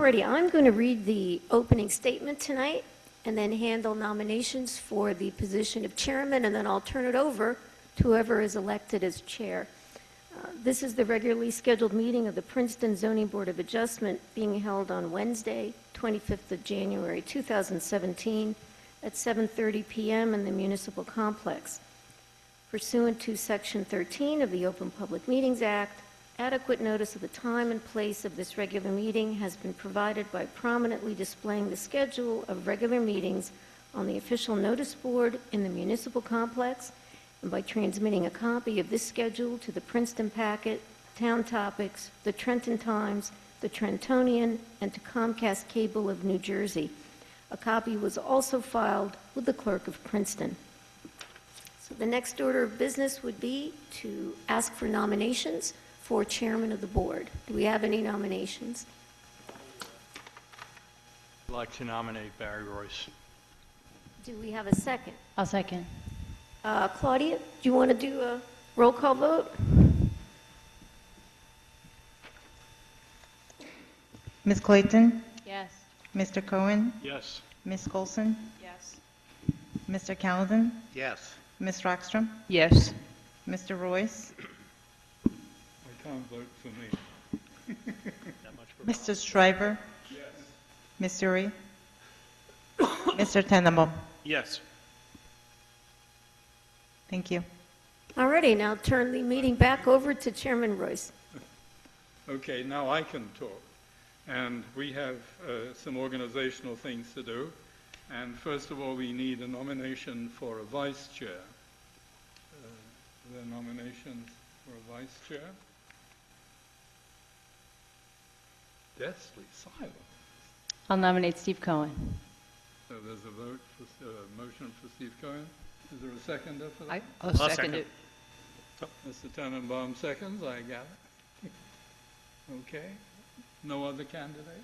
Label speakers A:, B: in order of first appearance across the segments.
A: Alrighty, I'm going to read the opening statement tonight and then handle nominations for the position of chairman, and then I'll turn it over to whoever is elected as chair. This is the regularly scheduled meeting of the Princeton Zoning Board of Adjustment being held on Wednesday, 25th of January, 2017 at 7:30 p.m. in the Municipal Complex. Pursuant to Section 13 of the Open Public Meetings Act, adequate notice of the time and place of this regular meeting has been provided by prominently displaying the schedule of regular meetings on the official notice board in the Municipal Complex, and by transmitting a copy of this schedule to the Princeton Packet, Town Topics, the Trenton Times, the Trentonian, and to Comcast Cable of New Jersey. A copy was also filed with the Clerk of Princeton. So the next order of business would be to ask for nominations for chairman of the board. Do we have any nominations?
B: I'd like to nominate Barry Royce.
A: Do we have a second?
C: I'll second.
A: Claudia, do you want to do a roll call vote?
D: Ms. Clayton?
C: Yes.
D: Mr. Cohen?
B: Yes.
D: Ms. Colson?
C: Yes.
D: Mr. Callahan?
B: Yes.
D: Ms. Rockstrom?
C: Yes.
D: Mr. Royce?
B: I can't vote for me. That much for
D: Mr. Shriver? Yes. Ms. Uri? Mr. Tenenbaum?
B: Yes.
D: Thank you.
A: Alrighty, now turn the meeting back over to Chairman Royce.
E: Okay, now I can talk. And we have some organizational things to do. And first of all, we need a nomination for a vice chair. The nominations for a vice chair. Deathly silent.
C: I'll nominate Steve Cohen.
E: So there's a vote for motion for Steve Cohen. Is there a seconder for that?
C: I'll second it.
E: Mr. Tenenbaum seconds, I gather. Okay. No other candidate?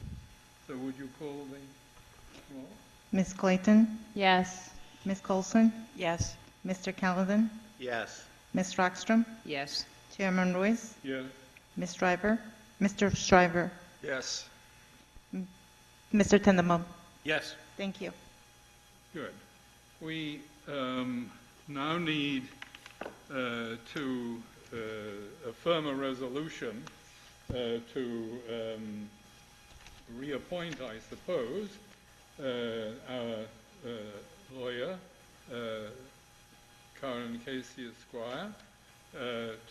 E: So would you call the roll?
D: Ms. Clayton?
C: Yes.
D: Ms. Colson?
C: Yes.
D: Mr. Callahan?
B: Yes.
D: Ms. Rockstrom?
C: Yes.
D: Chairman Royce?
E: Yes.
D: Ms. Shriver? Mr. Shriver?
B: Yes.
D: Mr. Tenenbaum?
B: Yes.
D: Thank you.
E: Good. We now need to affirm a resolution to reappoint, I suppose, our lawyer, Karen Casey Esquire,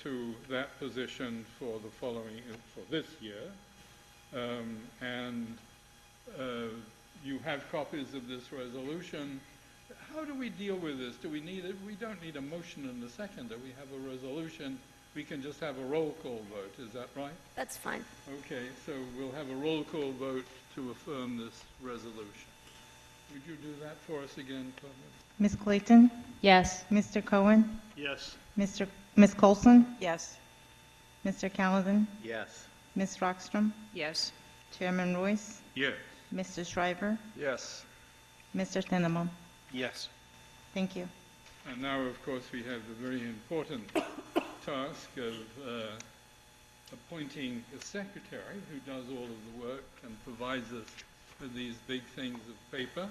E: to that position for the following, for this year. You have copies of this resolution. How do we deal with this? Do we need it? We don't need a motion and a seconder. We have a resolution. We can just have a roll call vote. Is that right?
A: That's fine.
E: Okay, so we'll have a roll call vote to affirm this resolution. Would you do that for us again, Claudia?
D: Ms. Clayton?
C: Yes.
D: Mr. Cohen?
B: Yes.
D: Ms. Colson?
C: Yes.
D: Mr. Callahan?
B: Yes.
D: Ms. Rockstrom?
C: Yes.
D: Chairman Royce?
E: Yes.
D: Mr. Shriver?
B: Yes.
D: Mr. Tenenbaum?
B: Yes.
D: Thank you.
E: And now, of course, we have the very important task of appointing a secretary who does all of the work and provides us with these big things of paper.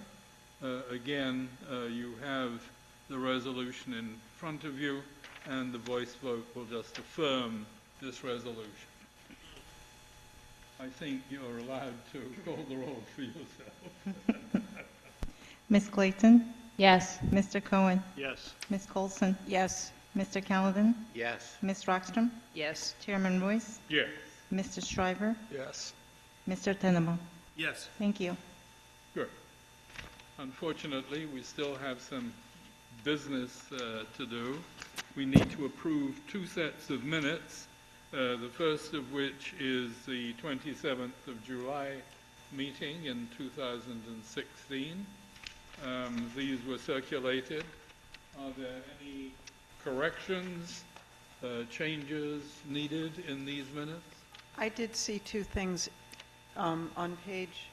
E: Again, you have the resolution in front of you, and the voice vote will just affirm this resolution. I think you're allowed to call the roll for yourself.
D: Ms. Clayton?
C: Yes.
D: Mr. Cohen?
B: Yes.
D: Ms. Colson?
C: Yes.
D: Mr. Callahan?
B: Yes.
D: Ms. Rockstrom?
C: Yes.
D: Chairman Royce?
E: Yes.
D: Mr. Shriver?
B: Yes.
D: Mr. Tenenbaum?
B: Yes.
D: Thank you.
E: Good. Unfortunately, we still have some business to do. We need to approve two sets of minutes, the first of which is the 27th of July meeting in 2016. These were circulated. Are there any corrections, changes needed in these minutes?
F: I did see two things on page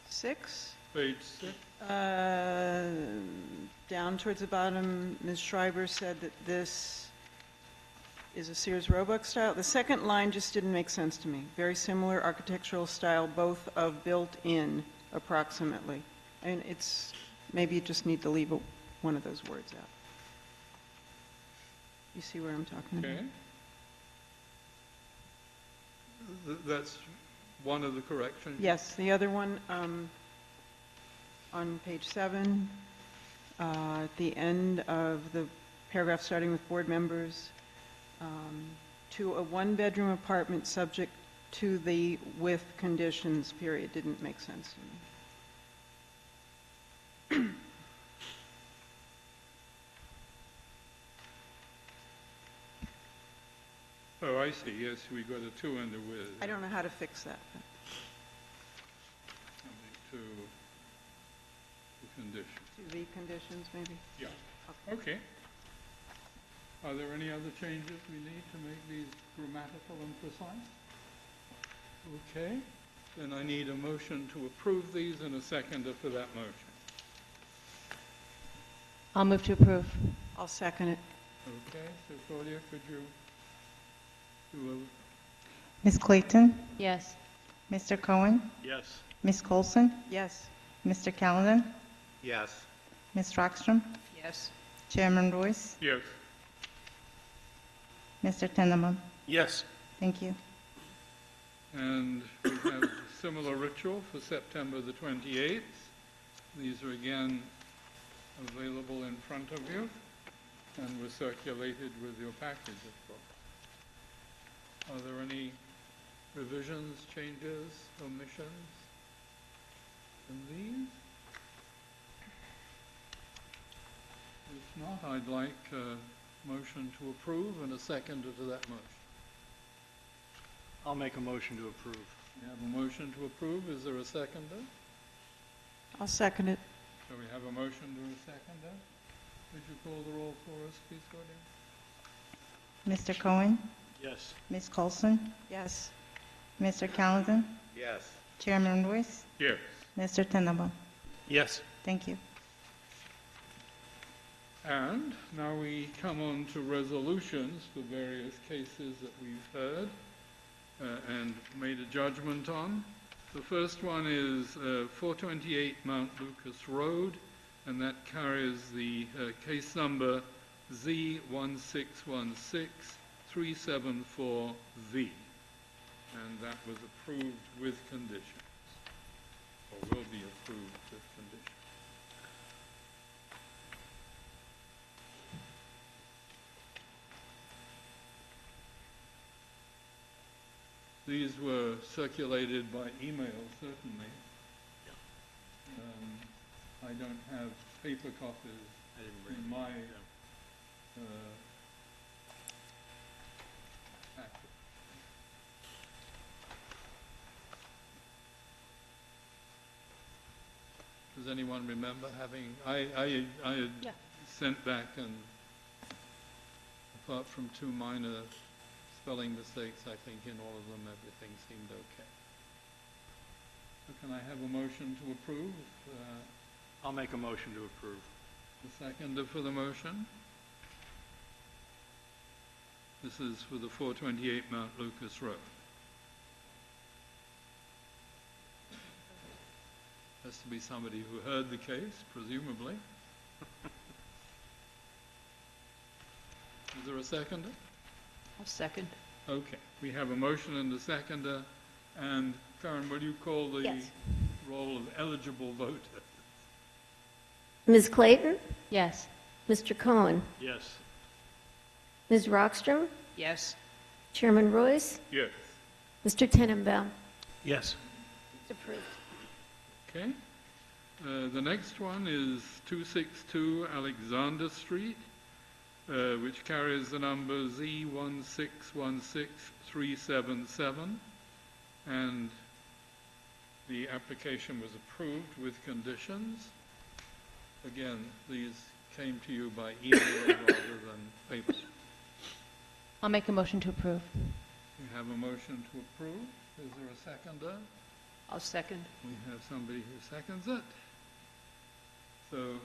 F: 6.
E: Page 6.
F: Down towards the bottom, Ms. Schreiber said that this is a Sears Roebuck style. The second line just didn't make sense to me. Very similar architectural style, both of built-in approximately. And it's, maybe you just need to leave one of those words out. You see where I'm talking about?
E: Okay. That's one of the corrections?
F: Yes, the other one, on page 7, at the end of the paragraph starting with board members, to a one-bedroom apartment subject to the with conditions, period, didn't make sense to me.
E: Oh, I see, yes, we got a 2 and a with.
F: I don't know how to fix that. but-
E: To the condition.
F: To the conditions, maybe?
E: Yeah, okay. Are there any other changes we need to make these grammatical and precise? Okay, then I need a motion to approve these and a seconder for that motion.
C: I'll move to approve.
F: I'll second it.
E: Okay, so Claudia, could you do
D: Ms. Clayton,
C: Yes.
D: Mr. Cohen,
B: Yes.
D: Ms. Coulson,
F: Yes.
D: Mr. Callahan,
B: Yes.
D: Ms. Rockstrom,
F: Yes.
D: Chairman Royce,
E: yes?
D: Mr. Tindemans.
B: Yes.
D: Thank you.
E: And we have a similar ritual for September the 28th. These are again available in front of you and were circulated with your package, of course. Are there any revisions, changes, omissions in these? If not, I'd like a motion to approve and a seconder to that motion.
B: I'll make a motion to approve.
E: We have a motion to approve. Is there a seconder?
F: I'll second it.
E: So we have a motion to a seconder. Would you call the roll for us, please, Claudia?
D: Mr. Cohen,
B: Yes.
D: Ms. Coulson,
F: Yes.
D: Mr. Callahan,
B: Yes.
D: Chairman Royce,
E: Yes.
D: Mr. Tindemans.
B: Yes.
D: Thank you.
E: And now we come on to resolutions for various cases that we've heard and made a judgment on. The first one is 428 Mount Lucas Road, and that carries the case number Z1616-374V. And that was approved with conditions, or will be approved with conditions. These were circulated by email, certainly. I don't have paper copies in my packet. Does anyone remember having, I had
C: Yeah.
E: sent back, and apart from 2 minor spelling mistakes, I think in all of them everything seemed okay. So can I have a motion to approve?
B: I'll make a motion to approve.
E: The seconder for the motion? This is for the 428 Mount Lucas Road. Has to be somebody who heard the case, presumably. Is there a seconder?
F: I'll second.
E: Okay, we have a motion and a seconder, and Karen, will you call the
A: Yes.
E: roll of eligible voters?
A: Ms. Clayton?
C: Yes.
A: Mr. Cohen?
B: Yes.
A: Ms. Rockstrom?
F: Yes.
A: Chairman Royce?
E: Yes.
A: Mr. Tenenbaum?
B: Yes.
A: It's approved.
E: Okay. The next one is 262 Alexander Street, which carries the number Z1616-377, and the application was approved with conditions. Again, these came to you by email rather than paper.
C: I'll make a motion to approve.
E: We have a motion to approve. Is there a seconder?
F: I'll second.
E: We have somebody who seconds it. So,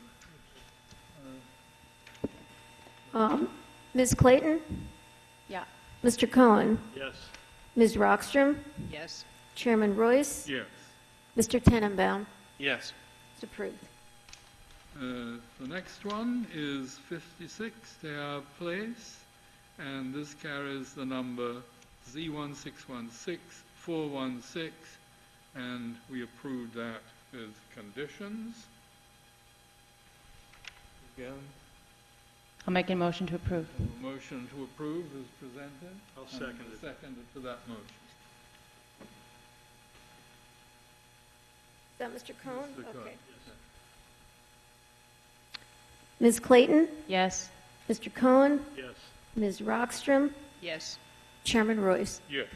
A: Ms. Clayton?
C: Yeah.
A: Mr. Cohen,
B: Yes.
A: Ms. Rockstrom,
F: Yes.
A: Chairman Royce,
E: Yes.
A: Mr. Tenenbaum.
B: Yes.
A: It's approved.
E: The next one is 56 Dayab Place, and this carries the number Z1616416, and we approved that with conditions. Again,
C: I'll make a motion to approve.
E: a motion to approve is presented.
B: I'll
E: and
B: second it.
E: Seconded to that motion.
A: Is that Mr. Cohen?
E: Mr. Cohen.
A: Okay. Ms. Clayton,
C: Yes.
A: Mr. Cohen,
B: Yes.
A: Ms. Rockstrom,
F: Yes.
A: Chairman Royce.
E: Yes.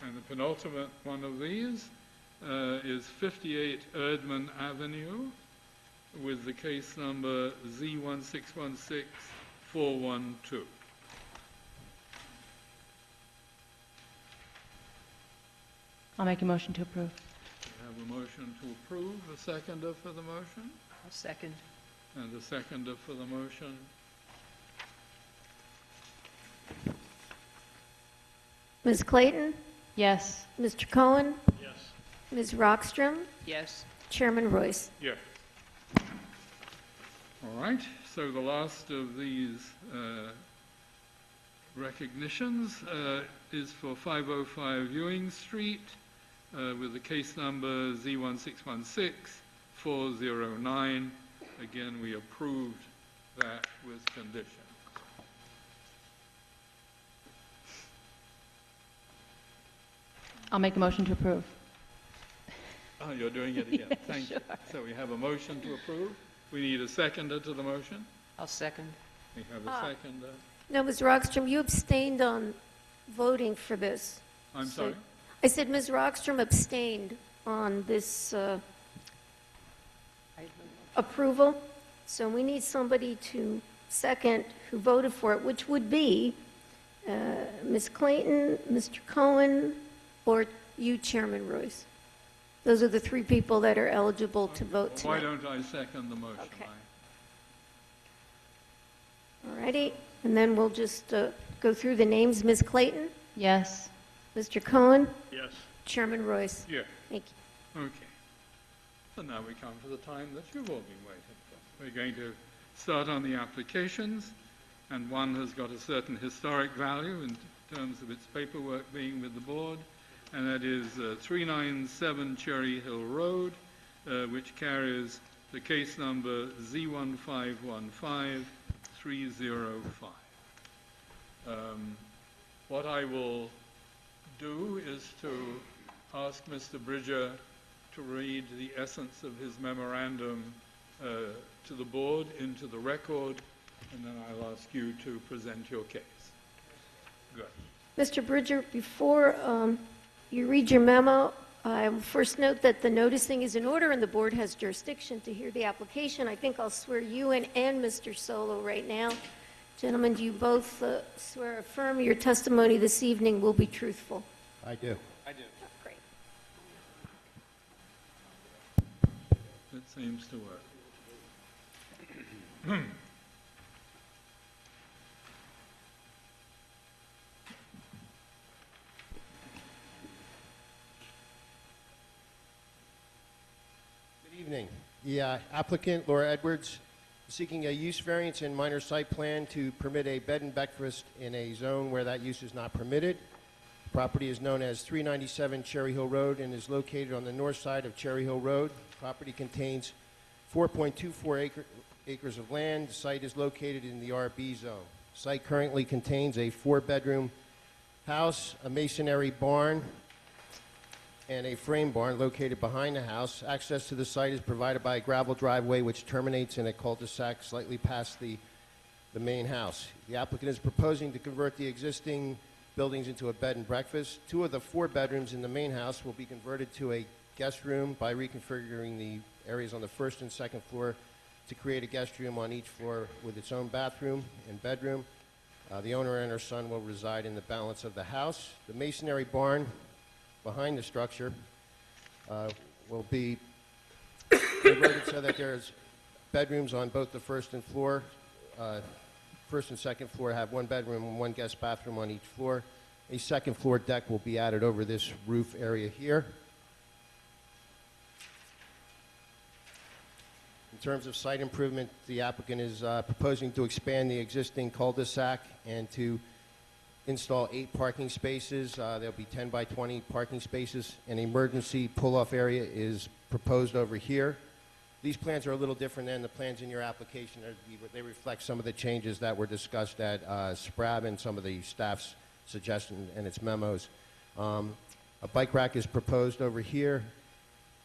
E: And the penultimate one of these is 58 Erdman Avenue with the case number Z1616412.
C: I'll make a motion to approve.
E: We have a motion to approve, a seconder for the motion,
F: I'll second.
E: and a seconder for the motion.
A: Ms. Clayton,
C: Yes.
A: Mr. Cohen,
B: Yes.
A: Ms. Rockstrom,
F: Yes.
A: Chairman Royce.
E: Yes. All right, so the last of these recognitions is for 505 Ewing Street with the case number Z1616409. Again, we approved that with conditions.
C: I'll make a motion to approve.
E: Oh, you're doing it again. Thank you. So we have a motion to approve. We need a seconder to the motion.
F: I'll second.
E: We have a seconder.
A: No, Ms. Rockstrom, you abstained on voting for this.
E: I'm
A: So-
E: sorry?
A: I said Ms. Rockstrom abstained on this approval, so we need somebody to second who voted for it, which would be Ms. Clayton, Mr. Cohen, or you, Chairman Royce. Those are the three people that are eligible to vote
E: Why
A: tonight.
E: don't I second the motion?
A: Okay. All righty, and then we'll just go through the names. Ms. Clayton,
C: Yes.
A: Mr. Cohen,
B: Yes.
A: Chairman Royce.
E: Yeah,
A: Thank you.
E: okay. So now we come to the time that you've all been waiting for. We're going to start on the applications, and one has got a certain historic value in terms of its paperwork being with the board, and that is 397 Cherry Hill Road, which carries the case number Z1515305. What I will do is to ask Mr. Bridger to read the essence of his memorandum to the board into the record, and then I'll ask you to present your case. Good.
A: Mr. Bridger, before you read your memo, I will first note that the noticing is in order and the board has jurisdiction to hear the application. I think I'll swear you in and Mr. Solo right now. Gentlemen, do you both swear or affirm your testimony this evening will be truthful?
G: I do.
A: Great.
E: It seems to work.
G: Good evening. The applicant, Laura Edwards, is seeking a use variance and minor site plan to permit a bed and breakfast in a zone where that use is not permitted. The property is known as 397 Cherry Hill Road and is located on the north side of Cherry Hill Road. The property contains 4.24 acres of land. The site is located in the RB zone. The site currently contains a 4-bedroom house, a masonry barn, and a frame barn located behind the house. Access to the site is provided by a gravel driveway which terminates in a cul-de-sac slightly past the main house. The applicant is proposing to convert the existing buildings into a bed and breakfast. 2 of the 4 bedrooms in the main house will be converted to a guest room by reconfiguring the areas on the first and second floor to create a guest room on each floor with its own bathroom and bedroom. The owner and her son will reside in the balance of the house. The masonry barn behind the structure will be converted so that there's bedrooms on both the first and first and second floor have one bedroom and one guest bathroom on each floor. A second floor deck will be added over this roof area here. In terms of site improvement, the applicant is proposing to expand the existing cul-de-sac and to install 8 parking spaces. There'll be 10 by 20 parking spaces. An emergency pull-off area is proposed over here. These plans are a little different than the plans in your application. They reflect some of the changes that were discussed at SPRAB and some of the staff's suggestions and its memos. A bike rack is proposed over here,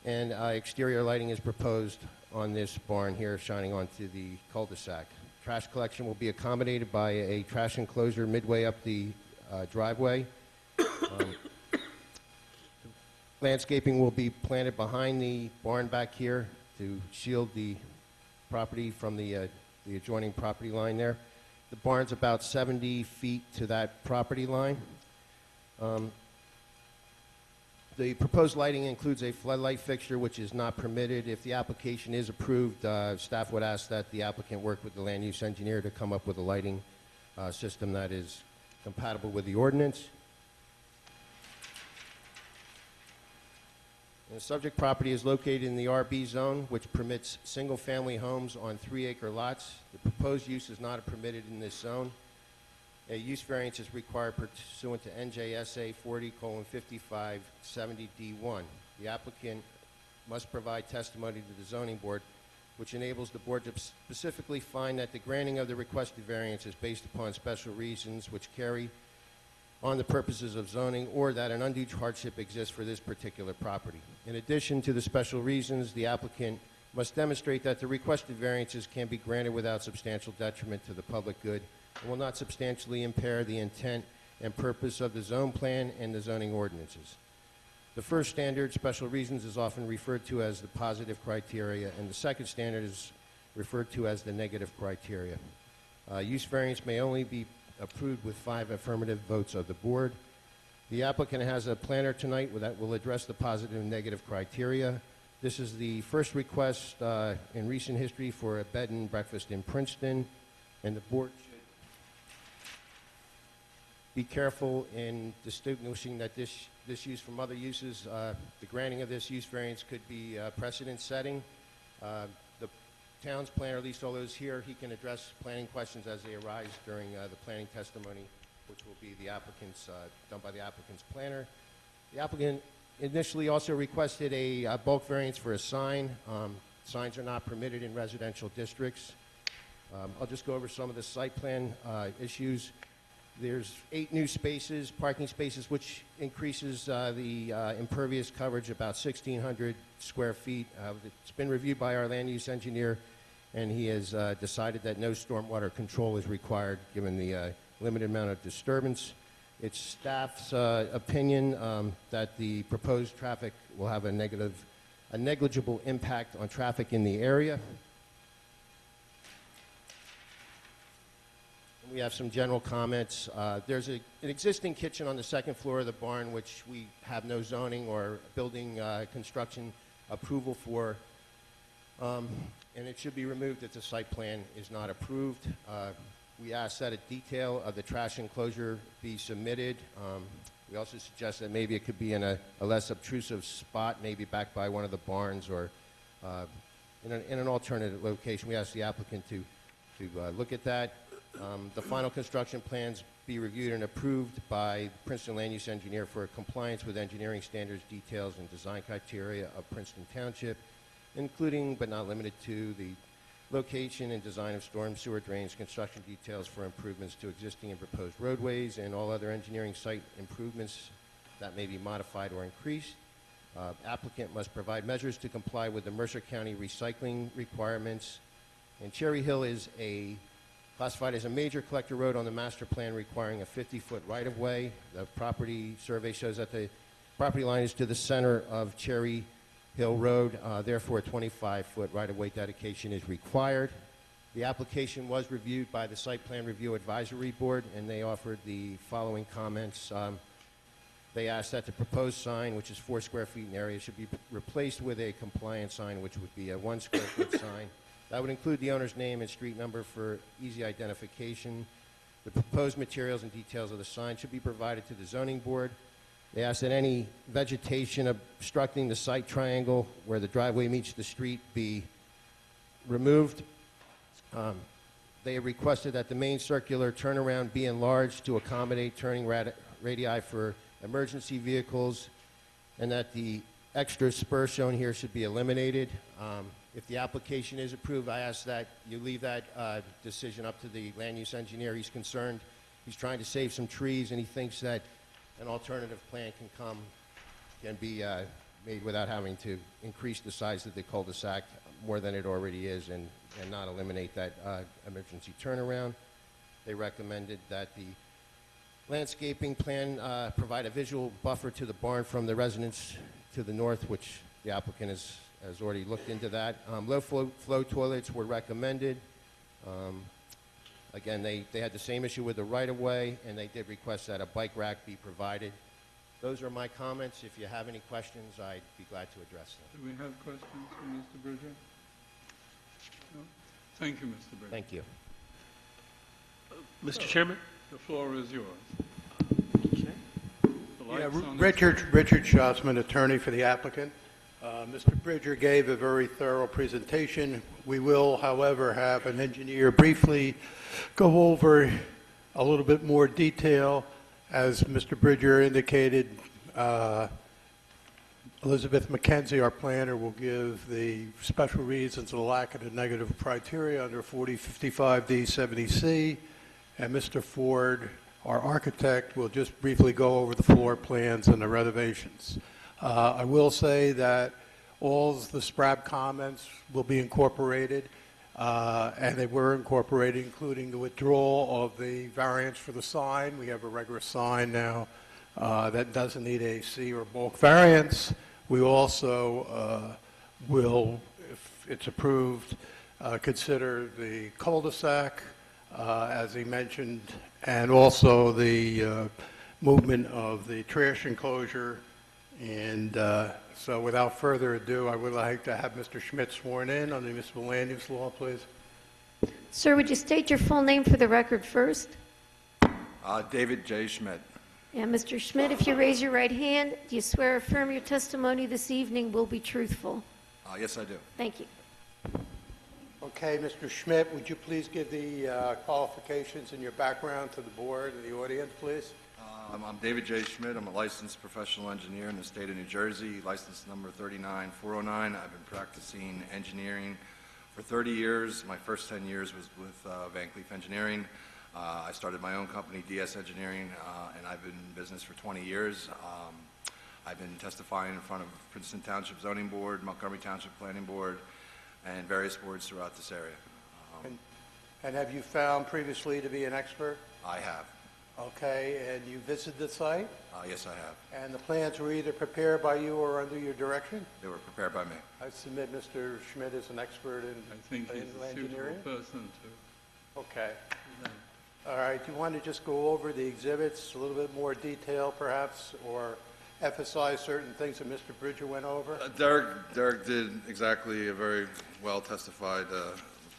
G: and exterior lighting is proposed on this barn here, shining onto the cul-de-sac. Trash collection will be accommodated by a trash enclosure midway up the driveway. Landscaping will be planted behind the barn back here to shield the property from the adjoining property line there. The barn's about 70 feet to that property line. The proposed lighting includes a floodlight fixture, which is not permitted. If the application is approved, staff would ask that the applicant work with the land use engineer to come up with a lighting system that is compatible with the ordinance. And the subject property is located in the RB zone, which permits single-family homes on 3-acre lots. The proposed use is not permitted in this zone. A use variance is required pursuant to NJSA 40:5570D1. The applicant must provide testimony to the zoning board, which enables the board to specifically find that the granting of the requested variance is based upon special reasons which carry on the purposes of zoning, or that an undue hardship exists for this particular property. In addition to the special reasons, the applicant must demonstrate that the requested variances can be granted without substantial detriment to the public good and will not substantially impair the intent and purpose of the zone plan and the zoning ordinances. The first standard, special reasons, is often referred to as the positive criteria, and the second standard is referred to as the negative criteria. Use variance may only be approved with 5 affirmative votes of the board. The applicant has a planner tonight that will address the positive and negative criteria. This is the first request in recent history for a bed and breakfast in Princeton, and the board should be careful in distinguishing that this use from other uses. The granting of this use variance could be precedent-setting. The town's planner, at least all those here, he can address planning questions as they arise during the planning testimony, which will be the applicant's, done by the applicant's planner. The applicant initially also requested a bulk variance for a sign. Signs are not permitted in residential districts. I'll just go over some of the site plan issues. There's 8 new spaces, parking spaces, which increases the impervious coverage about 1,600 square feet. It's been reviewed by our land use engineer, and he has decided that no stormwater control is required given the limited amount of disturbance. It's staff's opinion that the proposed traffic will have a negligible impact on traffic in the area. We have some general comments. There's an existing kitchen on the second floor of the barn, which we have no zoning or building construction approval for, and it should be removed if the site plan is not approved. We ask that a detail of the trash enclosure be submitted. We also suggest that maybe it could be in a less obtrusive spot, maybe back by one of the barns or in an alternative location. We ask the applicant to look at that. The final construction plans be reviewed and approved by Princeton Land Use Engineer for compliance with engineering standards, details, and design criteria of Princeton Township, including but not limited to the location and design of storm sewer drains, construction details for improvements to existing and proposed roadways, and all other engineering site improvements that may be modified or increased. Applicant must provide measures to comply with the Mercer County recycling requirements. And Cherry Hill is classified as a major collector road on the master plan, requiring a 50-foot right-of-way. The property survey shows that the property line is to the center of Cherry Hill Road. Therefore, a 25-foot right-of-way dedication is required. The application was reviewed by the Site Plan Review Advisory Board, and they offered the following comments. They asked that the proposed sign, which is 4 square feet in area, should be replaced with a compliant sign, which would be a 1 square foot sign That would include the owner's name and street number for easy identification. The proposed materials and details of the sign should be provided to the zoning board. They ask that any vegetation obstructing the site triangle where the driveway meets the street be removed. They have requested that the main circular turnaround be enlarged to accommodate turning radii for emergency vehicles, and that the extra spur shown here should be eliminated. If the application is approved, I ask that you leave that decision up to the land use engineer. He's concerned. He's trying to save some trees, and he thinks that an alternative plan can be made without having to increase the size of the cul-de-sac more than it already is, and not eliminate that emergency turnaround. They recommended that the landscaping plan provide a visual buffer to the barn from the residence to the north, which the applicant has already looked into that. Low flow toilets were recommended. Again, they had the same issue with the right-of-way, and they did request that a bike rack be provided. Those are my comments. If you have any questions, I'd be glad to address them.
E: Do we have questions for Mr. Bridger? No? Thank you, Mr. Bridger.
G: Thank you.
H: Mr. Chairman?
E: The floor is yours.
H: Okay.
E: The
I: Yeah,
E: light's on.
I: Richard Schossman, attorney for the applicant. Mr. Bridger gave a very thorough presentation. We will, however, have an engineer briefly go over a little bit more detail. As Mr. Bridger indicated, Elizabeth McKenzie, our planner, will give the special reasons of the lack of the negative criteria under 4055D70C, and Mr. Ford, our architect, will just briefly go over the floor plans and the renovations. I will say that all the SPRAB comments will be incorporated, and they were incorporated, including the withdrawal of the variance for the sign. We have a regular sign now that doesn't need a C or bulk variance. We also will, if it's approved, consider the cul-de-sac, as he mentioned, and also the movement of the trash enclosure. And so without further ado, I would like to have Mr. Schmidt sworn in on the municipal land use law, please.
A: Sir, would you state your full name for the record first?
J: David J. Schmidt.
A: And Mr. Schmidt, if you raise your right hand, do you swear or affirm your testimony this evening will be truthful?
J: Yes, I do.
A: Thank you.
I: Okay, Mr. Schmidt, would you please give the qualifications and your background to the board and the audience, please?
J: I'm David J. Schmidt. I'm a licensed professional engineer in the state of New Jersey, license number 39409. I've been practicing engineering for 30 years. My first 10 years was with Van Cleef Engineering. I started my own company, DS Engineering, and I've been in business for 20 years. I've been testifying in front of Princeton Township Zoning Board, Montgomery Township Planning Board, and various boards throughout this area.
I: And have you found previously to be an expert?
J: I have.
I: Okay, and you visited the site?
J: Yes, I have.
I: And the plans were either prepared by you or under your direction?
J: They were prepared by me.
I: I submit Mr. Schmidt is an expert in
E: I think he's a suitable
I: engineering?
E: person to.
I: Okay. All right, do you want to just go over the exhibits, a little bit more detail perhaps, or emphasize certain things that Mr. Bridger went over?
J: Derek did exactly a very well testified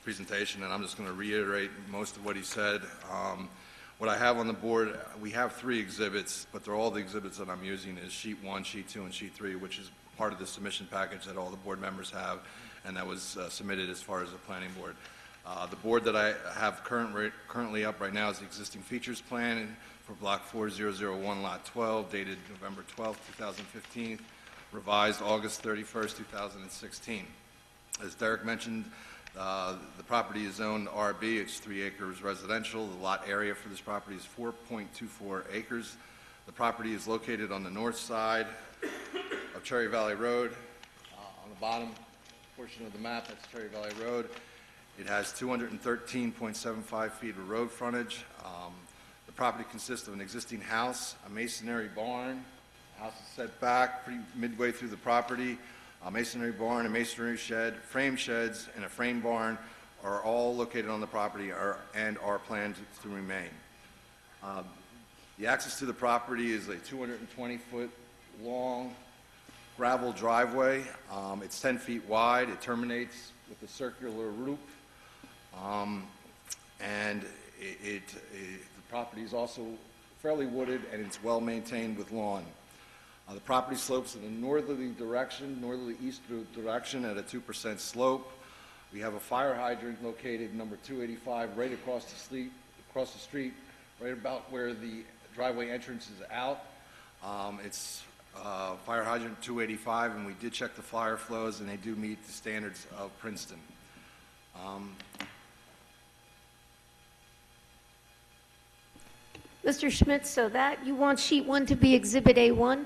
J: presentation, and I'm just going to reiterate most of what he said. What I have on the board, we have 3 exhibits, but they're all the exhibits that I'm using is sheet 1, sheet 2, and sheet 3, which is part of the submission package that all the board members have, and that was submitted as far as the planning board. The board that I have currently up right now is the existing features plan for block 4001, lot 12, dated November 12th, 2015, revised August 31st, 2016. As Derek mentioned, the property is zoned RB. It's 3 acres residential. The lot area for this property is 4.24 acres. The property is located on the north side of Cherry Valley Road. On the bottom portion of the map, that's Cherry Valley Road. It has 213.75 feet of road frontage. The property consists of an existing house, a masonry barn. The house is set back pretty midway through the property. A masonry barn, a masonry shed, frame sheds, and a frame barn are all located on the property and are planned to remain. The access to the property is a 220-foot long gravel driveway. It's 10 feet wide. It terminates with a circular roof. And the property is also fairly wooded, and it's well-maintained with lawn. The property slopes in a northerly east direction at a 2% slope. We have a fire hydrant located number 285 right across the street, right about where the driveway entrance is out. It's fire hydrant 285, and we did check the fire flows, and they do meet the standards of Princeton.
A: Mr. Schmidt, so that, you want sheet 1 to be Exhibit A1?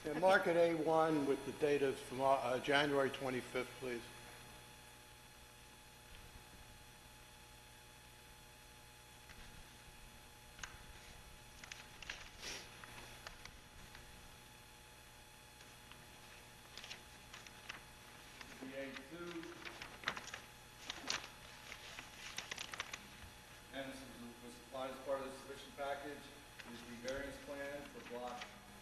I: Yeah, mark it A1 with the date of January 25th, please.
J: And this was supplied as part of the submission package. Is the variance plan for block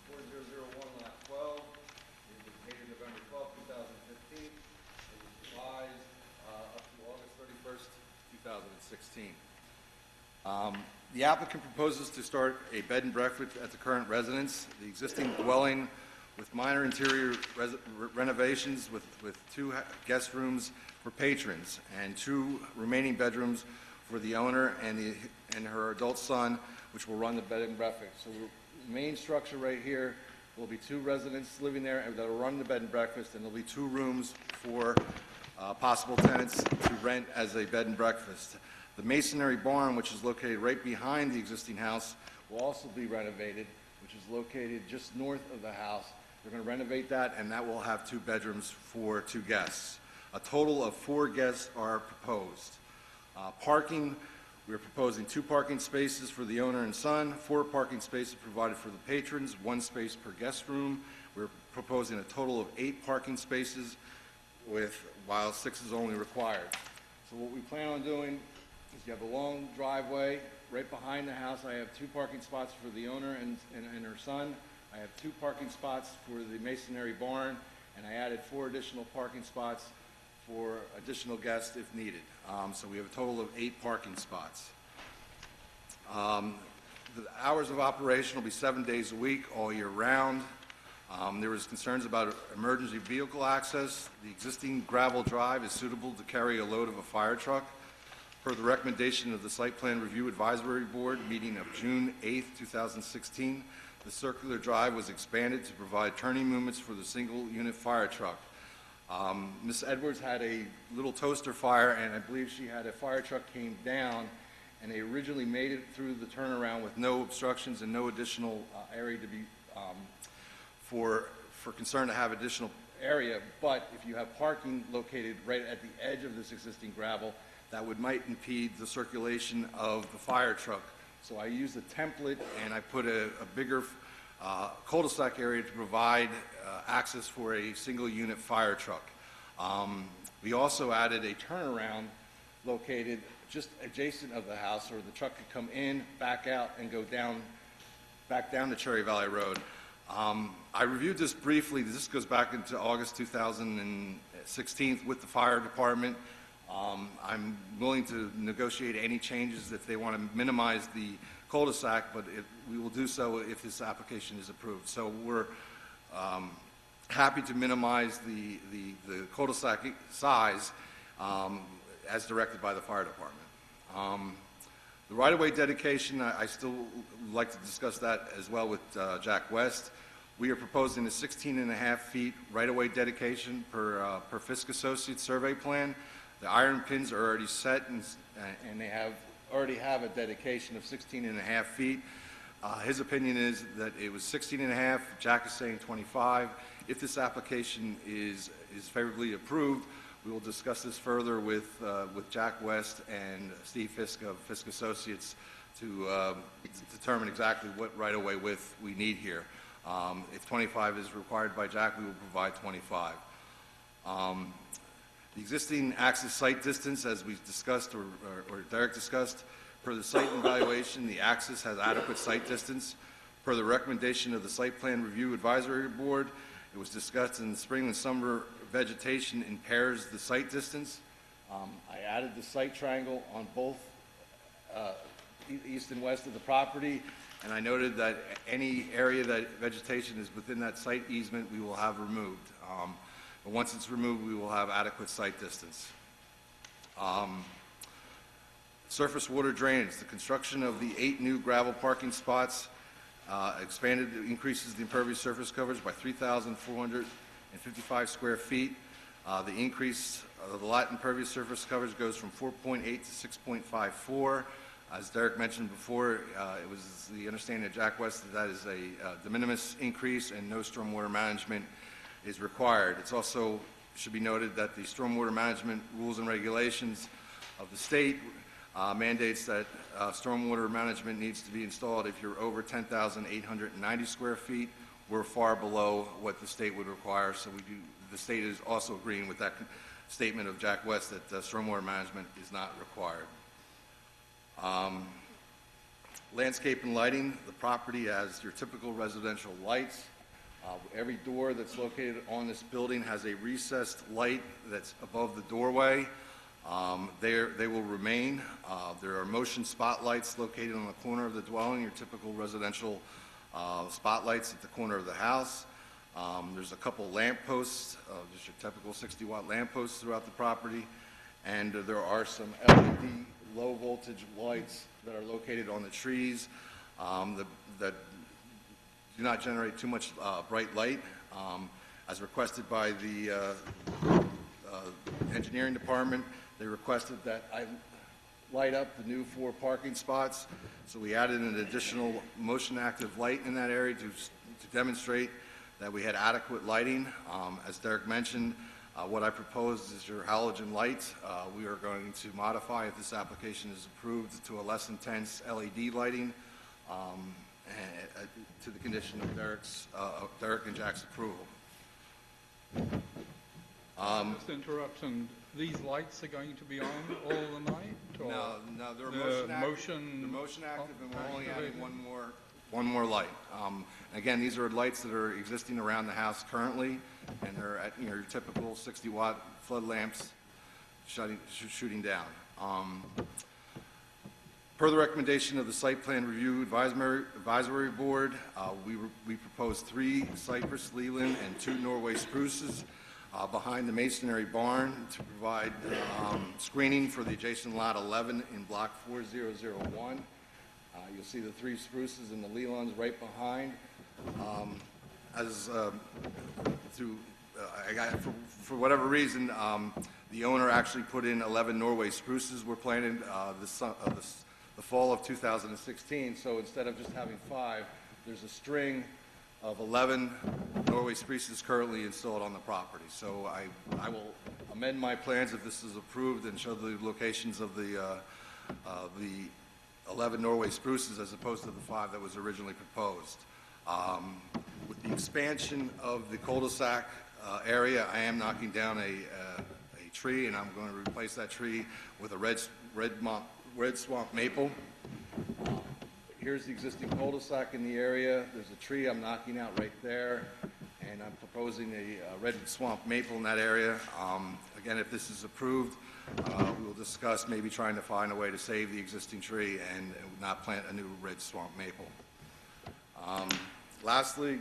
J: 4001, lot 12. It was dated November 12, 2015. It was revised up to August 31st, 2016. The applicant proposes to start a bed and breakfast at the current residence. The existing dwelling with minor interior renovations with 2 guest rooms for patrons and 2 remaining bedrooms for the owner and her adult son, which will run the bed and breakfast. So the main structure right here will be 2 residents living there that will run the bed and breakfast, and there'll be 2 rooms for possible tenants to rent as a bed and breakfast. The masonry barn, which is located right behind the existing house, will also be renovated, which is located just north of the house. They're going to renovate that, and that will have 2 bedrooms for 2 guests. A total of 4 guests are proposed. Parking, we are proposing 2 parking spaces for the owner and son, 4 parking spaces provided for the patrons, 1 space per guest room. We're proposing a total of 8 parking spaces, while 6 is only required. So what we plan on doing is you have a long driveway right behind the house. I have 2 parking spots for the owner and her son. I have 2 parking spots for the masonry barn, and I added 4 additional parking spots for additional guests if needed. So we have a total of 8 parking spots. The hours of operation will be 7 days a week, all year round. There was concerns about emergency vehicle access. The existing gravel drive is suitable to carry a load of a fire truck. Per the recommendation of the Site Plan Review Advisory Board meeting of June 8, 2016, the circular drive was expanded to provide turning movements for the single-unit fire truck. Ms. Edwards had a little toaster fire, and I believe she had a fire truck came down, and they originally made it through the turnaround with no obstructions and no additional area to be, for concern to have additional area. But if you have parking located right at the edge of this existing gravel, that might impede the circulation of the fire truck. So I used a template, and I put a bigger cul-de-sac area to provide access for a single-unit fire truck. We also added a turnaround located just adjacent of the house, so the truck could come in, back out, and go back down the Cherry Valley Road. I reviewed this briefly. This goes back into August 2016 with the fire department. I'm willing to negotiate any changes if they want to minimize the cul-de-sac, but we will do so if this application is approved. So we're happy to minimize the cul-de-sac size as directed by the fire department. The right-of-way dedication, I still would like to discuss that as well with Jack West. We are proposing a 16.5 feet right-of-way dedication per Fisk Associates survey plan. The iron pins are already set, and they already have a dedication of 16.5 feet. His opinion is that it was 16.5. Jack is saying 25. If this application is favorably approved, we will discuss this further with Jack West and Steve Fisk of Fisk Associates to determine exactly what right-of-way width we need here. If 25 is required by Jack, we will provide 25. The existing access site distance, as we've discussed or Derek discussed, per the site evaluation, the access has adequate site distance. Per the recommendation of the Site Plan Review Advisory Board, it was discussed in the spring and summer vegetation impairs the sight distance. I added the sight triangle on both east and west of the property, and I noted that any area that vegetation is within that sight easement, we will have removed. But once it's removed, we will have adequate sight distance. Surface water drainage. The construction of the 8 new gravel parking spots increases the impervious surface coverage by 3,455 square feet. The increase of the lot impervious surface coverage goes from 4.8 to 6.54. As Derek mentioned before, it was the understanding of Jack West that is a de minimis increase and no stormwater management is required. It's also should be noted that the stormwater management rules and regulations of the state mandates that stormwater management needs to be installed if you're over 10,890 square feet. We're far below what the state would require, so the state is also agreeing with that statement of Jack West that stormwater management is not required. Landscape and lighting. The property has your typical residential lights. Every door that's located on this building has a recessed light that's above the doorway. They will remain. There are motion spotlights located on the corner of the dwelling, your typical residential spotlights at the corner of the house. There's a couple lamp posts, just your typical 60-watt lamp posts throughout the property. And there are some LED low voltage lights that are located on the trees that do not generate too much bright light. As requested by the engineering department, they requested that I light up the new 4 parking spots. So we added an additional motion active light in that area to demonstrate that we had adequate lighting. As Derek mentioned, what I proposed is your halogen lights. We are going to modify, if this application is approved, to a less intense LED lighting to the condition of Derek and Jack's approval.
E: Just interruption, these lights are going to be on all the night? Or
J: No, they're
E: the
J: motion active, and we're only adding one more light. Again, these are lights that are existing around the house currently, and they're at your typical 60-watt flood lamps shooting down. Per the recommendation of the Site Plan Review Advisory Board, we proposed 3 cypress Leland and 2 Norway spruces behind the masonry barn to provide screening for the adjacent lot 11 in block 4001. You'll see the 3 spruces and the Lelands right behind. For whatever reason, the owner actually put in 11 Norway spruces were planted the fall of 2016. So instead of just having 5, there's a string of 11 Norway spruces currently installed on the property. So I will amend my plans if this is approved and show the locations of the 11 Norway spruces as opposed to the 5 that was originally proposed. With the expansion of the cul-de-sac area, I am knocking down a tree, and I'm going to replace that tree with a red swamp maple. Here's the existing cul-de-sac in the area. There's a tree I'm knocking out right there, and I'm proposing a red swamp maple in that area. Again, if this is approved, we will discuss maybe trying to find a way to save the existing tree and not plant a new red swamp maple. Lastly,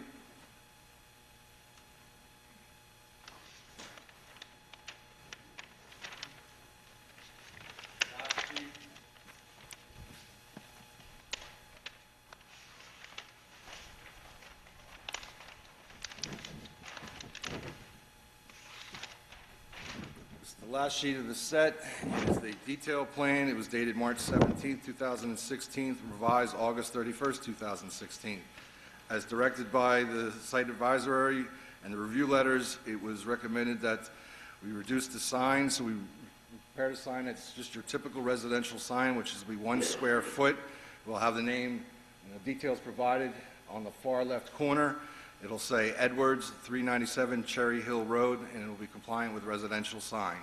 J: the last sheet of the set is the detail plan. It was dated March 17, 2016, revised August 31, 2016. As directed by the site advisory and the review letters, it was recommended that we reduce the sign. So we prepared a sign that's just your typical residential sign, which is 1 square foot. We'll have the name and the details provided on the far left corner. It'll say Edwards, 397 Cherry Hill Road, and it will be compliant with residential sign.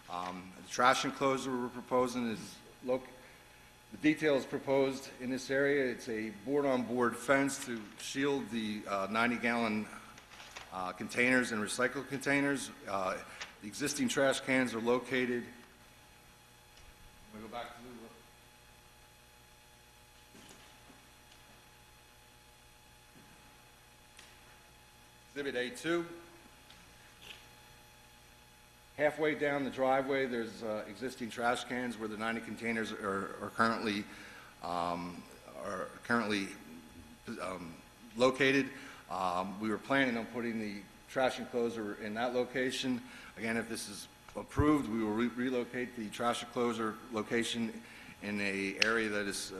J: The trash enclosure we're proposing is, the details proposed in this area. It's a board-on-board fence to shield the 90-gallon Containers and recycled containers. The existing trash cans are located, we go back to Exhibit A2. Halfway down the driveway, there's existing trash cans where the 90 containers are currently located. We were planning on putting the trash enclosure in that location. Again, if this is approved, we will relocate the trash enclosure location in a area that is,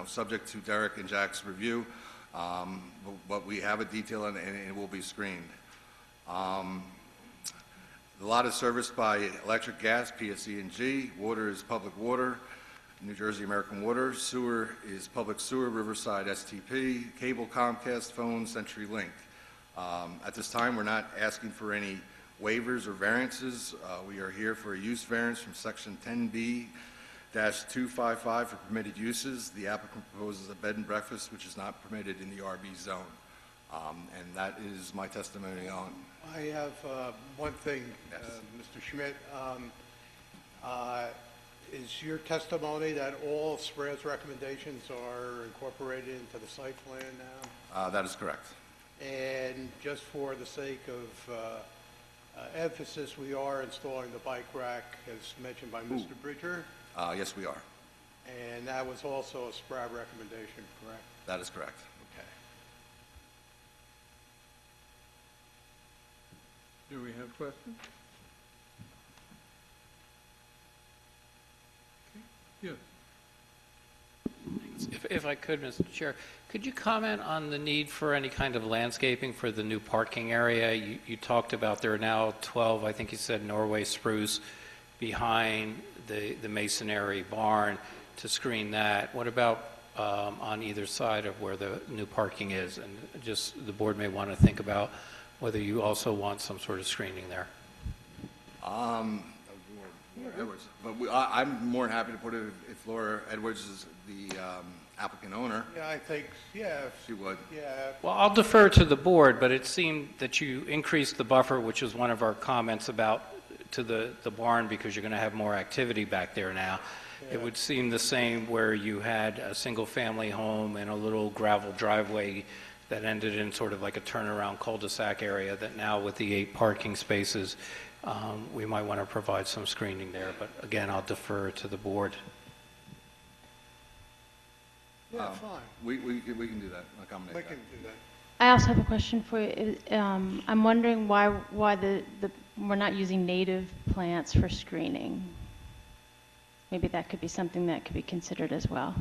J: subject to Derek and Jack's review. But we have a detail and it will be screened. The lot is serviced by electric, gas, PSE&G. Water is public water, New Jersey American Water. Sewer is public sewer, Riverside STP. Cable, Comcast, phone, CenturyLink. At this time, we're not asking for any waivers or variances. We are here for a use variance from Section 10B-255 for permitted uses. The applicant proposes a bed and breakfast, which is not permitted in the RB zone. And that is my testimony on.
I: I have one thing,
J: Yes.
I: Mr. Schmidt. Is your testimony that all SPRAD's recommendations are incorporated into the site plan now?
J: That is correct.
I: And just for the sake of emphasis, we are installing the bike rack, as mentioned by Mr. Bridger,
J: Yes, we are.
I: and that was also a SPRAD recommendation, correct?
J: That is correct.
I: Okay.
E: Do we have questions? Okay. Yes.
H: If I could, Mr. Chair, could you comment on the need for any kind of landscaping for the new parking area? You talked about there are now 12, I think you said Norway spruce behind the masonry barn to screen that. What about on either side of where the new parking is? And just the board may want to think about whether you also want some sort of screening there.
J: Laura Edwards. But I'm more than happy to put it if Laura Edwards is the applicant owner.
I: Yeah, I think, yeah,
J: She would.
I: yeah,
H: Well, I'll defer to the board, but it seemed that you increased the buffer, which was one of our comments about to the barn because you're going to have more activity back there now. It would seem the same where you had a single-family home and a little gravel driveway that ended in sort of like a turnaround cul-de-sac area that now with the 8 parking spaces, we might want to provide some screening there. But again, I'll defer to the board.
I: yeah, fine.
J: We can do that, accommodate
I: We
J: that.
I: can do that.
C: I also have a question for you. I'm wondering why we're not using native plants for screening. Maybe that could be something that could be considered as well.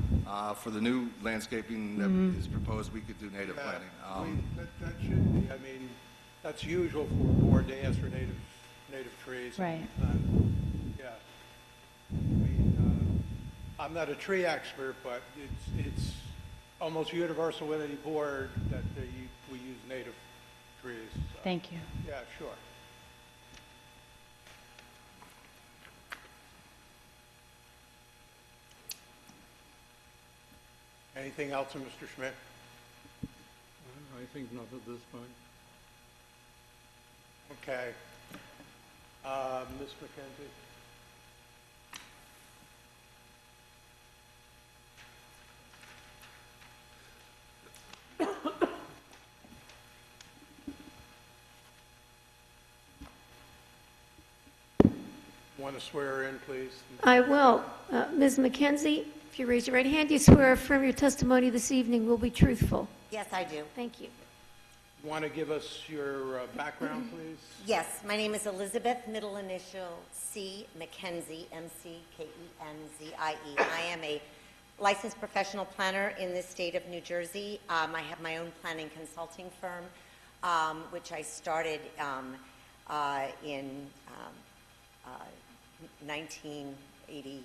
J: For the new landscaping that is proposed, we could do native
I: Yeah,
J: planting.
I: that should be, I mean, that's usual for a board to ask for native trees.
C: Right.
I: Yeah. I mean, I'm not a tree expert, but it's almost universal with any board that we use native trees. so.
C: Thank you.
I: Yeah, sure. Anything else, Mr. Schmidt?
B: I think not at this point.
I: Okay. Ms. McKenzie? Want to swear her in, please?
A: I will. Ms. McKenzie, if you raise your right hand, you swear or affirm your testimony this evening will be truthful.
K: Yes, I do.
A: Thank you.
I: Want to give us your background, please?
K: Yes, my name is Elizabeth, middle initial C. McKenzie, M-C-K-E-N-Z-I-E. I am a licensed professional planner in the state of New Jersey. I have my own planning consulting firm, which I started in 1980.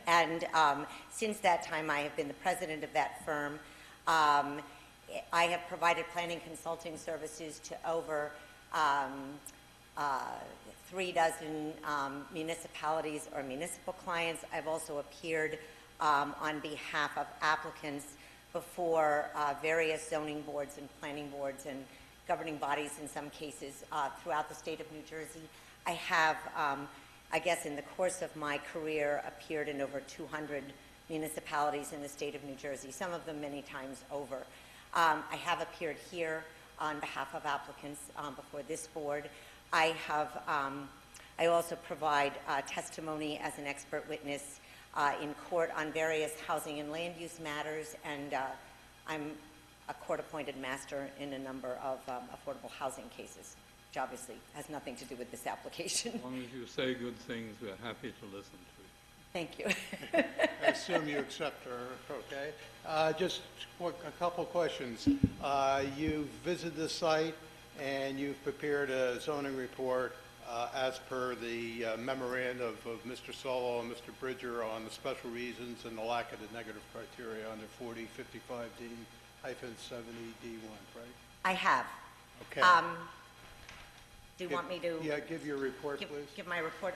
K: And since that time, I have been the president of that firm. I have provided planning consulting services to over 36 municipalities or municipal clients. I've also appeared on behalf of applicants before various zoning boards and planning boards and governing bodies in some cases throughout the state of New Jersey. I have, I guess in the course of my career, appeared in over 200 municipalities in the state of New Jersey, some of them many times over. I have appeared here on behalf of applicants before this board. I also provide testimony as an expert witness in court on various housing and land use matters, and I'm a court-appointed master in a number of affordable housing cases, which obviously has nothing to do with this application.
E: As long as you say good things, we're happy to listen to you.
K: Thank you.
I: I assume you accept her, okay? Just a couple questions. You visited the site and you've prepared a zoning report as per the memorandum of Mr. Solo and Mr. Bridger on the special reasons and the lack of the negative criteria under 4055D-70D1, right?
K: I have.
I: Okay.
K: Do you want me to?
I: Yeah, give your report, please.
K: Give my report.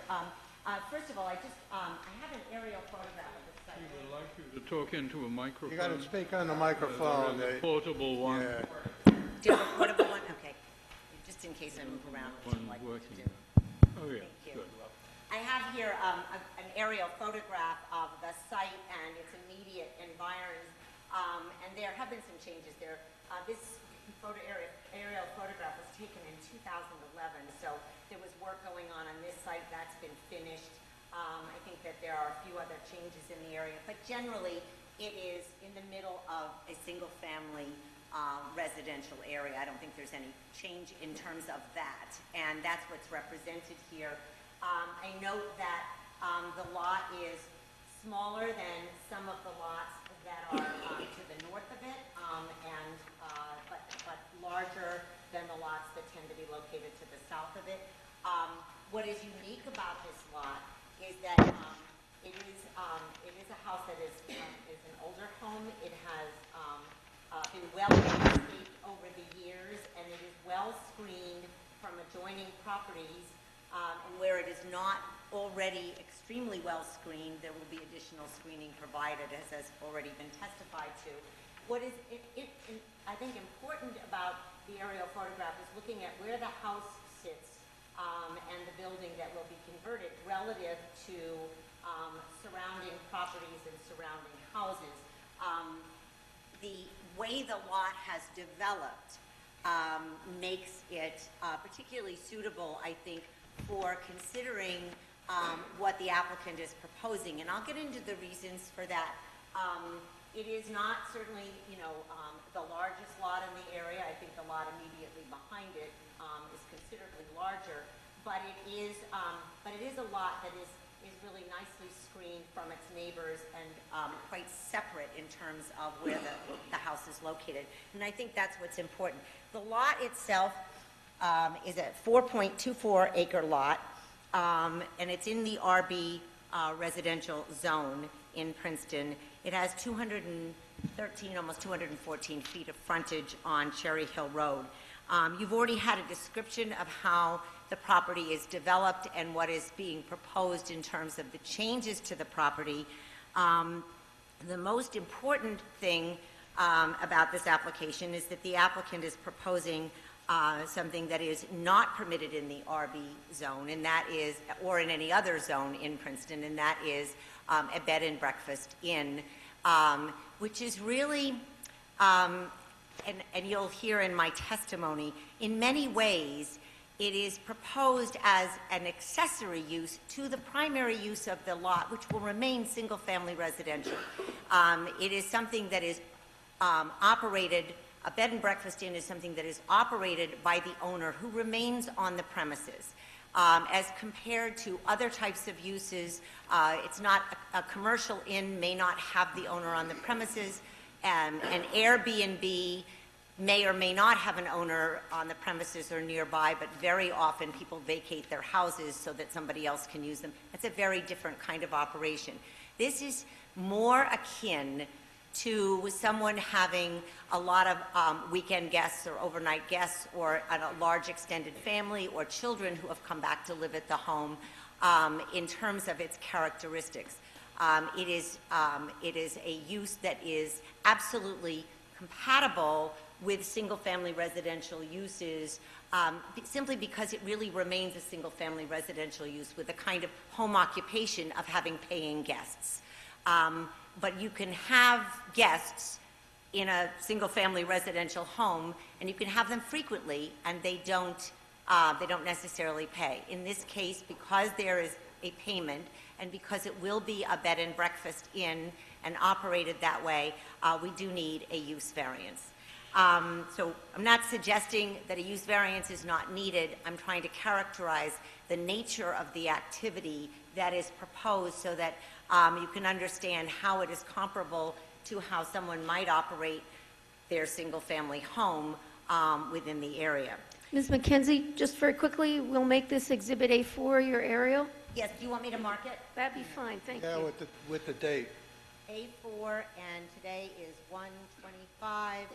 K: First of all, I have an aerial photograph of the site.
E: We would like you to talk into a microphone.
I: You got to speak on the microphone.
E: There's a portable one.
I: Yeah.
K: Do you have a portable one? Okay. Just in case I move around, which I'd like you to do.
E: Oh, yeah,
K: Thank you.
E: good.
K: I have here an aerial photograph of the site and its immediate environs, and there have been some changes there. This aerial photograph was taken in 2011, so there was work going on this site. That's been finished. I think that there are a few other changes in the area, but generally it is in the middle of a single-family residential area. I don't think there's any change in terms of that, and that's what's represented here. I note that the lot is smaller than some of the lots that are to the north of it, but larger than the lots that tend to be located to the south of it. What is unique about this lot is that it is a house that is an older home. It has been well landscaped over the years, and it is well screened from adjoining properties. And where it is not already extremely well screened, there will be additional screening provided, as has already been testified to. What is, I think, important about the aerial photograph is looking at where the house sits and the building that will be converted relative to surrounding properties and surrounding houses. The way the lot has developed makes it particularly suitable, I think, for considering what the applicant is proposing. And I'll get into the reasons for that. It is not certainly, the largest lot in the area. I think the lot immediately behind it is considerably larger, but it is a lot that is really nicely screened from its neighbors and quite separate in terms of where the house is located. And I think that's what's important. The lot itself is a 4.24 acre lot, and it's in the RB residential zone in Princeton. It has 213, almost 214 feet of frontage on Cherry Hill Road. You've already had a description of how the property is developed and what is being proposed in terms of the changes to the property. The most important thing about this application is that the applicant is proposing something that is not permitted in the RB zone, and that is, or in any other zone in Princeton, and that is a bed and breakfast inn, which is really, and you'll hear in my testimony, in many ways, it is proposed as an accessory use to the primary use of the lot, which will remain single-family residential. It is something that is operated, a bed and breakfast inn is something that is operated by the owner who remains on the premises. As compared to other types of uses, it's not, a commercial inn may not have the owner on the premises. An Airbnb may or may not have an owner on the premises or nearby, but very often people vacate their houses so that somebody else can use them. That's a very different kind of operation. This is more akin to someone having a lot of weekend guests or overnight guests, or a large extended family, or children who have come back to live at the home in terms of its characteristics. It is a use that is absolutely compatible with single-family residential uses, simply because it really remains a single-family residential use with a kind of home occupation of having paying guests. But you can have guests in a single-family residential home, and you can have them frequently, and they don't necessarily pay. In this case, because there is a payment, and because it will be a bed and breakfast inn and operated that way, we do need a use variance. So I'm not suggesting that a use variance is not needed. I'm trying to characterize the nature of the activity that is proposed so that you can understand how it is comparable to how someone might operate their single-family home within the area.
A: Ms. McKenzie, just very quickly, we'll make this Exhibit A4 your aerial.
K: Yes, do you want me to mark it?
A: That'd be fine, thank
I: Yeah,
A: you.
I: with the date.
K: A4, and today is 1/25/17.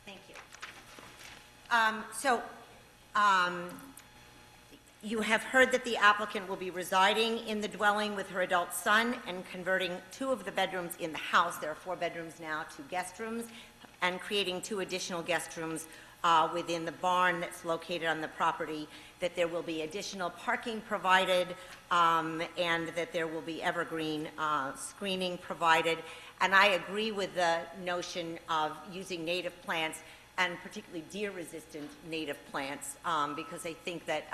K: Thank you. You have heard that the applicant will be residing in the dwelling with her adult son and converting 2 of the bedrooms in the house. There are 4 bedrooms now, 2 guest rooms, and creating 2 additional guest rooms within the barn that's located on the property, that there will be additional parking provided, and that there will be evergreen screening provided. And I agree with the notion of using native plants, and particularly deer-resistant native plants, because I think that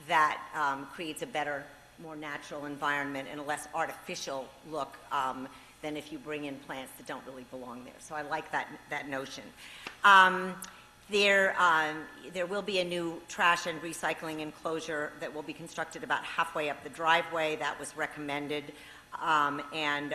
K: that creates a better, more natural environment and a less artificial look than if you bring in plants that don't really belong there. So I like that notion. There will be a new trash and recycling enclosure that will be constructed about halfway up the driveway. That was recommended, and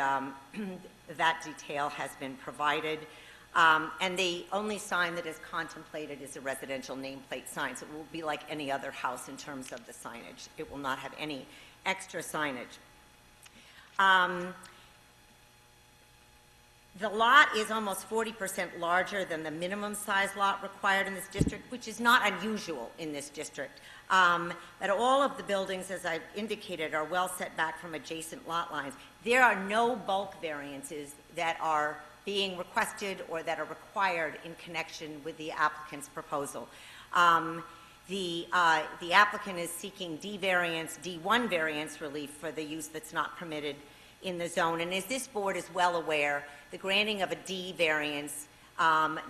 K: that detail has been provided. And the only sign that is contemplated is a residential nameplate sign, so it will be like any other house in terms of the signage. It will not have any extra signage. The lot is almost 40% larger than the minimum size lot required in this district, which is not unusual in this district. But all of the buildings, as I've indicated, are well set back from adjacent lot lines. There are no bulk variances that are being requested or that are required in connection with the applicant's proposal. The applicant is seeking D1 variance relief for the use that's not permitted in the zone. And as this board is well aware, the granting of a D variance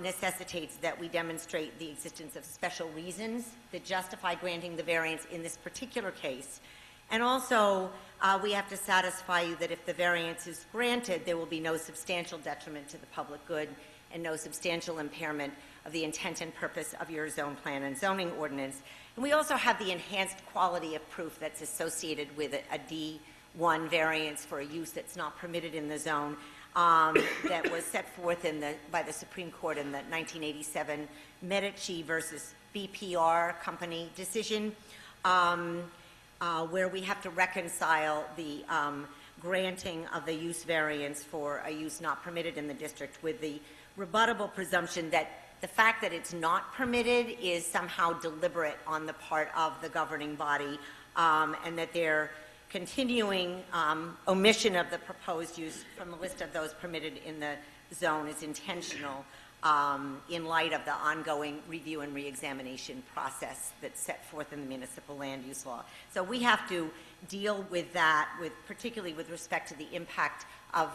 K: necessitates that we demonstrate the existence of special reasons that justify granting the variance in this particular case. And also, we have to satisfy you that if the variance is granted, there will be no substantial detriment to the public good and no substantial impairment of the intent and purpose of your zone plan and zoning ordinance. And we also have the enhanced quality of proof that's associated with a D1 variance for a use that's not permitted in the zone, that was set forth by the Supreme Court in the 1987 Medici versus BPR company decision, where we have to reconcile the granting of the use variance for a use not permitted in the district with the rebuttable presumption that the fact that it's not permitted is somehow deliberate on the part of the governing body, and that their continuing omission of the proposed use from the list of those permitted in the zone is intentional, in light of the ongoing review and reexamination process that's set forth in the municipal land use law. So we have to deal with that, particularly with respect to the impact of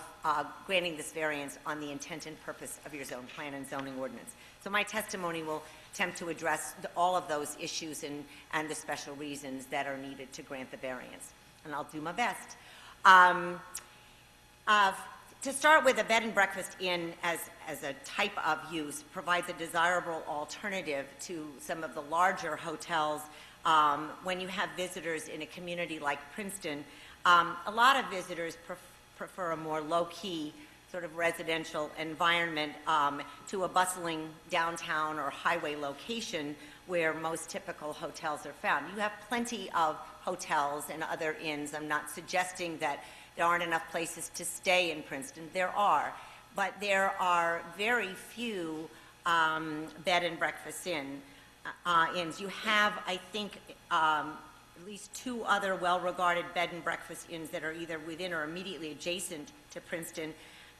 K: granting this variance on the intent and purpose of your zone plan and zoning ordinance. So my testimony will attempt to address all of those issues and the special reasons that are needed to grant the variance, and I'll do my best. To start with, a bed and breakfast inn as a type of use provides a desirable alternative to some of the larger hotels. When you have visitors in a community like Princeton, a lot of visitors prefer a more low-key sort of residential environment to a bustling downtown or highway location where most typical hotels are found. You have plenty of hotels and other inns. I'm not suggesting that there aren't enough places to stay in Princeton. There are, but there are very few bed and breakfast inns. You have, I think, at least 2 other well-regarded bed and breakfast inns that are either within or immediately adjacent to Princeton.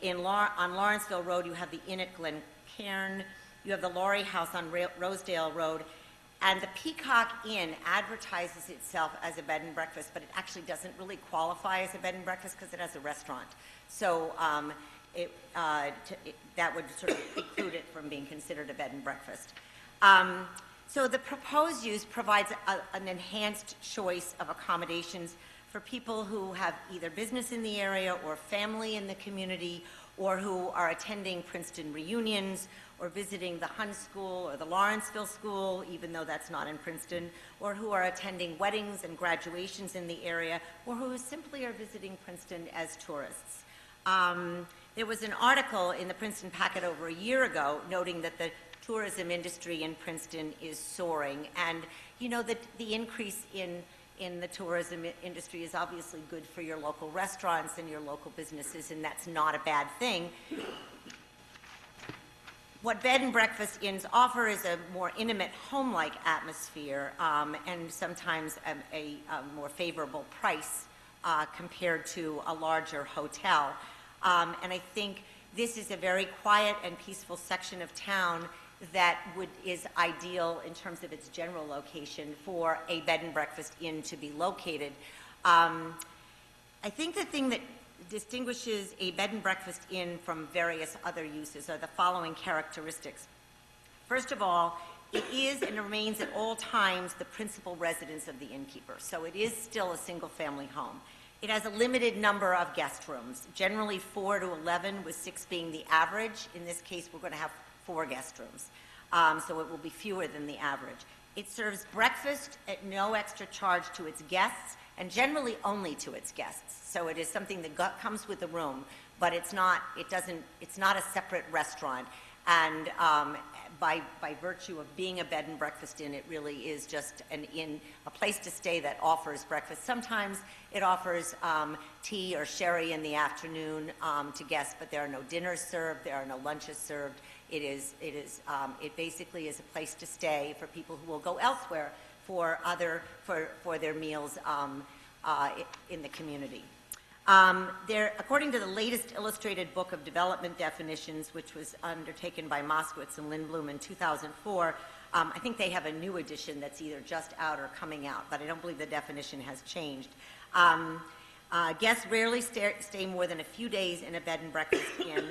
K: On Lawrenceville Road, you have the Inn at Glencairn, you have the Laurie House on Rosedale Road, and the Peacock Inn advertises itself as a bed and breakfast, but it actually doesn't really qualify as a bed and breakfast because it has a restaurant. So that would sort of preclude it from being considered a bed and breakfast. So the proposed use provides an enhanced choice of accommodations for people who have either business in the area or family in the community, or who are attending Princeton reunions, or visiting the Hun School or the Lawrenceville School, even though that's not in Princeton, or who are attending weddings and graduations in the area, or who simply are visiting Princeton as tourists. There was an article in the Princeton Packet over a year ago noting that the tourism industry in Princeton is soaring, and you know that the increase in the tourism industry is obviously good for your local restaurants and your local businesses, and that's not a bad thing. What bed and breakfast inns offer is a more intimate, home-like atmosphere, and sometimes a more favorable price compared to a larger hotel. And I think this is a very quiet and peaceful section of town that is ideal in terms of its general location for a bed and breakfast inn to be located. I think the thing that distinguishes a bed and breakfast inn from various other uses are the following characteristics. First of all, it is and remains at all times the principal residence of the innkeeper, so it is still a single-family home. It has a limited number of guest rooms, generally 4 to 11, with 6 being the average. In this case, we're going to have 4 guest rooms, so it will be fewer than the average. It serves breakfast at no extra charge to its guests, and generally only to its guests. So it is something that comes with the room, but it's not a separate restaurant. And by virtue of being a bed and breakfast inn, it really is just an inn, a place to stay that offers breakfast. Sometimes it offers tea or sherry in the afternoon to guests, but there are no dinners served, there are no lunches served. It basically is a place to stay for people who will go elsewhere for their meals in the community. According to the latest Illustrated Book of Development Definitions, which was undertaken by Moskowitz and Lindblom in 2004, I think they have a new edition that's either just out or coming out, but I don't believe the definition has changed. Guests rarely stay more than a few days in a bed and breakfast inn.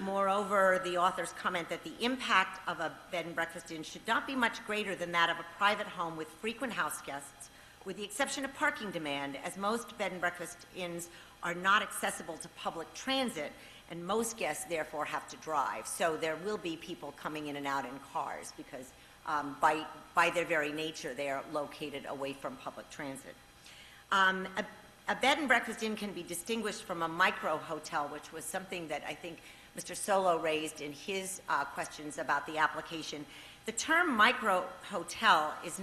K: Moreover, the authors comment that the impact of a bed and breakfast inn should not be much greater than that of a private home with frequent house guests, with the exception of parking demand, as most bed and breakfast inns are not accessible to public transit, and most guests therefore have to drive. So there will be people coming in and out in cars because by their very nature they are located away from public transit. A bed and breakfast inn can be distinguished from a micro hotel, which was something that I think Mr. Solo raised in his questions about the application. The term micro hotel is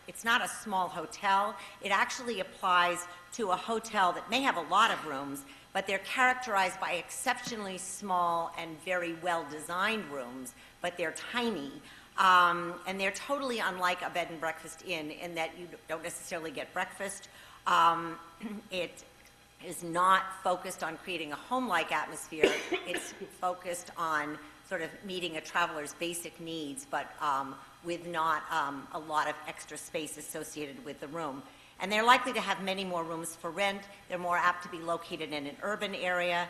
K: it's not a small hotel. It actually applies to a hotel that may have a lot of rooms, but they're characterized by exceptionally small and very well-designed rooms, but they're tiny. And they're totally unlike a bed and breakfast inn in that you don't necessarily get breakfast. It is not focused on creating a home-like atmosphere. It's focused on sort of meeting a traveler's basic needs, but with not a lot of extra space associated with the room. And they're likely to have many more rooms for rent. They're more apt to be located in an urban area.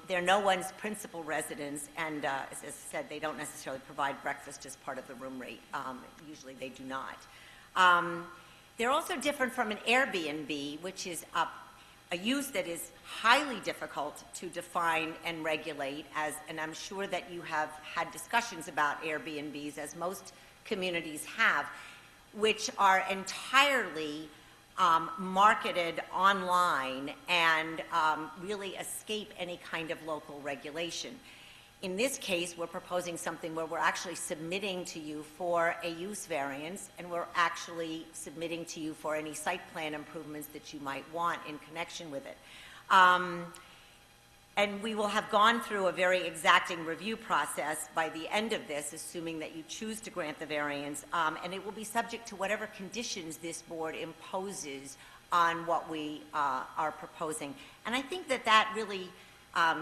K: They're no one's principal residence, and as I said, they don't necessarily provide breakfast as part of the room rate. Usually they do not. They're also different from an Airbnb, which is a use that is highly difficult to define and regulate, and I'm sure that you have had discussions about Airbnbs, as most communities have, which are entirely marketed online and really escape any kind of local regulation. In this case, we're proposing something where we're actually submitting to you for a use variance, and we're actually submitting to you for any site plan improvements that you might want in connection with it. And we will have gone through a very exacting review process by the end of this, assuming that you choose to grant the variance, and it will be subject to whatever conditions this board imposes on what we are proposing. And I think that that really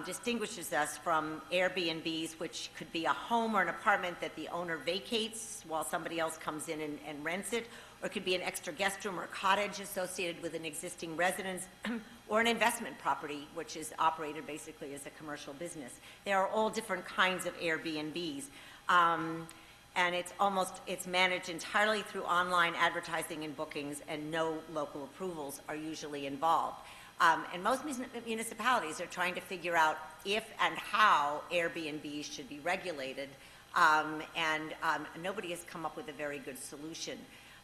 K: distinguishes us from Airbnbs, which could be a home or an apartment that the owner vacates while somebody else comes in and rents it, or it could be an extra guest room or cottage associated with an existing residence, or an investment property, which is operated basically as a commercial business. There are all different kinds of Airbnbs. And it's managed entirely through online advertising and bookings, and no local approvals are usually involved. And most municipalities are trying to figure out if and how Airbnbs should be regulated, and nobody has come up with a very good solution.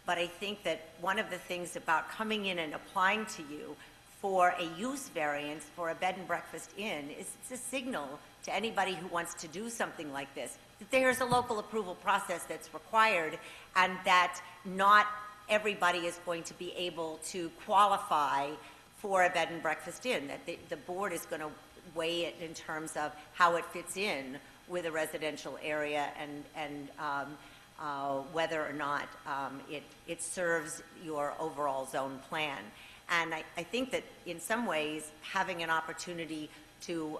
K: But I think that one of the things about coming in and applying to you for a use variance for a bed and breakfast inn is it's a signal to anybody who wants to do something like this that there's a local approval process that's required, and that not everybody is going to be able to qualify for a bed and breakfast inn, that the board is going to weigh it in terms of how it fits in with a residential area, and whether or not it serves your overall zone plan. And I think that in some ways, having an opportunity to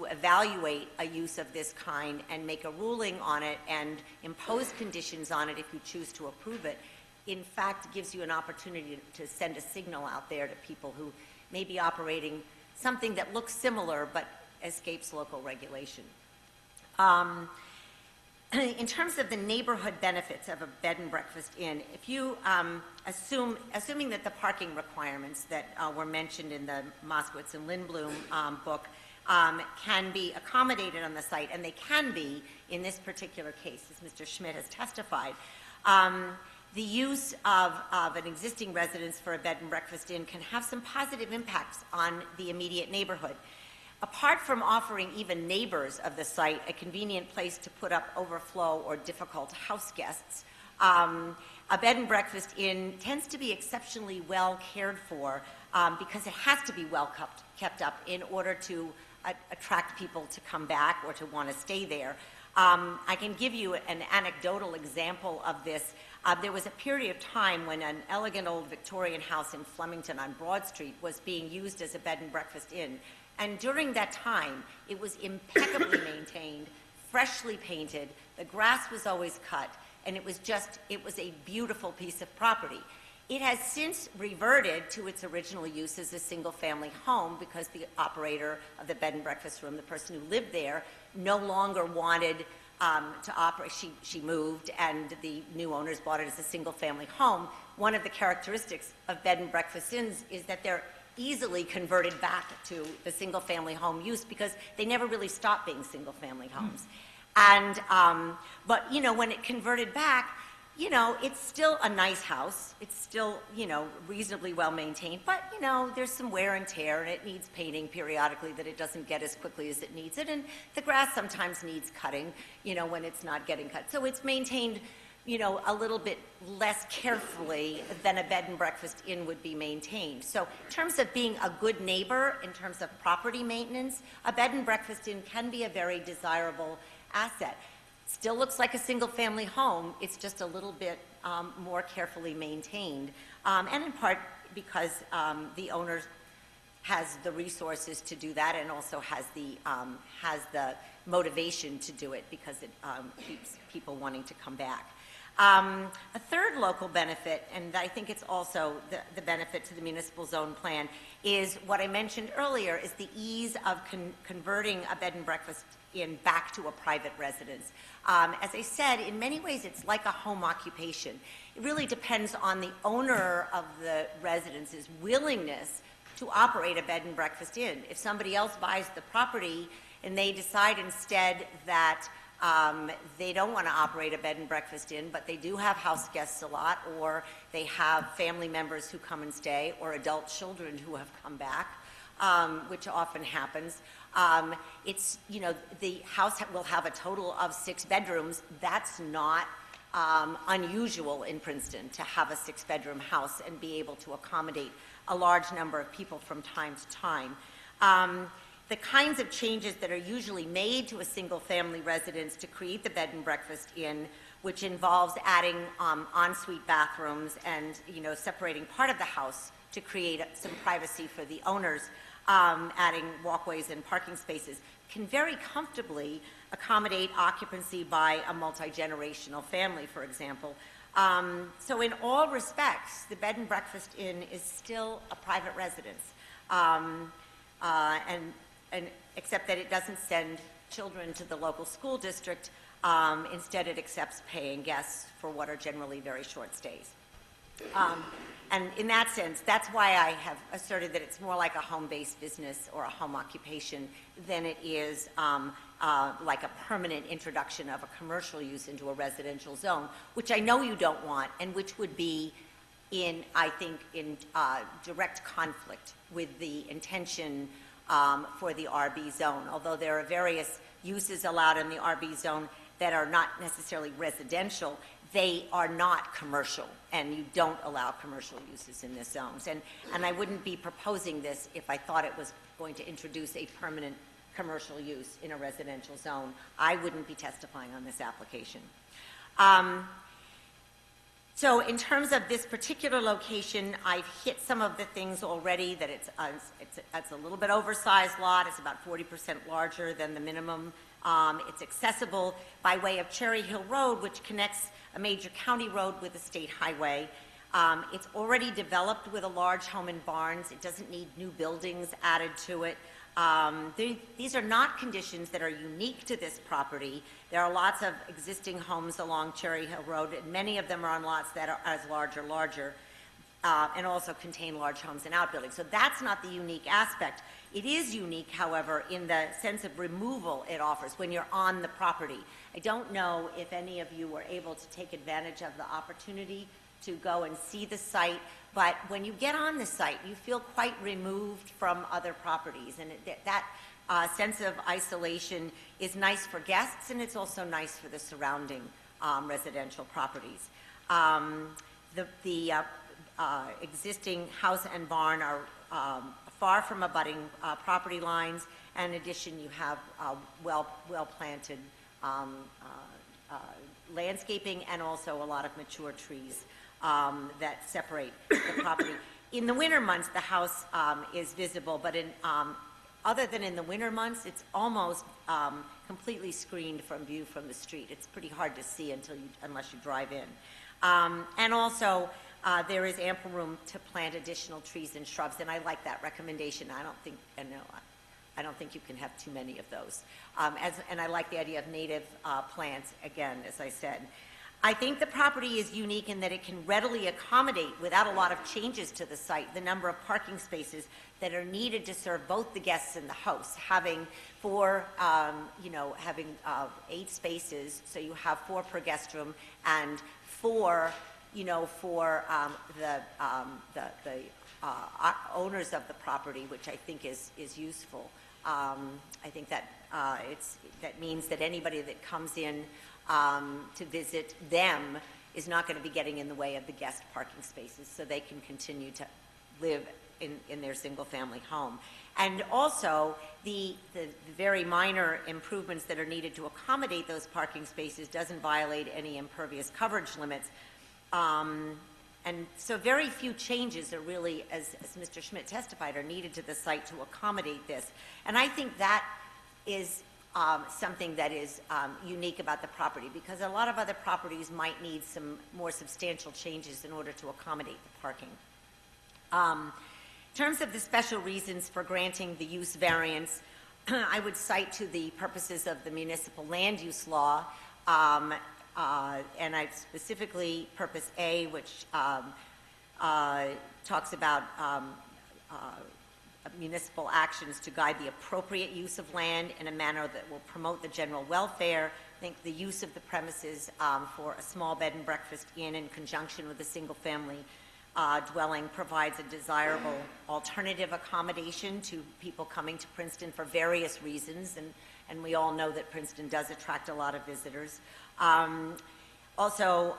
K: evaluate a use of this kind and make a ruling on it and impose conditions on it if you choose to approve it, in fact gives you an opportunity to send a signal out there to people who may be operating something that looks similar but escapes local regulation. In terms of the neighborhood benefits of a bed and breakfast inn, if you assuming that the parking requirements that were mentioned in the Moskowitz and Lindblom book can be accommodated on the site, and they can be in this particular case, as Mr. Schmidt has testified, the use of an existing residence for a bed and breakfast inn can have some positive impacts on the immediate neighborhood. Apart from offering even neighbors of the site a convenient place to put up overflow or difficult house guests, a bed and breakfast inn tends to be exceptionally well cared for because it has to be well kept up in order to attract people to come back or to want to stay there. I can give you an anecdotal example of this. There was a period of time when an elegant old Victorian house in Flemington on Broad Street was being used as a bed and breakfast inn. And during that time, it was impeccably maintained, freshly painted, the grass was always cut, and it was a beautiful piece of property. It has since reverted to its original use as a single-family home because the operator of the bed and breakfast room, the person who lived there, no longer wanted to operate. She moved, and the new owners bought it as a single-family home. One of the characteristics of bed and breakfast inns is that they're easily converted back to the single-family home use because they never really stopped being single-family homes. And, but, you know, when it converted back, you know, it's still a nice house. It's still, you know, reasonably well maintained, but, you know, there's some wear and tear, and it needs painting periodically that it doesn't get as quickly as it needs it, and the grass sometimes needs cutting, you know, when it's not getting cut. So it's maintained, you know, a little bit less carefully than a bed and breakfast inn would be maintained. So in terms of being a good neighbor, in terms of property maintenance, a bed and breakfast inn can be a very desirable asset. Still looks like a single-family home, it's just a little bit more carefully maintained, and in part because the owner has the resources to do that and also has the motivation to do it because it keeps people wanting to come back. A third local benefit, and I think it's also the benefit to the municipal zone plan, is what I mentioned earlier, is the ease of converting a bed and breakfast inn back to a private residence. As I said, in many ways it's like a home occupation. It really depends on the owner of the residence's willingness to operate a bed and breakfast inn. If somebody else buys the property and they decide instead that they don't want to operate a bed and breakfast inn, but they do have house guests a lot, or they have family members who come and stay, or adult children who have come back, which often happens. It's, you know, the house will have a total of 6 bedrooms. That's not unusual in Princeton to have a 6-bedroom house and be able to accommodate a large number of people from time to time. the kinds of changes that are usually made to a single-family residence to create the bed and breakfast inn, which involves adding ensuite bathrooms and, separating part of the house to create some privacy for the owners, adding walkways and parking spaces, can very comfortably accommodate occupancy by a multi-generational family, for example. So in all respects, the bed and breakfast inn is still a private residence, and except that it doesn't send children to the local school district. Instead, it accepts paying guests for what are generally very short stays. And in that sense, that's why I have asserted that it's more like a home-based business or a home occupation than it is like a permanent introduction of a commercial use into a residential zone, which I know you don't want, and which would be I think, in direct conflict with the intention for the RB zone. Although there are various uses allowed in the RB zone that are not necessarily residential, they are not commercial, and you don't allow commercial uses in this zones. And I wouldn't be proposing this if I thought it was going to introduce a permanent commercial use in a residential zone. I wouldn't be testifying on this application. So in terms of this particular location, I've hit some of the things already, that it's a little bit oversized lot. It's about 40% larger than the minimum. It's accessible by way of Cherry Hill Road, which connects a major county road with a state highway. It's already developed with a large home and barns. It doesn't need new buildings added to it. These are not conditions that are unique to this property. There are lots of existing homes along Cherry Hill Road, and many of them are on lots that are as large or larger, and also contain large homes and outbuildings. So that's not the unique aspect. It is unique, however, in the sense of removal it offers when you're on the property. I don't know if any of you were able to take advantage of the opportunity to go and see the site, but when you get on the site, you feel quite removed from other properties, and that sense of isolation is nice for guests, and it's also nice for the surrounding residential properties. The existing house and barn are far from abutting property lines, and in addition, you have well-planted landscaping and also a lot of mature trees that separate the property. In the winter months, the house is visible, but other than in the winter months, it's almost completely screened from view from the street. It's pretty hard to see unless you drive in. And also, there is ample room to plant additional trees and shrubs, and I like that recommendation. I don't think you can have too many of those. And I like the idea of native plants, again, as I said. I think the property is unique in that it can readily accommodate, without a lot of changes to the site, the number of parking spaces that are needed to serve both the guests and the hosts. Having 8 spaces, so you have 4 per guest room, and 4, for the owners of the property, which I think is useful. I think that that means that anybody that comes in to visit them is not going to be getting in the way of the guest parking spaces, so they can continue to live in their single-family home. And also, the very minor improvements that are needed to accommodate those parking spaces doesn't violate any impervious coverage limits. And so very few changes are really, as Mr. Schmidt testified, are needed to the site to accommodate this. And I think that is something that is unique about the property, because a lot of other properties might need some more substantial changes in order to accommodate the parking. In terms of the special reasons for granting the use variance, I would cite to the purposes of the municipal land use law, and I specifically purpose A, which talks about municipal actions to guide the appropriate use of land in a manner that will promote the general welfare. I think the use of the premises for a small bed and breakfast in conjunction with a single-family dwelling provides a desirable alternative accommodation to people coming to Princeton for various reasons, and we all know that Princeton does attract a lot of visitors. Also,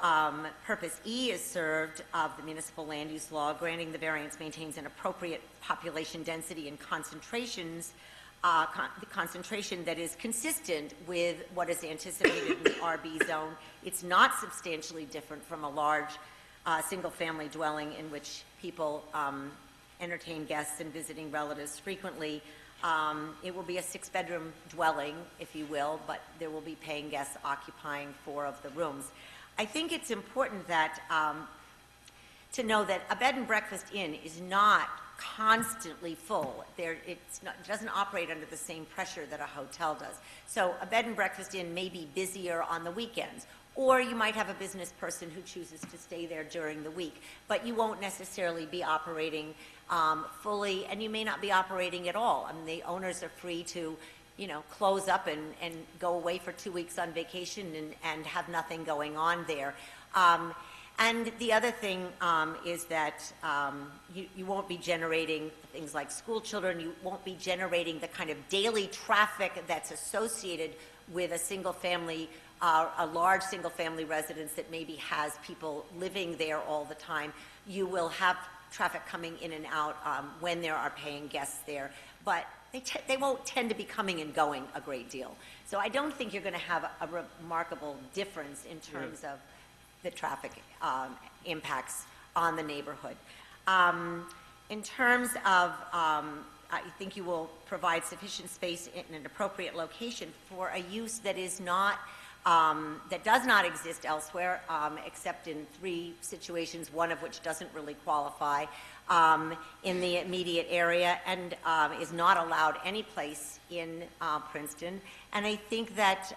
K: Purpose E is served of the municipal land use law. Granting the variance maintains an appropriate population density and concentrations the concentration that is consistent with what is anticipated in the RB zone. It's not substantially different from a large single-family dwelling in which people entertain guests and visiting relatives frequently. It will be a 6-bedroom dwelling, if you will, but there will be paying guests occupying 4 of the rooms. I think it's important that to know that a bed and breakfast inn is not constantly full. It doesn't operate under the same pressure that a hotel does. So a bed and breakfast inn may be busier on the weekends, or you might have a business person who chooses to stay there during the week, but you won't necessarily be operating fully, and you may not be operating at all. I mean, the owners are free to, close up and go away for 2 weeks on vacation and have nothing going on there. And the other thing is that you won't be generating things like school children. You won't be generating the kind of daily traffic that's associated with a large single-family residence that maybe has people living there all the time. You will have traffic coming in and out when there are paying guests there, but they won't tend to be coming and going a great deal. So I don't think you're going to have a remarkable difference in terms of the traffic impacts on the neighborhood. In terms of, I think you will provide sufficient space in an appropriate location for a use that is not, that does not exist elsewhere, except in 3 situations, one of which doesn't really qualify in the immediate area and is not allowed any place in Princeton. And I think that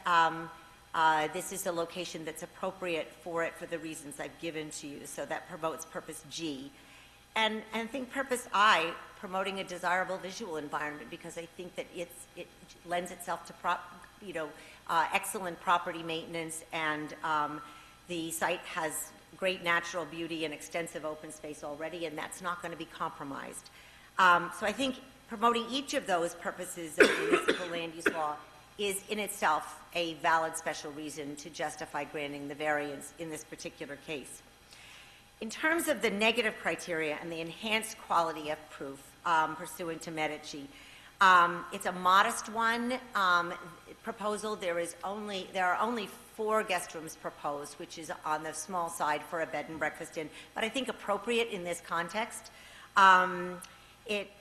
K: this is a location that's appropriate for it for the reasons I've given to you. So that promotes purpose G. And I think purpose I, promoting a desirable visual environment, because I think that it lends itself to excellent property maintenance, and the site has great natural beauty and extensive open space already, and that's not going to be compromised. So I think promoting each of those purposes of the municipal land use law is in itself a valid special reason to justify granting the variance in this particular case. In terms of the negative criteria and the enhanced quality of proof pursuant to Medici, it's a modest one proposal. There are only 4 guest rooms proposed, which is on the small side for a bed and breakfast inn, but I think appropriate in this context.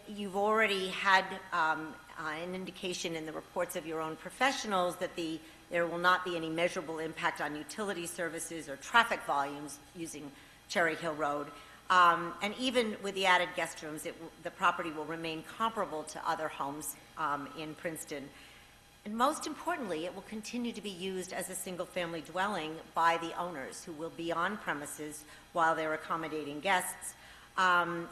K: You've already had an indication in the reports of your own professionals that there will not be any measurable impact on utility services or traffic volumes using Cherry Hill Road. And even with the added guest rooms, the property will remain comparable to other homes in Princeton. And most importantly, it will continue to be used as a single-family dwelling by the owners who will be on premises while they're accommodating guests.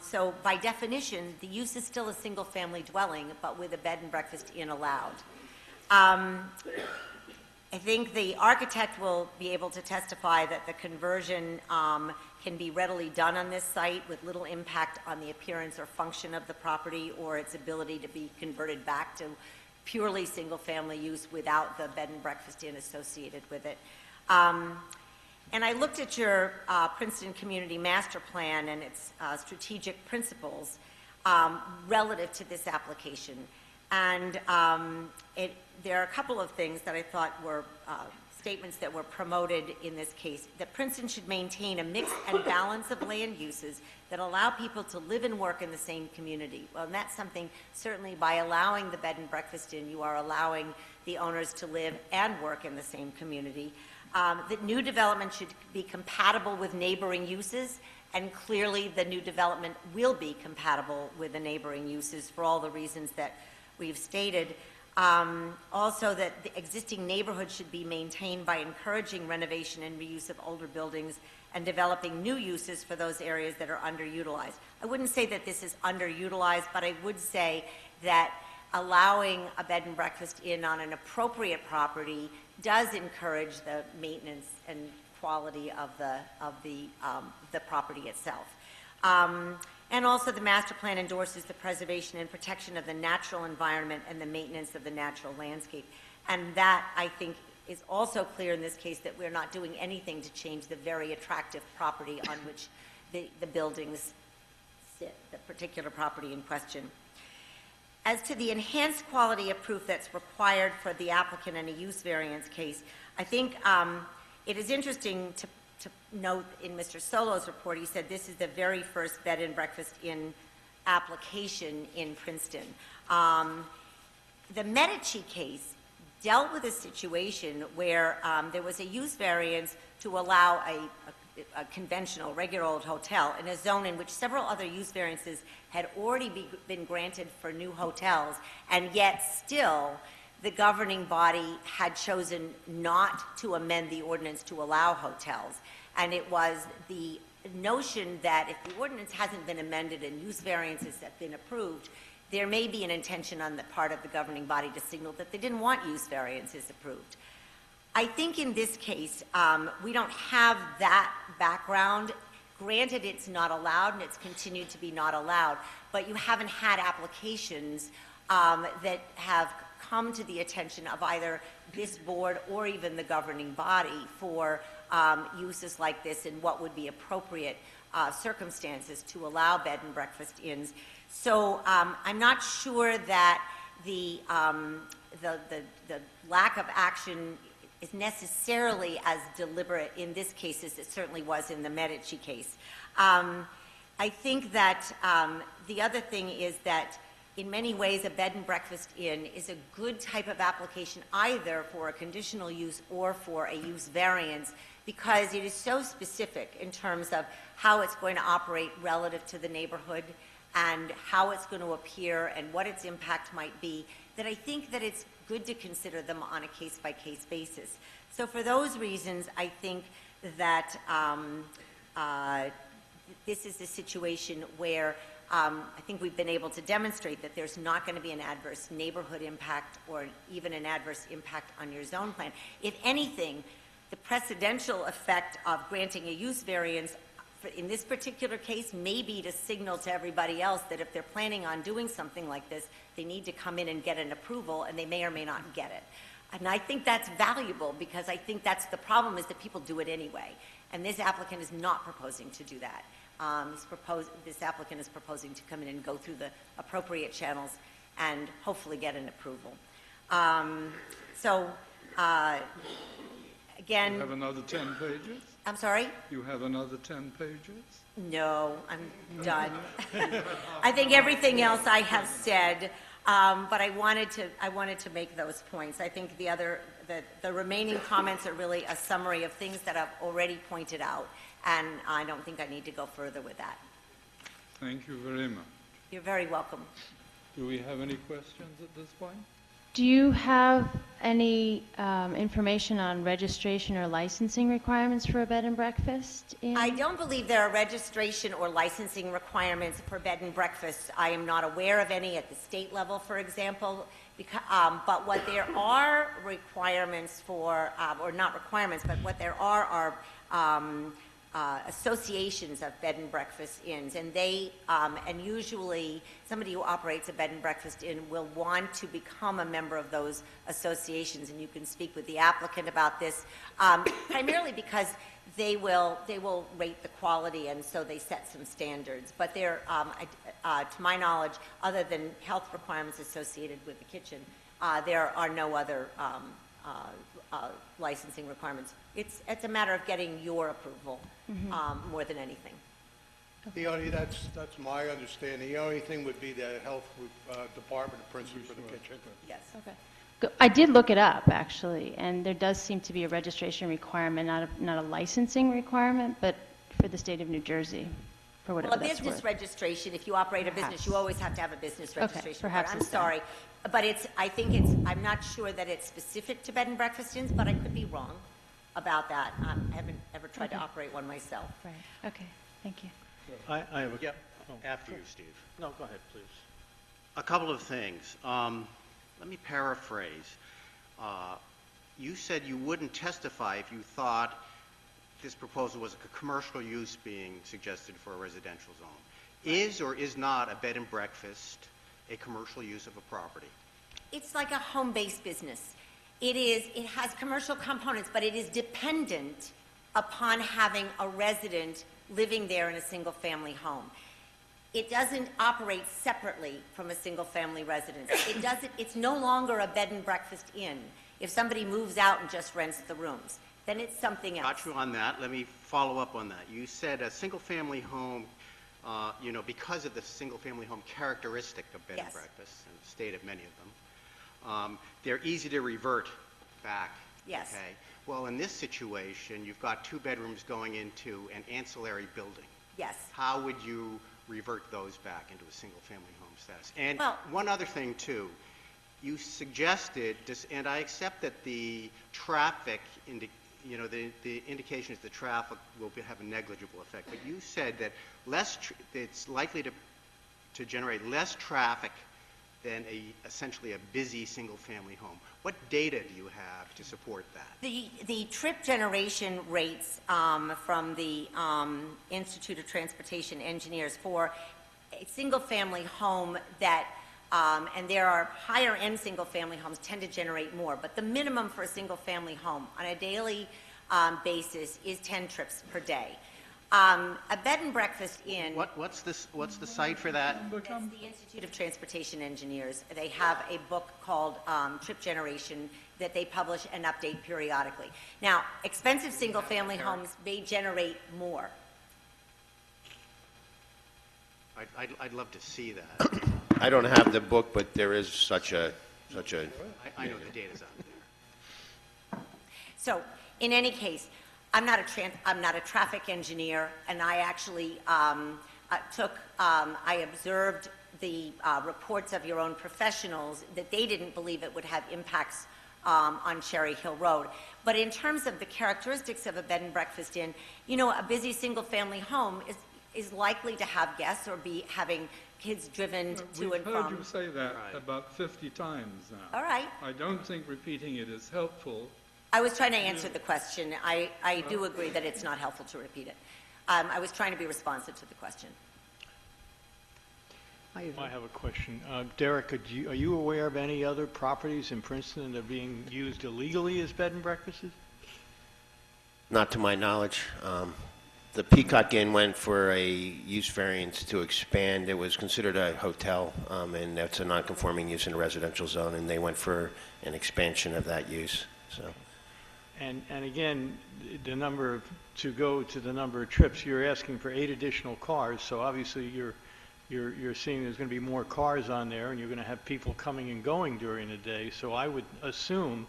K: So by definition, the use is still a single-family dwelling, but with a bed and breakfast inn allowed. I think the architect will be able to testify that the conversion can be readily done on this site with little impact on the appearance or function of the property or its ability to be converted back to purely single-family use without the bed and breakfast inn associated with it. And I looked at your Princeton Community Master Plan and its strategic principles relative to this application. And there are a couple of things that I thought were statements that were promoted in this case, that Princeton should maintain a mix and balance of land uses that allow people to live and work in the same community. Well, and that's something, certainly by allowing the bed and breakfast inn, you are allowing the owners to live and work in the same community. That new development should be compatible with neighboring uses, and clearly the new development will be compatible with the neighboring uses for all the reasons that we've stated. Also that the existing neighborhood should be maintained by encouraging renovation and reuse of older buildings and developing new uses for those areas that are underutilized. I wouldn't say that this is underutilized, but I would say that allowing a bed and breakfast inn on an appropriate property does encourage the maintenance and quality of the property itself. And also the master plan endorses the preservation and protection of the natural environment and the maintenance of the natural landscape. And that, I think, is also clear in this case, that we're not doing anything to change the very attractive property on which the buildings sit, the particular property in question. As to the enhanced quality of proof that's required for the applicant in a use variance case, I think it is interesting to note in Mr. Solo's report, he said this is the very first bed and breakfast inn application in Princeton. The Medici case dealt with a situation where there was a use variance to allow a conventional, regular old hotel in a zone in which several other use variances had already been granted for new hotels, and yet still the governing body had chosen not to amend the ordinance to allow hotels. And it was the notion that if the ordinance hasn't been amended and use variances have been approved, there may be an intention on the part of the governing body to signal that they didn't want use variances approved. I think in this case, we don't have that background. Granted, it's not allowed, and it's continued to be not allowed, but you haven't had applications that have come to the attention of either this board or even the governing body for uses like this and what would be appropriate circumstances to allow bed and breakfast inns. So I'm not sure that the lack of action is necessarily as deliberate in this case as it certainly was in the Medici case. I think that the other thing is that in many ways a bed and breakfast inn is a good type of application either for a conditional use or for a use variance, because it is so specific in terms of how it's going to operate relative to the neighborhood and how it's going to appear and what its impact might be, that I think that it's good to consider them on a case-by-case basis. So for those reasons, I think that this is a situation where I think we've been able to demonstrate that there's not going to be an adverse neighborhood impact or even an adverse impact on your zone plan. If anything, the precedential effect of granting a use variance in this particular case may be to signal to everybody else that if they're planning on doing something like this, they need to come in and get an approval, and they may or may not get it. And I think that's valuable, because I think that's the problem, is that people do it anyway. And this applicant is not proposing to do that. This applicant is proposing to come in and go through the appropriate channels and hopefully get an approval. Again...
E: You have another 10 pages?
K: I'm sorry?
E: You have another 10 pages?
K: No, I'm done. I think everything else I have said, but I wanted to make those points. I think the remaining comments are really a summary of things that I've already pointed out, and I don't think I need to go further with that.
E: Thank you very much.
K: You're very welcome.
E: Do we have any questions at this point?
C: Do you have any information on registration or licensing requirements for a bed and breakfast inn?
K: I don't believe there are registration or licensing requirements for bed and breakfasts. I am not aware of any at the state level, for example. But what there are requirements for, or not requirements, but what there are associations of bed and breakfast inns, and they, and usually somebody who operates a bed and breakfast inn will want to become a member of those associations, and you can speak with the applicant about this, primarily because they will rate the quality, and so they set some standards. But there, to my knowledge, other than health requirements associated with the kitchen, there are no other licensing requirements. It's a matter of getting your approval more than anything.
I: That's my understanding. The only thing would be the health department of Princeton for the kitchen.
K: Yes.
C: Okay. I did look it up, actually, and there does seem to be a registration requirement, not a licensing requirement, but for the state of New Jersey, for whatever
K: Well, a
C: that's
K: business
C: worth.
K: registration, if you operate a business,
C: Perhaps.
K: you always have to have a business registration.
C: perhaps
K: I'm
C: it's there.
K: sorry, but I'm not sure that it's specific to bed and breakfast inns, but I could be wrong about that. I haven't ever tried to
C: Okay.
K: operate one myself.
C: Right, okay, thank you.
L: I have a... After you, Steve. No, go ahead, please. A couple of things. Let me paraphrase. You said you wouldn't testify if you thought this proposal was a commercial use being suggested for a residential zone. Is or is not a bed and breakfast a commercial use of a property?
K: It's like a home-based business. It has commercial components, but it is dependent upon having a resident living there in a single-family home. it doesn't operate separately from a single-family residence. It's no longer a bed and breakfast inn. If somebody moves out and just rents the rooms, then it's something else.
L: Got you on that. Let me follow up on that. You said a single-family home, because of the single-family home characteristic of bed and
K: Yes.
L: breakfast, and the state of many of them, they're easy to revert back.
K: Yes.
L: Okay. Well, in this situation, you've got 2 bedrooms going into an ancillary building.
K: Yes.
L: How would you revert those back into a single-family home status? And
K: Well-
L: one other thing, too. You suggested, and I accept that the traffic, the indication is the traffic will have a negligible effect, but you said that it's likely to generate less traffic than essentially a busy single-family home. What data do you have to support that?
K: The trip generation rates from the Institute of Transportation Engineers for a single-family home that, and there are higher-end single-family homes tend to generate more, but the minimum for a single-family home on a daily basis is 10 trips per day. A bed and breakfast inn.
L: What's the site for that?
K: That's the Institute of Transportation Engineers. They have a book called Trip Generation that they publish and update periodically. Now, expensive single-family homes may generate more.
L: I'd love to see that.
G: I don't have the book, but there is such a.
L: I know the data's out there.
K: So, in any case, I'm not a traffic engineer, and I actually I observed the reports of your own professionals that they didn't believe it would have impacts on Cherry Hill Road. But in terms of the characteristics of a bed and breakfast inn, a busy single-family home is likely to have guests or be having kids driven to and
E: We've heard
K: from.
E: you say that about 50 times now.
K: All right.
E: I don't think repeating it is helpful.
K: I was trying to answer the question. I do agree that it's not helpful to repeat it. I was trying to be responsive to the question.
M: I have a question. Derek, are you aware of any other properties in Princeton that are being used illegally as bed and breakfasts?
G: Not to my knowledge. The Peacock Inn went for a use variance to expand. It was considered a hotel, and that's a non-conforming use in a residential zone, and they went for an expansion of that use. So,
M: And again, to go to the number of trips, you're asking for 8 additional cars, so obviously you're seeing there's going to be more cars on there, and you're going to have people coming and going during the day. So I would assume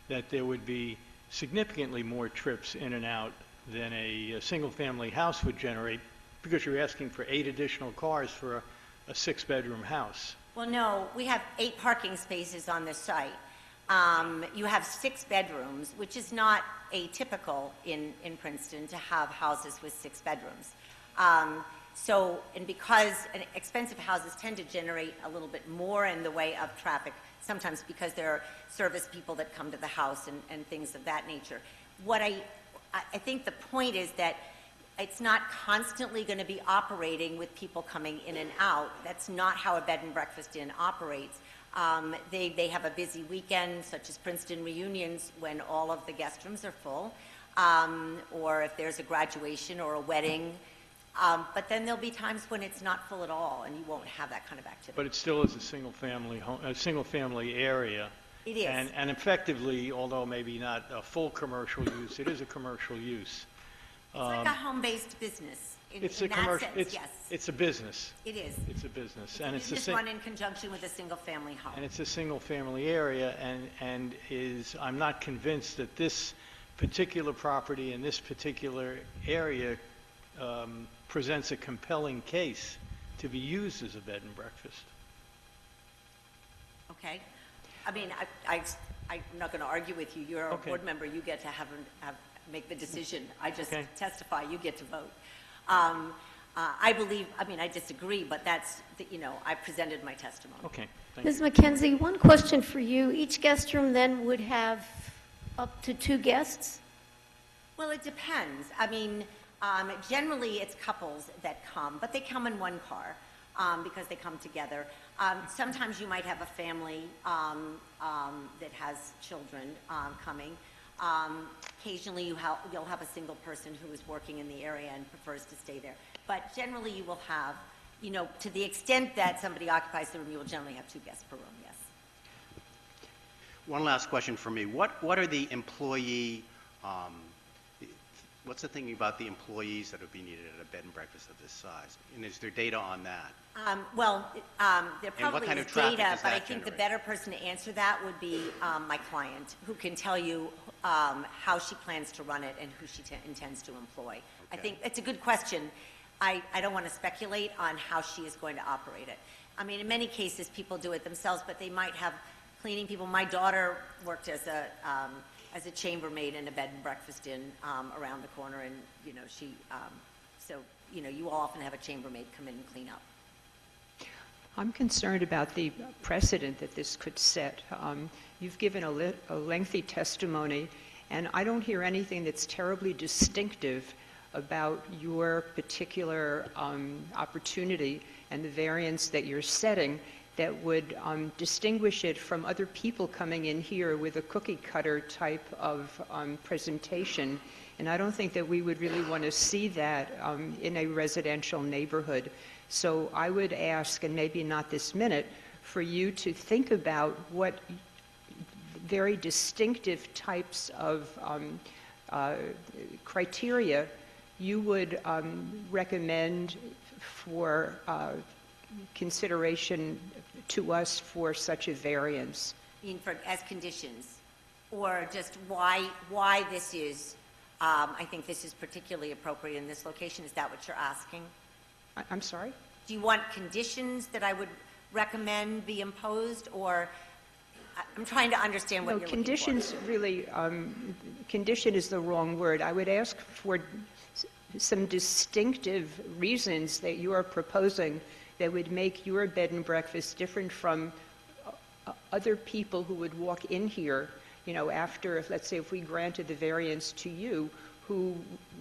M: that there would be significantly more trips in and out than a single-family house would generate, because you're asking for 8 additional cars for a 6-bedroom house.
K: Well, no, we have 8 parking spaces on the site. You have 6 bedrooms, which is not atypical in Princeton to have houses with 6 bedrooms. And because expensive houses tend to generate a little bit more in the way of traffic, sometimes because there are service people that come to the house and things of that nature. What I think the point is that it's not constantly going to be operating with people coming in and out. That's not how a bed and breakfast inn operates. They have a busy weekend, such as Princeton reunions, when all of the guest rooms are full, or if there's a graduation or a wedding. But then there'll be times when it's not full at all, and you won't have that kind of activity.
M: But it still is a single-family home, a single-family area.
K: It is.
M: And effectively, although maybe not a full commercial use, it is a commercial use.
K: It's like a home-based business. In
M: It's
K: that
M: a commercial.
K: sense, yes.
M: It's a business.
K: It is.
M: It's a business,
K: And
M: it's
K: business run in conjunction with a single-family home.
M: and it's a single-family area, and I'm not convinced that this particular property in this particular area presents a compelling case to be used as a bed and breakfast.
K: Okay. I mean, I'm not going to argue with you. You're a
M: Okay.
K: board member. You get to make the decision. I just
M: Okay.
K: testify. You get to vote. I disagree, but I presented my testimony.
M: Okay, thank you.
A: Ms. McKenzie, one question for you. Each guest room then would have up to 2 guests?
K: Well, it depends. I mean, generally it's couples that come, but they come in one car because they come together. Sometimes you might have a family that has children coming. Occasionally you'll have a single person who is working in the area and prefers to stay there. But generally you will have you know, to the extent that somebody occupies the room, you will generally have 2 guests per room, yes.
L: One last question for me. What are the employee, what's the thing about the employees that would be needed at a bed and breakfast of this size? And is there data on that?
K: There probably
L: kind
K: is
L: of traffic
K: data,
L: does
K: but I
L: that
K: think the
L: generate?
K: better person to answer that would be my client, who can tell you how she plans to run it and who she intends to employ. I think it's a good question. I don't want to speculate on how she is going to operate it. I mean, in many cases, people do it themselves, but they might have cleaning people. My daughter worked as a chambermaid in a bed and breakfast inn around the corner, and, you know, so, you know, you all often have a chambermaid come in and clean up.
N: I'm concerned about the precedent that this could set. You've given a lengthy testimony, and I don't hear anything that's terribly distinctive about your particular opportunity and the variance that you're setting that would distinguish it from other people coming in here with a cookie cutter type of presentation. And I don't think that we would really want to see that in a residential neighborhood. So I would ask, and maybe not this minute, for you to think about what very distinctive types of criteria you would recommend for consideration to us for such a variance.
K: I mean, as conditions, or just why this is, I think this is particularly appropriate in this location. Is that what you're asking?
N: I'm sorry?
K: Do you want conditions that I would recommend be imposed, or I'm trying to understand what
N: No,
K: you're
N: conditions
K: looking for.
N: really, condition is the wrong word. I would ask for some distinctive reasons that you are proposing that would make your bed and breakfast different from other people who would walk in here, you know, after, let's say, if we granted the variance to you, who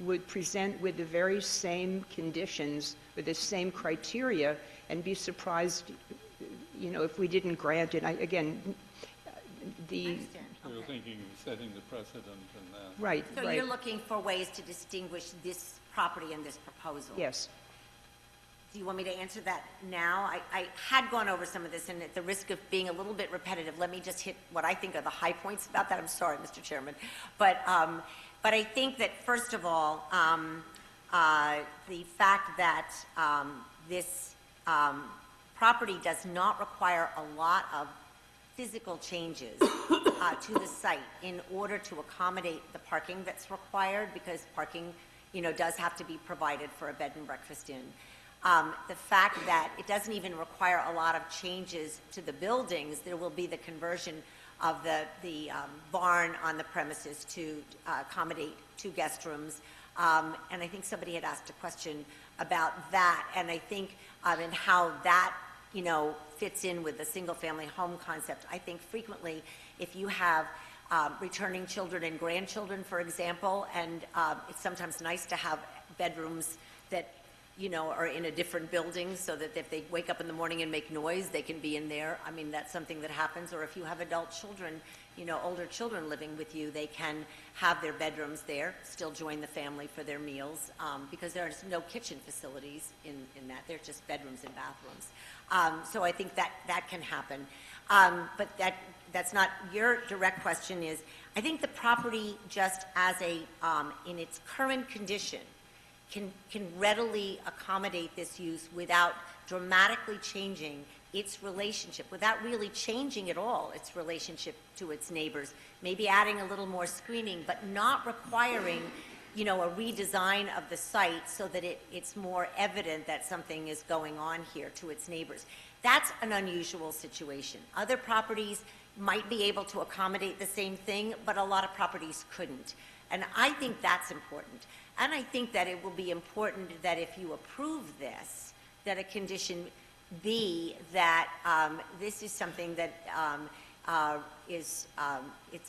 N: would present with the very same conditions, with the same criteria, and be surprised, you know, if we didn't grant it. Again, the...
E: We were thinking of setting the precedent in that.
N: Right,
K: So
N: right.
K: you're looking for ways to distinguish this property and this proposal?
N: Yes.
K: Do you want me to answer that now? I had gone over some of this, and at the risk of being a little bit repetitive, let me just hit what I think are the high points about that. I'm sorry, Mr. Chairman. But I think that, first of all, the fact that this property does not require a lot of physical changes to the site in order to accommodate the parking that's required, because parking, you know, does have to be provided for a bed and breakfast inn. The fact that it doesn't even require a lot of changes to the buildings. There will be the conversion of the barn on the premises to accommodate 2 guest rooms. And I think somebody had asked a question about that, and I think and how that, you know, fits in with the single-family home concept. I think frequently, if you have returning children and grandchildren, for example, and it's sometimes nice to have bedrooms that, you know, are in a different building, so that if they wake up in the morning and make noise, they can be in there. I mean, that's something that happens. Or if you have adult children, you know, older children living with you, they can have their bedrooms there, still join the family for their meals, because there's no kitchen facilities in that. They're just bedrooms and bathrooms. So I think that can happen. But that's not your direct question. Is I think the property, just as in its current condition, can readily accommodate this use without dramatically changing its relationship, without really changing at all its relationship to its neighbors, maybe adding a little more screening, but not requiring, you know, a redesign of the site so that it's more evident that something is going on here to its neighbors. That's an unusual situation. Other properties might be able to accommodate the same thing, but a lot of properties couldn't. And I think that's important. And I think that it will be important that if you approve this, that a condition be that this is something that it's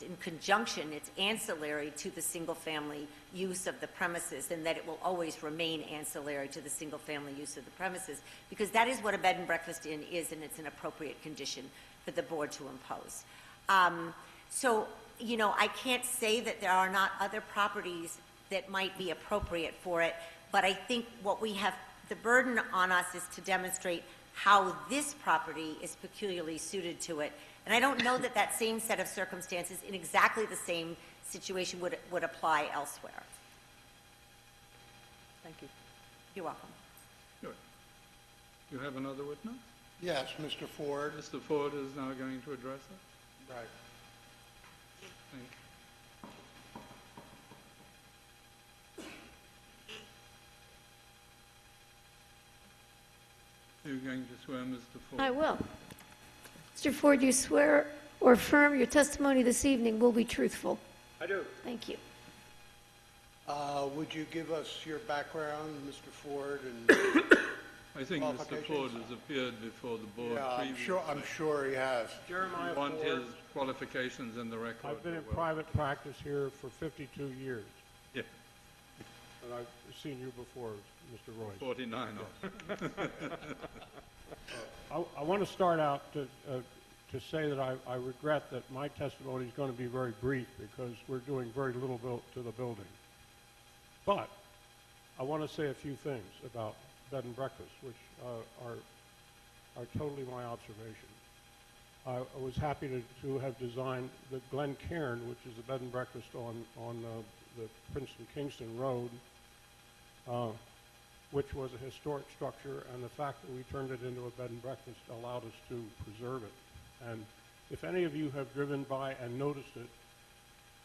K: in conjunction, it's ancillary to the single-family use of the premises, and that it will always remain ancillary to the single-family use of the premises, because that is what a bed and breakfast inn is, and it's an appropriate condition for the board to impose. So, you know, I can't say that there are not other properties that might be appropriate for it, but I think what we have the burden on us is to demonstrate how this property is peculiarly suited to it. And I don't know that that same set of circumstances in exactly the same situation would apply elsewhere.
F: Thank you.
K: You're welcome.
E: Good. You have another witness?
I: Yes, Mr. Ford.
E: Mr. Ford is now going to address us.
I: Right.
E: Thank you. You're going to swear, Mr. Ford?
A: I will. Mr. Ford, you swear or affirm your testimony this evening will be truthful?
I: I do.
A: Thank you.
I: Would you give us your background, Mr. Ford, and
E: I think Mr. Ford
I: qualifications?
E: has appeared before the board
I: Yeah,
E: previously.
I: I'm sure he has.
E: We want his qualifications in the record.
O: I've been in
E: as well.
O: private practice here for 52 years,
E: Yeah,
O: and I've seen you before, Mr. Royce.
E: 49
O: I want to start out to say that I regret that my testimony is going to be very brief because we're doing very little to the building. But I want to say a few things about bed and breakfast, which are totally my observation. I was happy to have designed the Glen Cairn, which is a bed and breakfast on the Princeton-Kingston Road, which was a historic structure, and the fact that we turned it into a bed and breakfast allowed us to preserve it. And if any of you have driven by and noticed it,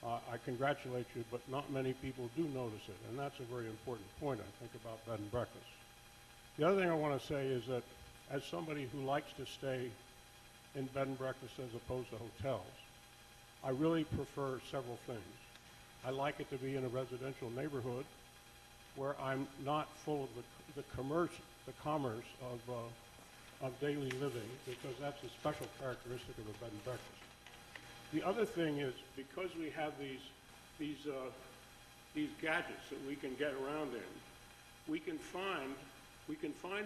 O: I congratulate you, but not many people do notice it, and that's a very important point, I think, about bed and breakfast. The other thing I want to say is that as somebody who likes to stay in bed and breakfast as opposed to hotels, I really prefer several things. I like it to be in a residential neighborhood where I'm not full of the commerce of daily living, because that's a special characteristic of a bed and breakfast. The other thing is, because we have these gadgets that we can get around in, we can find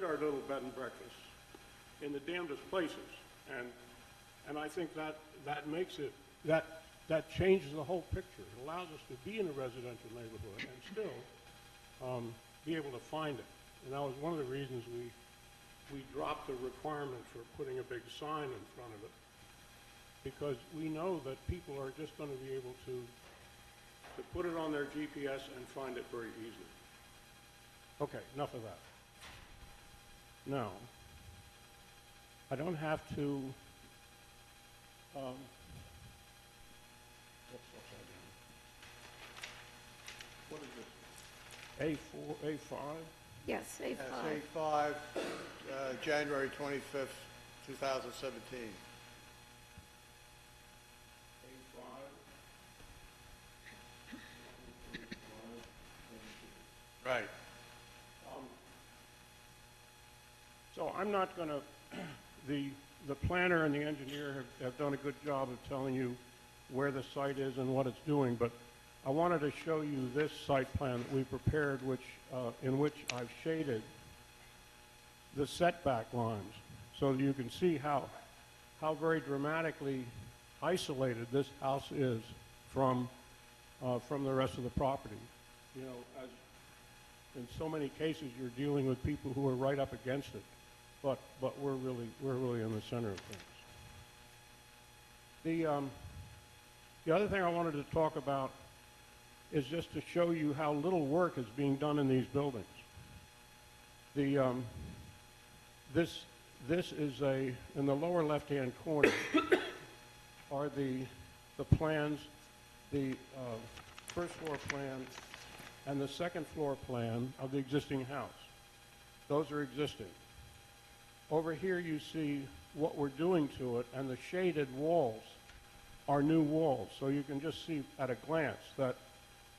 O: our little bed and breakfast in the damnedest places, and I think that makes it that changes the whole picture. It allows us to be in a residential neighborhood and still be able to find it. And that was one of the reasons we dropped the requirement for putting a big sign in front of it, because we know that people are just going to be able to put it on their GPS and find it very easily. Okay, enough of that. Now, I don't have to what is this? A4, A5?
A: Yes, A5.
I: Yes, A5, January 25th, 2017. Right.
O: So I'm not going to, the planner and the engineer have done a good job of telling you where the site is and what it's doing, but I wanted to show you this site plan that we prepared, in which I've shaded the setback lines, so that you can see how very dramatically isolated this house is from the rest of the property. You know, as in so many cases, you're dealing with people who are right up against it, but we're really in the center of things. The other thing I wanted to talk about is just to show you how little work is being done in these buildings. This is in the lower left-hand corner are the plans, the first floor plan and the second floor plan of the existing house. Those are existing. Over here you see what we're doing to it, and the shaded walls are new walls. So you can just see at a glance that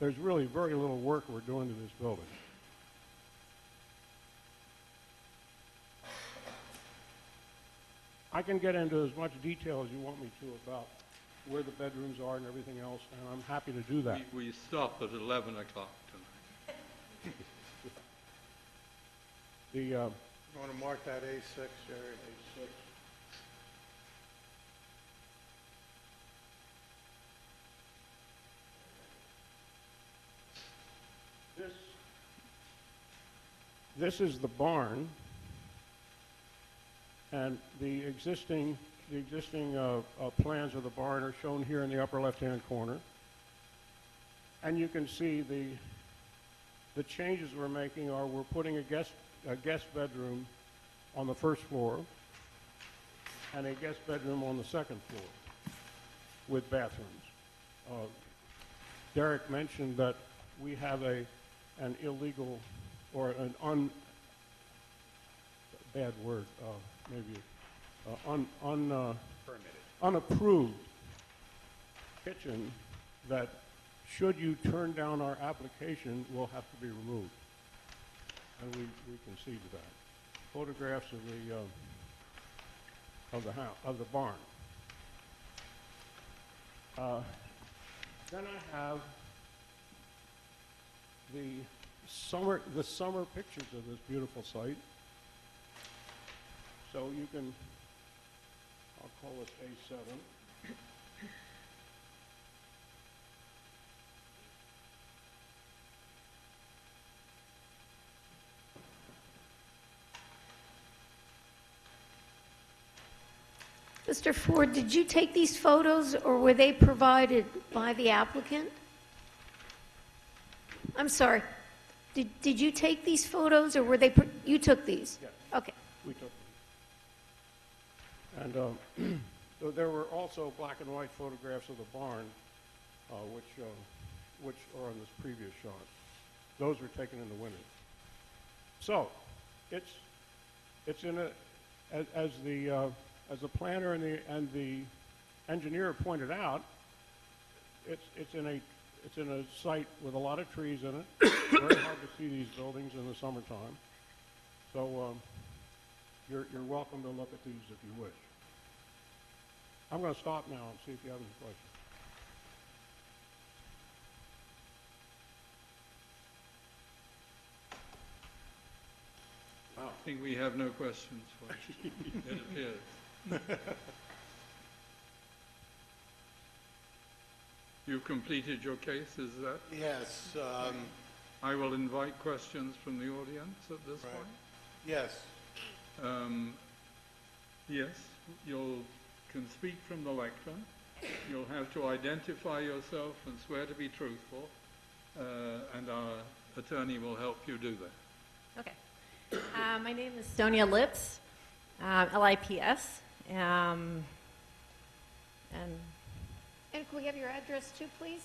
O: there's really very little work we're doing to this building. I can get into as much detail as you want me to about where the bedrooms are and everything else, and I'm happy to do that.
E: We stop at 11 o'clock tonight.
I: You want to mark that A6, Jerry? A6.
O: this is the barn, and the existing plans of the barn are shown here in the upper left-hand corner. And you can see the changes we're making are we're putting a guest bedroom on the first floor and a guest bedroom on the second floor with bathrooms. Derek mentioned that we have an illegal or an bad word, maybe unapproved kitchen that, should you turn down our application, will have to be removed. And we concede to that. Photographs of the barn. Then I have the summer pictures of this beautiful site. So you can, I'll call this A7.
A: Mr. Ford, did you take these photos, or were they provided by the applicant? I'm sorry. Did you take these photos, or were they, you took these?
O: Yes.
A: Okay.
O: We took them. And so there were also black and white photographs of the barn, which are on this previous shot. Those were taken in the winter. So it's in a, as the planner and the engineer pointed out, it's in a site with a lot of trees in it. Very hard to see these buildings in the summertime. So you're welcome to look at these if you wish. I'm going to stop now and see if you have any questions.
E: I think we have no questions for you, it appears. You've completed your case, is that?
I: Yes.
E: I will invite questions from the audience at this point.
I: Yes.
E: Yes, you can speak from the lectern. You'll have to identify yourself and swear to be truthful, and our attorney will help you do that.
P: Okay. My name is Sonia Lips, L-I-P-S.
A: And can we have your address too, please?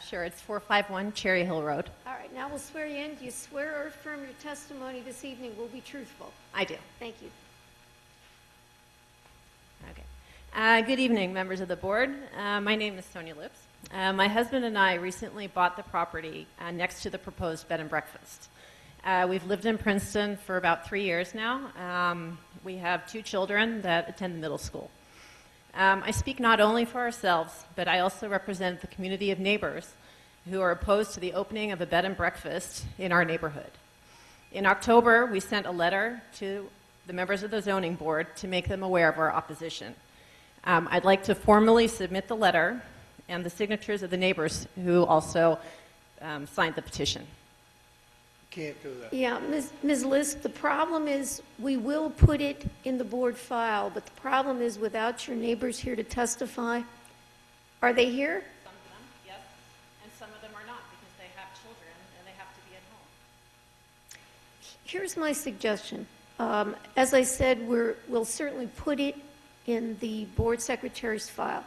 P: Sure, it's 451 Cherry Hill Road.
A: All right, now we'll swear you in. Do you swear or affirm your testimony this evening will be truthful?
P: I do.
A: Thank you.
P: Okay. Good evening, members of the board. My name is Sonia Lips. My husband and I recently bought the property next to the proposed bed and breakfast. We've lived in Princeton for about 3 years now. We have 2 children that attend the middle school. I speak not only for ourselves, but I also represent the community of neighbors who are opposed to the opening of a bed and breakfast in our neighborhood. In October, we sent a letter to the members of the zoning board to make them aware of our opposition. I'd like to formally submit the letter and the signatures of the neighbors who also signed the petition.
I: Can't do that.
A: Yeah, Ms. Lisk, the problem is we will put it in the board file, but the problem is without your neighbors here to testify. Are they here?
P: Some of them, yes, and some of them are not because they have children and they have to be at home.
A: Here's my suggestion. As I said, we'll certainly put it in the board secretary's file.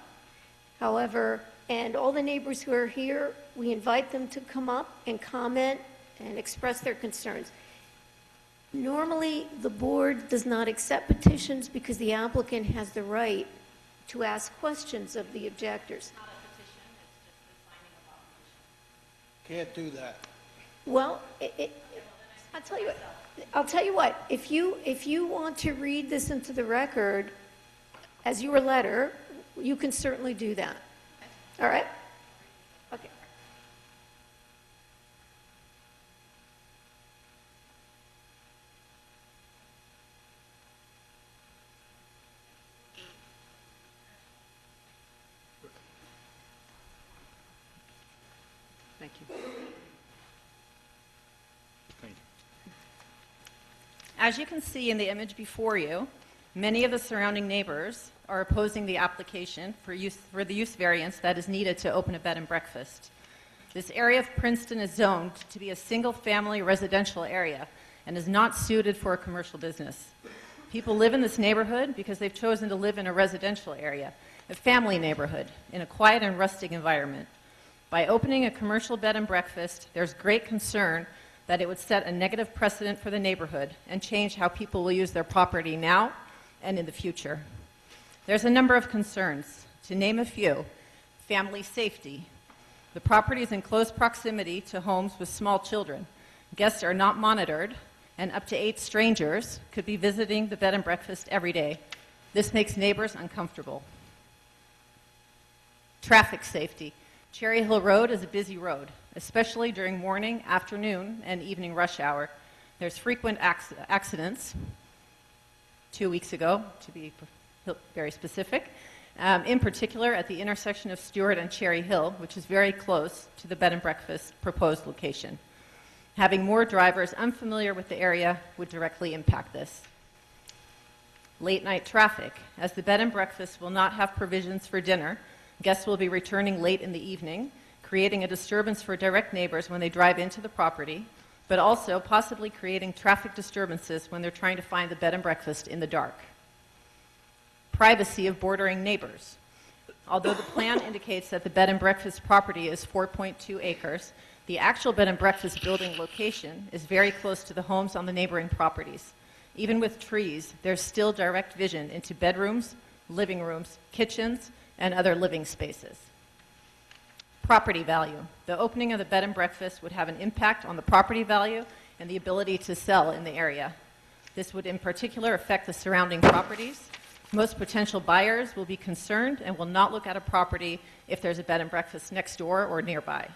A: However, and all the neighbors who are here, we invite them to come up and comment and express their concerns. Normally, the board does not accept petitions because the applicant has the right to ask questions of the objectors.
P: Not a petition, it's just the signing of opposition.
I: Can't do that.
A: Well, I'll tell you what, if you want to read this into the record as your letter, you can certainly do that. All right? Okay.
F: Thank you.
E: Thank
P: As you can see in the image before you, many of the surrounding neighbors are opposing the application for the use variance that is needed to open a bed and breakfast. This area of Princeton is zoned to be a single-family residential area and is not suited for a commercial business. People live in this neighborhood because they've chosen to live in a residential area, a family neighborhood, in a quiet and rustic environment. By opening a commercial bed and breakfast, there's great concern that it would set a negative precedent for the neighborhood and change how people will use their property now and in the future. There's a number of concerns. To name a few: family safety. The property is in close proximity to homes with small children. Guests are not monitored, and up to 8 strangers could be visiting the bed and breakfast every day. This makes neighbors uncomfortable. Traffic safety. Cherry Hill Road is a busy road, especially during morning, afternoon, and evening rush hour. There's frequent accidents. 2 weeks ago, to be very specific, in particular at the intersection of Stewart and Cherry Hill, which is very close to the bed and breakfast proposed location. Having more drivers unfamiliar with the area would directly impact this. Late night traffic. As the bed and breakfast will not have provisions for dinner, guests will be returning late in the evening, creating a disturbance for direct neighbors when they drive into the property, but also possibly creating traffic disturbances when they're trying to find the bed and breakfast in the dark. Privacy of bordering neighbors. Although the plan indicates that the bed and breakfast property is 4.2 acres, the actual bed and breakfast building location is very close to the homes on the neighboring properties. Even with trees, there's still direct vision into bedrooms, living rooms, kitchens, and other living spaces. Property value. The opening of the bed and breakfast would have an impact on the property value and the ability to sell in the area. This would in particular affect the surrounding properties. Most potential buyers will be concerned and will not look at a property if there's a bed and breakfast next door or nearby.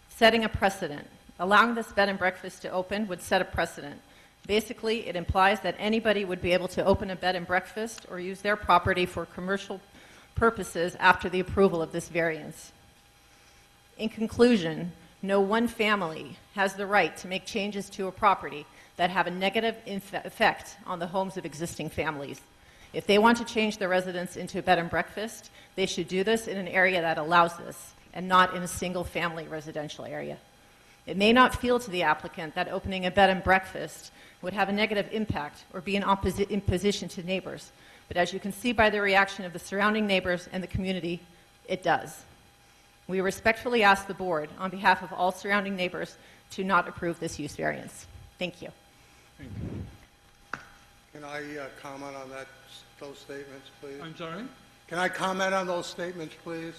P: Setting a precedent. Allowing this bed and breakfast to open would set a precedent. Basically, it implies that anybody would be able to open a bed and breakfast or use their property for commercial purposes after the approval of this variance. In conclusion, no one family has the right to make changes to a property that have a negative effect on the homes of existing families. If they want to change their residence into a bed and breakfast, they should do this in an area that allows this and not in a single-family residential area. It may not feel to the applicant that opening a bed and breakfast would have a negative impact or be in opposition to neighbors, but as you can see by the reaction of the surrounding neighbors and the community, it does. We respectfully ask the board, on behalf of all surrounding neighbors, to not approve this use variance. Thank you.
I: Can I comment on those statements, please?
E: I'm sorry?
I: Can I comment on those statements, please?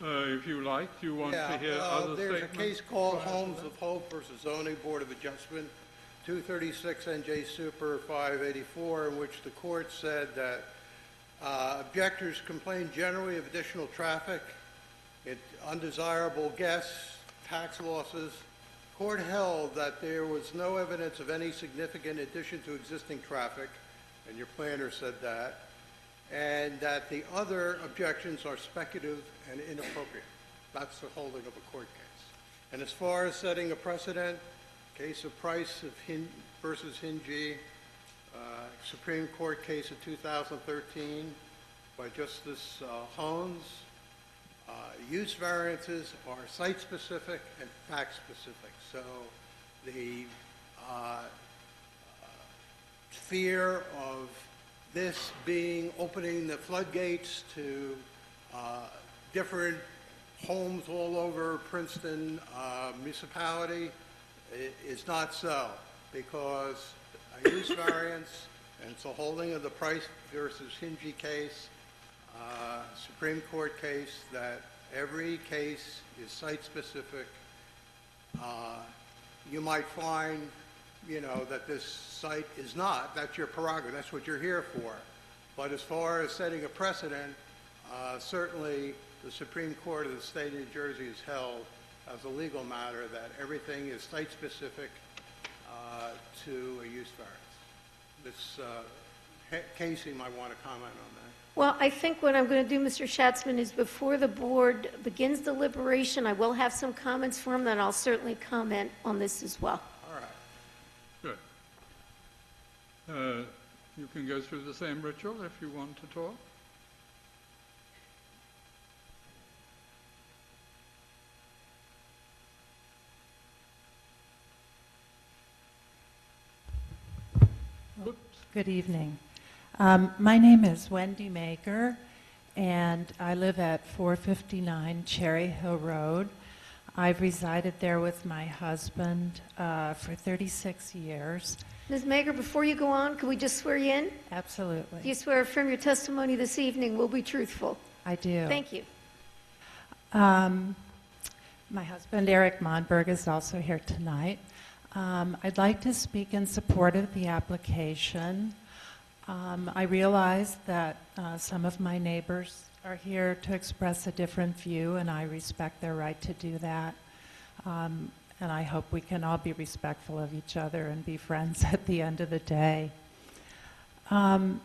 E: If you like, you want to hear other
I: there's
E: statements?
I: a case called Homes of Hope versus Zoning Board of Adjustment, 236 NJ Super 584, in which the court said that objectors complained generally of additional traffic, undesirable guests, tax losses. Court held that there was no evidence of any significant addition to existing traffic, and your planner said that, and that the other objections are speculative and inappropriate. That's the holding of a court case. And as far as setting a precedent, case of Price versus Hingy, Supreme Court case of 2013 by Justice Hones, use variances are site-specific and fact-specific. So the fear of this opening the floodgates to different homes all over Princeton municipality is not so, because a use variance, and it's a holding of the Price versus Hingy case, Supreme Court case, that every case is site-specific. You might find, that this site is not. That's your prerogative. That's what you're here for. But as far as setting a precedent, certainly the Supreme Court of the state of New Jersey has held as a legal matter that everything is site-specific to a use variance. This Casey might want to comment on that.
A: Well, I think what I'm going to do, Mr. Schatzman, is before the board begins deliberation, I will have some comments for him, then I'll certainly comment on this as well.
I: All right.
E: Good. You can go through the same ritual if you want to talk.
Q: Good evening. My name is Wendy Maker, and I live at 459 Cherry Hill Road. I've resided there with my husband for 36 years.
A: Ms. Mager, before you go on, can we just swear you in?
Q: Absolutely.
A: Do you swear affirm your testimony this evening will be truthful?
Q: I do.
A: Thank you.
Q: My husband, Eric Monberg, is also here tonight. I'd like to speak in support of the application. I realize that some of my neighbors are here to express a different view, and I respect their right to do that. And I hope we can all be respectful of each other and be friends at the end of the day. I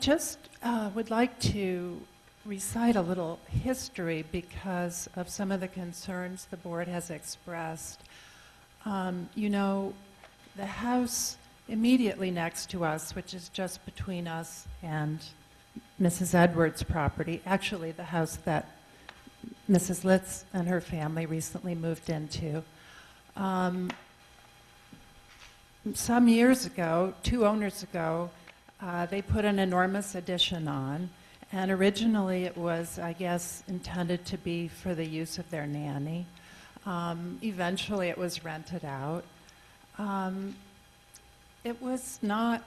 Q: just would like to recite a little history because of some of the concerns the board has expressed. You know, the house immediately next to us, which is just between us and Mrs. Edwards' property, actually the house that Mrs. Litz and her family recently moved into. Some years ago, 2 owners ago, they put an enormous addition on, and originally it was, I guess, intended to be for the use of their nanny. Eventually it was rented out. It was not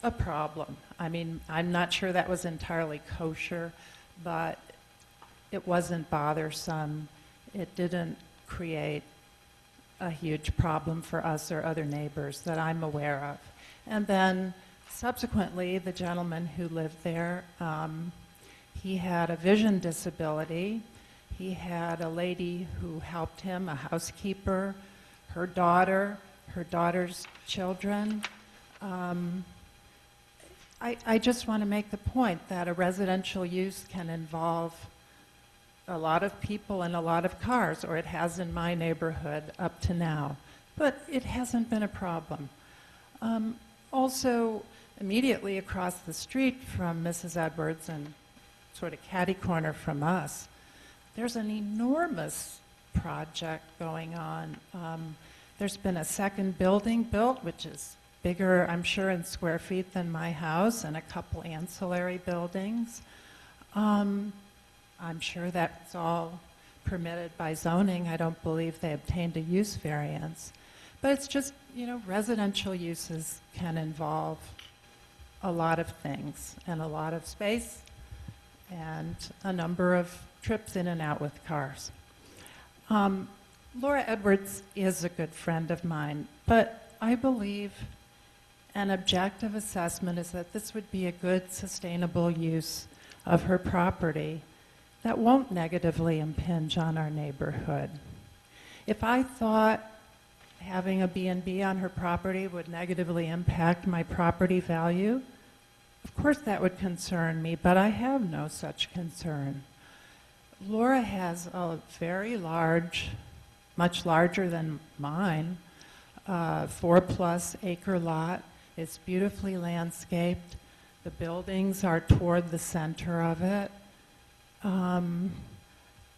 Q: a problem. I mean, I'm not sure that was entirely kosher, but it wasn't bothersome. It didn't create a huge problem for us or other neighbors that I'm aware of. And then subsequently, the gentleman who lived there, he had a vision disability. He had a lady who helped him, a housekeeper, her daughter, her daughter's children. I just want to make the point that a residential use can involve a lot of people and a lot of cars, or it has in my neighborhood up to now. But it hasn't been a problem. Also, immediately across the street from Mrs. Edwards and sort of catty corner from us, there's an enormous project going on. There's been a second building built, which is bigger, I'm sure, in square feet than my house, and a couple ancillary buildings. I'm sure that's all permitted by zoning. I don't believe they obtained a use variance. But it's just, you know, residential uses can involve a lot of things and a lot of space and a number of trips in and out with cars. Laura Edwards is a good friend of mine, but I believe an objective assessment is that this would be a good, sustainable use of her property that won't negatively impinge on our neighborhood. If I thought having a B&B on her property would negatively impact my property value, of course that would concern me, but I have no such concern. Laura has a very large, much larger than mine, 4+ acre lot. It's beautifully landscaped. The buildings are toward the center of it.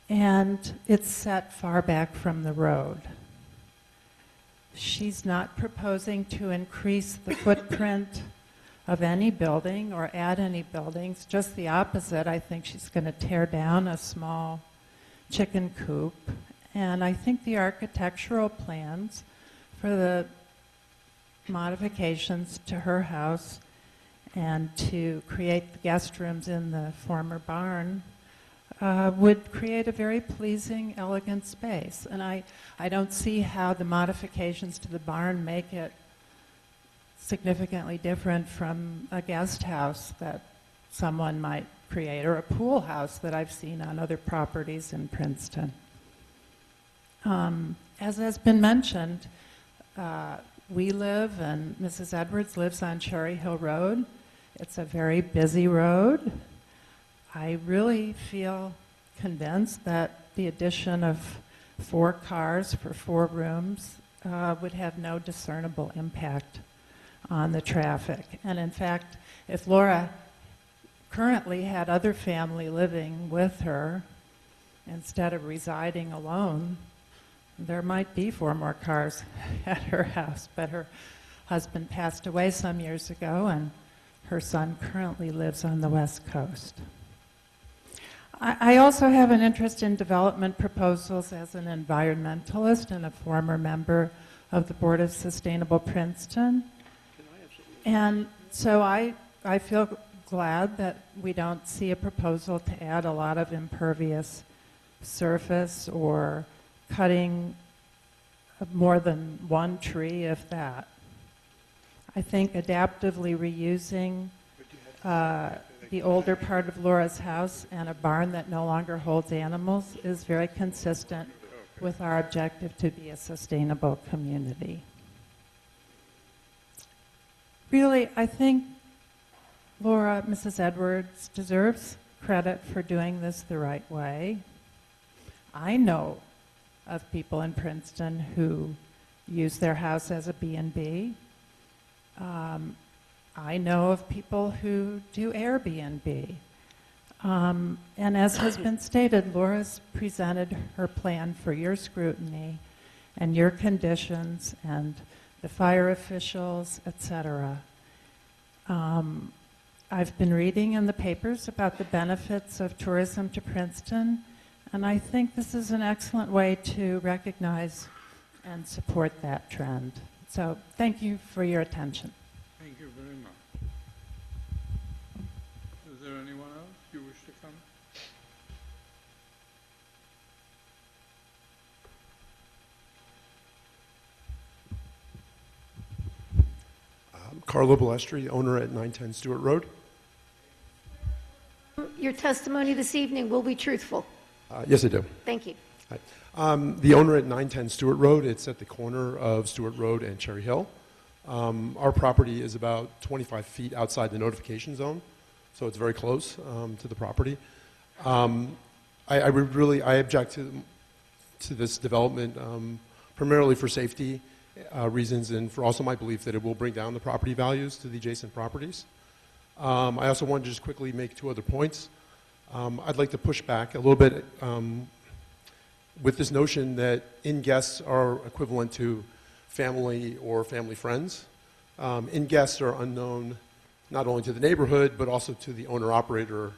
Q: And it's set far back from the road. She's not proposing to increase the footprint of any building or add any buildings, just the opposite. I think she's going to tear down a small chicken coop. And I think the architectural plans for the modifications to her house and to create the guest rooms in the former barn would create a very pleasing, elegant space. And I don't see how the modifications to the barn make it significantly different from a guest house that someone might create, or a pool house that I've seen on other properties in Princeton. As has been mentioned, we live, and Mrs. Edwards lives on Cherry Hill Road. It's a very busy road. I really feel convinced that the addition of 4 cars for 4 rooms would have no discernible impact on the traffic. And in fact, if Laura currently had other family living with her instead of residing alone, there might be 4 more cars at her house. But her husband passed away some years ago, and her son currently lives on the West Coast. I also have an interest in development proposals as an environmentalist and a former member of the Board of Sustainable Princeton. And so I feel glad that we don't see a proposal to add a lot of impervious surface or cutting more than one tree, if that. I think adaptively reusing the older part of Laura's house and a barn that no longer holds animals is very consistent with our objective to be a sustainable community. Really, I think Laura, Mrs. Edwards, deserves credit for doing this the right way. I know of people in Princeton who use their house as a B&B. I know of people who do Airbnb. And as has been stated, Laura's presented her plan for your scrutiny and your conditions and the fire officials, etc. I've been reading in the papers about the benefits of tourism to Princeton, and I think this is an excellent way to recognize and support that trend. So thank you for your attention.
E: Thank you very much. Is there anyone else you wish to come?
R: Carlo Balestri, owner at 910 Stewart Road.
A: Your testimony this evening will be truthful.
R: Yes, I do.
A: Thank you.
R: Hi. The owner at 910 Stewart Road, it's at the corner of Stewart Road and Cherry Hill. Our property is about 25 feet outside the notification zone, so it's very close to the property. I object to this development primarily for safety reasons and for also my belief that it will bring down the property values to the adjacent properties. I also wanted to just quickly make 2 other points. I'd like to push back a little bit with this notion that in-guests are equivalent to family or family friends. In-guests are unknown not only to the neighborhood, but also to the owner-operator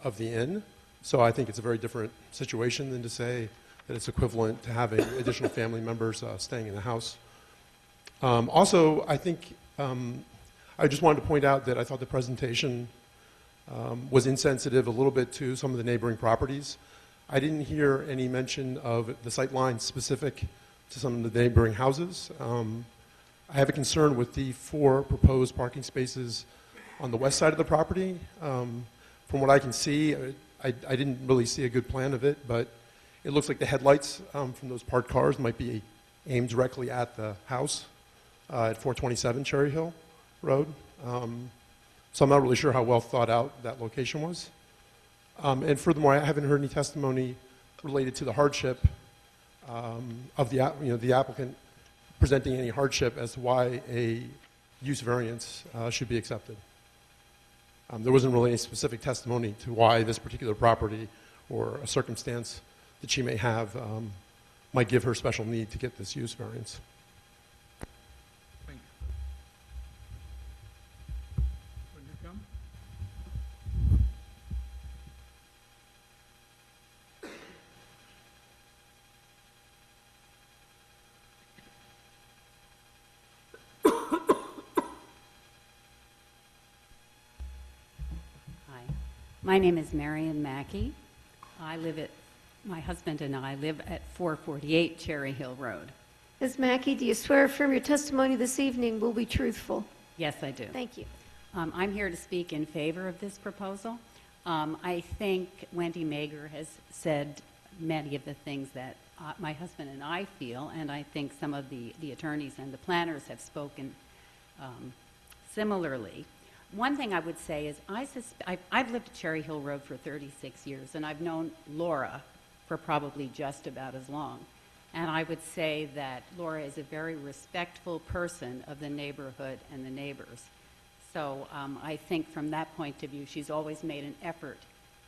R: of the inn. So I think it's a very different situation than to say that it's equivalent to having additional family members staying in the house. Also, I think I just wanted to point out that I thought the presentation was insensitive a little bit to some of the neighboring properties. I didn't hear any mention of the sight lines specific to some of the neighboring houses. I have a concern with the 4 proposed parking spaces on the west side of the property. From what I can see, I didn't really see a good plan of it, but it looks like the headlights from those parked cars might be aimed directly at the house at 427 Cherry Hill Road. So I'm not really sure how well thought out that location was. And furthermore, I haven't heard any testimony related to the hardship of the applicant presenting any hardship as to why a use variance should be accepted. There wasn't really any specific testimony to why this particular property or a circumstance that she may have might give her special need to get this use variance.
E: Thank you. Would you come?
S: Hi, my name is Marion Mackey. My husband and I live at 448 Cherry Hill Road.
A: Ms. Mackey, do you swear affirm your testimony this evening will be truthful?
S: Yes, I do.
A: Thank you.
S: I'm here to speak in favor of this proposal. I think Wendy Mager has said many of the things that my husband and I feel, and I think some of the attorneys and the planners have spoken similarly. One thing I would say is I've lived at Cherry Hill Road for 36 years, and I've known Laura for probably just about as long. And I would say that Laura is a very respectful person of the neighborhood and the neighbors. So I think from that point of view, she's always made an effort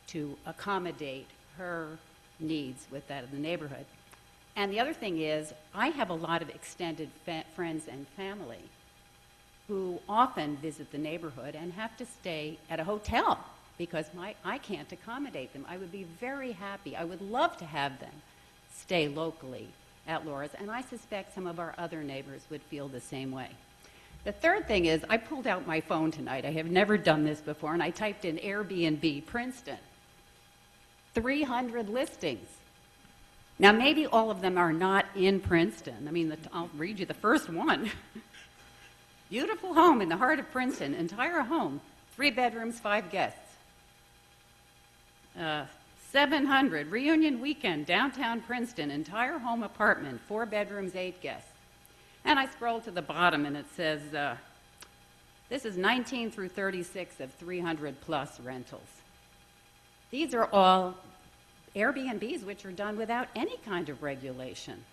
S: to accommodate her needs with that of the neighborhood. And the other thing is, I have a lot of extended friends and family who often visit the neighborhood and have to stay at a hotel because I can't accommodate them. I would be very happy. I would love to have them stay locally at Laura's, and I suspect some of our other neighbors would feel the same way. The third thing is, I pulled out my phone tonight. I have never done this before, and I typed in Airbnb Princeton. 300 listings. Now, maybe all of them are not in Princeton. I mean, I'll read you the first one. Beautiful home in the heart of Princeton, entire home, 3 bedrooms, 5 guests. 700, reunion weekend, downtown Princeton, entire home apartment, 4 bedrooms, 8 guests. And I scroll to the bottom and it says, this is 19 through 36 of 300 plus rentals. These are all Airbnbs which are done without any kind of regulation.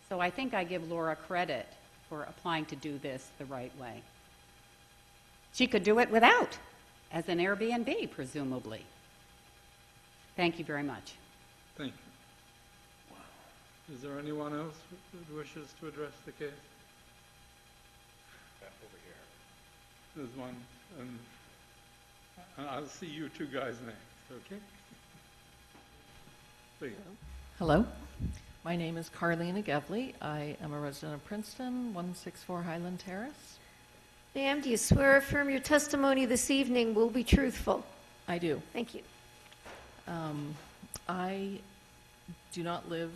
S: So I think I give Laura credit for applying to do this the right way. She could do it without, as an Airbnb, presumably. Thank you very much.
E: Thank you. Is there anyone else who wishes to address the case? Over here. There's one, and I'll see you two guys next, okay? Please.
T: Hello. My name is Carlina Gevley. I am a resident of Princeton, 164 Highland Terrace.
A: Ma'am, do you swear or affirm your testimony this evening will be truthful?
T: I do.
A: Thank you.
T: I do not live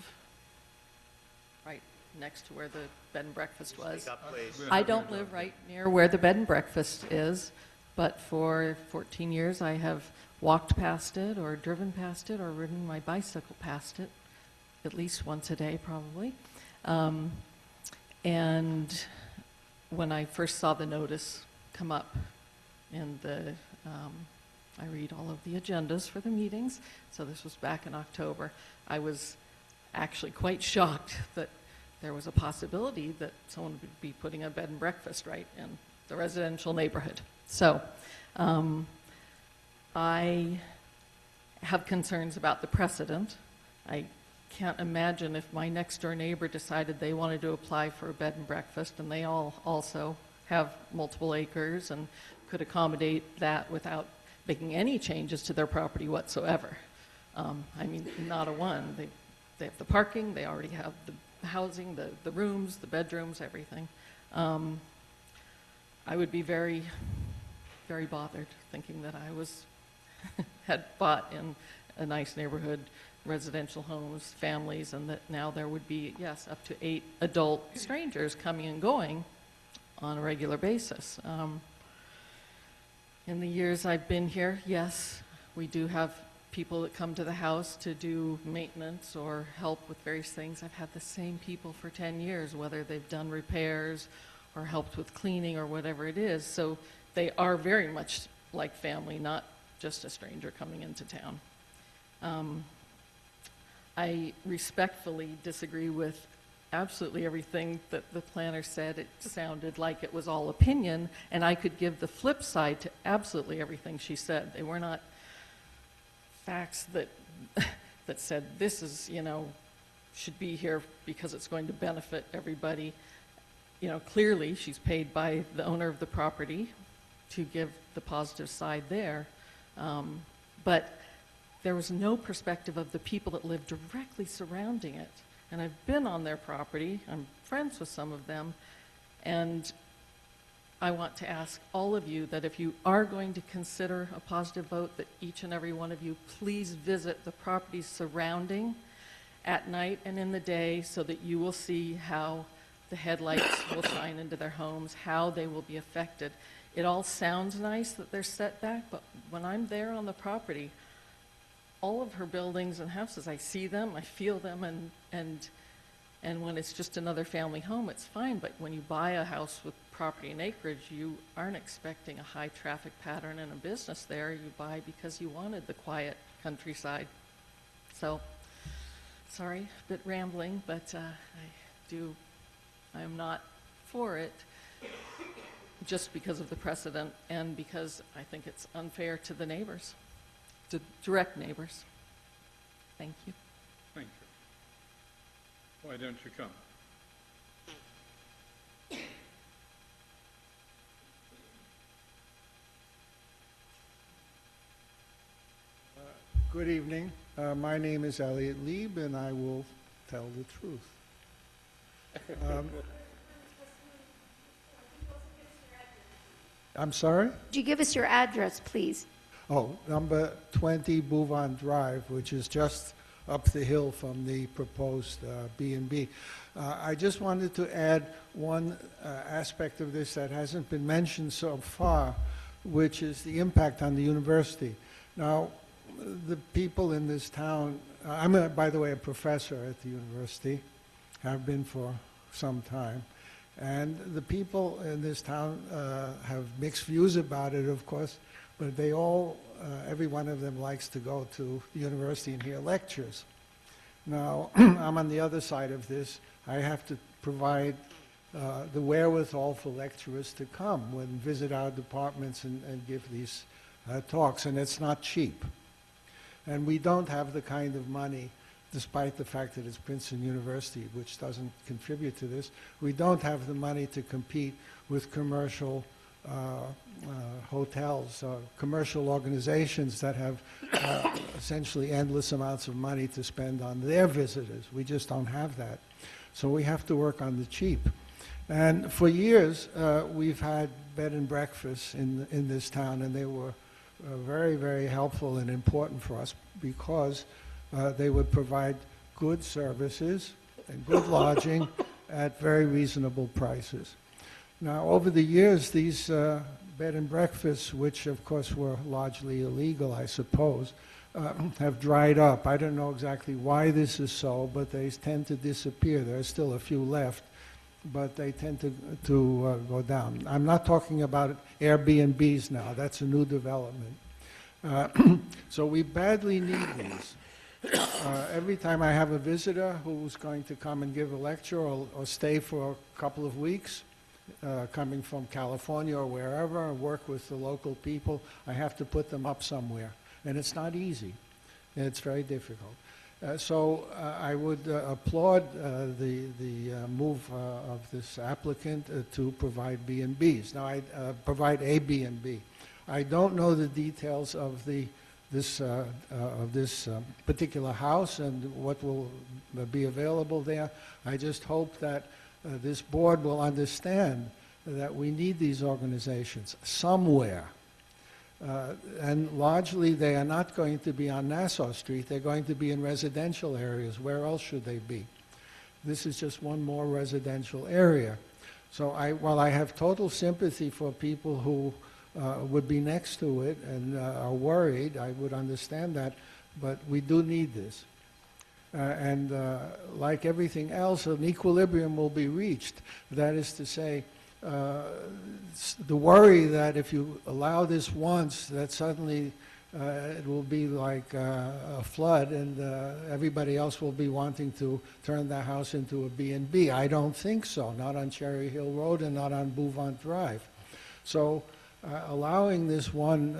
T: right next to where the bed and breakfast was.
L: Speak up, please.
T: I don't live right near where the bed and breakfast is, but for 14 years I have walked past it or driven past it or ridden my bicycle past it at least once a day probably. And when I first saw the notice come up in the I read all of the agendas for the meetings, so this was back in October. I was actually quite shocked that there was a possibility that someone would be putting a bed and breakfast right in the residential neighborhood. So I have concerns about the precedent. I can't imagine if my next door neighbor decided they wanted to apply for a bed and breakfast and they all also have multiple acres and could accommodate that without making any changes to their property whatsoever. I mean, not a one. They have the parking, they already have the housing, the rooms, the bedrooms, everything. I would be very, very bothered thinking that I was had bought in a nice neighborhood, residential homes, families, and that now there would be, yes, up to 8 adult strangers coming and going on a regular basis. In the years I've been here, yes, we do have people that come to the house to do maintenance or help with various things. I've had the same people for 10 years, whether they've done repairs or helped with cleaning or whatever it is. So they are very much like family, not just a stranger coming into town. I respectfully disagree with absolutely everything that the planner said. It sounded like it was all opinion, and I could give the flip side to absolutely everything she said. They were not facts that that said this is, should be here because it's going to benefit everybody. Clearly she's paid by the owner of the property to give the positive side there. But there was no perspective of the people that live directly surrounding it. And I've been on their property, I'm friends with some of them, and I want to ask all of you that if you are going to consider a positive vote, that each and every one of you please visit the properties surrounding at night and in the day so that you will see how the headlights will shine into their homes, how they will be affected. It all sounds nice that they're set back, but when I'm there on the property, all of her buildings and houses, I see them, I feel them, and when it's just another family home, it's fine. But when you buy a house with property and acreage, you aren't expecting a high traffic pattern and a business there. You buy because you wanted the quiet countryside. So sorry, a bit rambling, but I am not for it just because of the precedent and because I think it's unfair to the neighbors, to direct neighbors. Thank you.
E: Thank you. Why don't you come?
U: Good evening. My name is Elliot Lieb, and I will tell the truth. I'm sorry?
A: Could you give us your address, please?
U: Oh, number 20 Bouvon Drive, which is just up the hill from the proposed B&B. I just wanted to add one aspect of this that hasn't been mentioned so far, which is the impact on the university. Now, the people in this town, I'm, by the way, a professor at the university, have been for some time, and the people in this town have mixed views about it, of course, but they all, every one of them likes to go to the university and hear lectures. Now, I'm on the other side of this. I have to provide the wherewithal for lecturers to come and visit our departments and give these talks, and it's not cheap. And we don't have the kind of money, despite the fact that it's Princeton University, which doesn't contribute to this, we don't have the money to compete with commercial hotels, commercial organizations that have essentially endless amounts of money to spend on their visitors. We just don't have that. So we have to work on the cheap. And for years, we've had bed and breakfasts in this town, and they were very, very helpful and important for us because they would provide good services and good lodging at very reasonable prices. Now, over the years, these bed and breakfasts, which of course were largely illegal, I suppose, have dried up. I don't know exactly why this is so, but they tend to disappear. There are still a few left, but they tend to go down. I'm not talking about Airbnbs now. That's a new development. So we badly need these. Every time I have a visitor who's going to come and give a lecture or stay for a couple of weeks, coming from California or wherever, and work with the local people, I have to put them up somewhere. And it's not easy. It's very difficult. So I would applaud the move of this applicant to provide B&Bs. Now, I provide a B&B. I don't know the details of this particular house and what will be available there. I just hope that this board will understand that we need these organizations somewhere. And largely, they are not going to be on Nassau Street. They're going to be in residential areas. Where else should they be? This is just one more residential area. So while I have total sympathy for people who would be next to it and are worried, I would understand that, but we do need this. And like everything else, an equilibrium will be reached. That is to say, the worry that if you allow this once, that suddenly it will be like a flood and everybody else will be wanting to turn their house into a B&B. I don't think so, not on Cherry Hill Road and not on Bouvon Drive. So allowing this one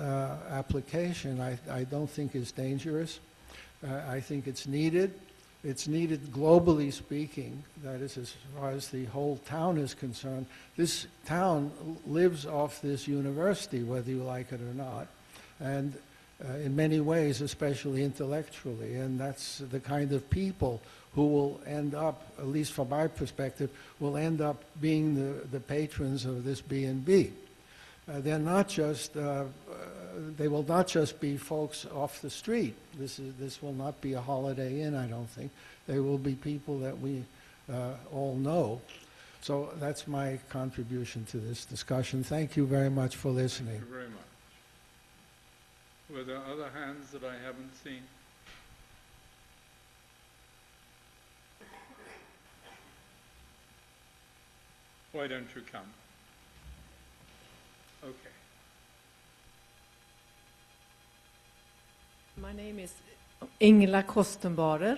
U: application, I don't think is dangerous. I think it's needed. It's needed globally speaking, that is as far as the whole town is concerned. This town lives off this university, whether you like it or not, and in many ways, especially intellectually, and that's the kind of people who will end up, at least from my perspective, will end up being the patrons of this B&B. They're not just, they will not just be folks off the street. This will not be a Holiday Inn, I don't think. They will be people that we all know. So that's my contribution to this discussion. Thank you very much for listening.
E: Thank you very much. Were there other hands that I haven't seen? Why don't you come? Okay.
V: My name is Ingela Kostenbarer.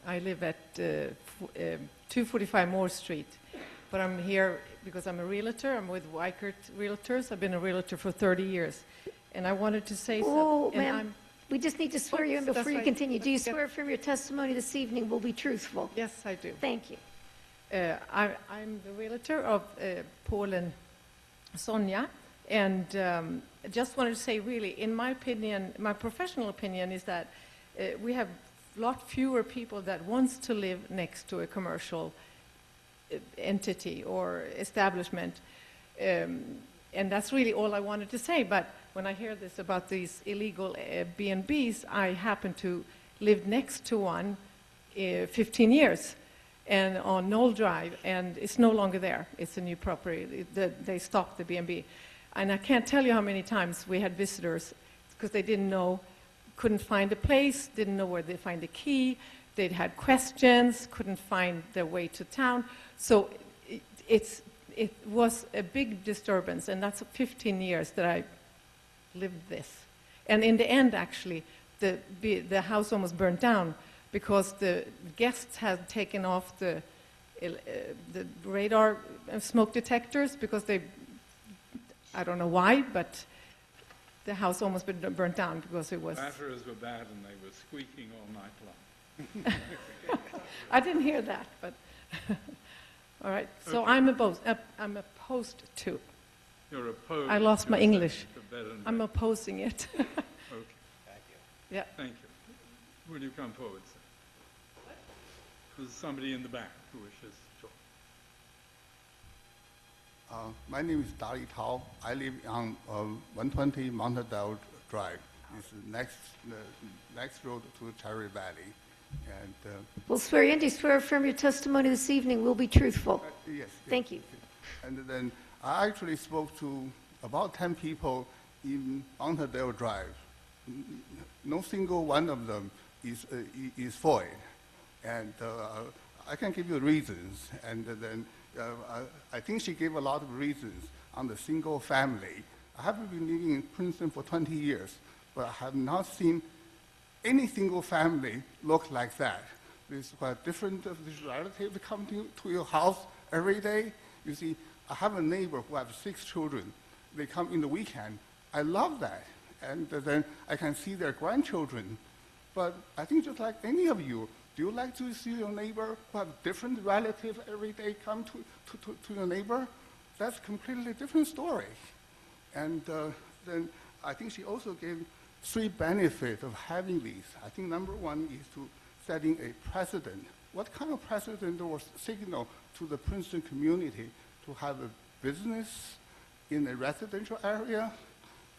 D: I live at 245 Moore Street, but I'm here because I'm a realtor. I'm with Weichert Realtors. I've been a realtor for 30 years, and I wanted to say
A: Oh,
D: something. and
A: ma'am, we just need to swear you in
D: Oops,
A: before
D: that's
A: you
D: right.
A: continue. Do you
D: Let's get-
A: swear from your testimony this evening will be truthful?
D: Yes, I do.
A: Thank you.
D: I'm the realtor of Paul and Sonja, and I just wanted to say, really, in my opinion, my professional opinion is that we have a lot fewer people that wants to live next to a commercial entity or establishment, and that's really all I wanted to say. But when I hear this about these illegal B&Bs, I happen to live next to one 15 years. And on Knoll Drive, and it's no longer there. It's a new property. They stopped the B&B. And I can't tell you how many times we had visitors because they didn't know, couldn't find a place, didn't know where they find the key. They'd had questions, couldn't find their way to town. So it was a big disturbance, and that's 15 years that I lived this. And in the end, actually, the house almost burned down because the guests had taken off the radar smoke detectors because I don't know why, but the house almost burnt down because it was...
E: Batteries were bad and they were squeaking all night long.
D: I didn't hear that, but... All right, so
E: Okay.
D: I'm opposed to.
E: You're opposed.
D: I lost my
E: to
D: English.
E: the bed and
D: I'm opposing it.
E: Okay. Thank
D: you. Yeah.
E: Thank you. Will you come forward, sir? There's somebody in the back who wishes to talk.
V: My name is Dali Tao. I live on 120 Montadale Drive. It's the next road to Cherry Valley. And
A: We'll swear you in. Do you swear from your testimony this evening will be truthful?
V: yes.
A: Thank you.
V: And then I actually spoke to about 10 people in Montadale Drive. No single one of them is for it. And I can give you reasons. And then I think she gave a lot of reasons on the single family. I have been living in Princeton for 20 years, but I have not seen any single family look like that. There's quite different relatives come to your house every day. You see, I have a neighbor who has 6 children. They come in the weekend. I love that. And then I can see their grandchildren. But I think just like any of you, do you like to see your neighbor who have different relatives every day come to your neighbor? That's a completely different story. And then I think she also gave 3 benefits of having these. I think number 1 is to setting a precedent. What kind of precedent or signal to the Princeton community to have a business in a residential area?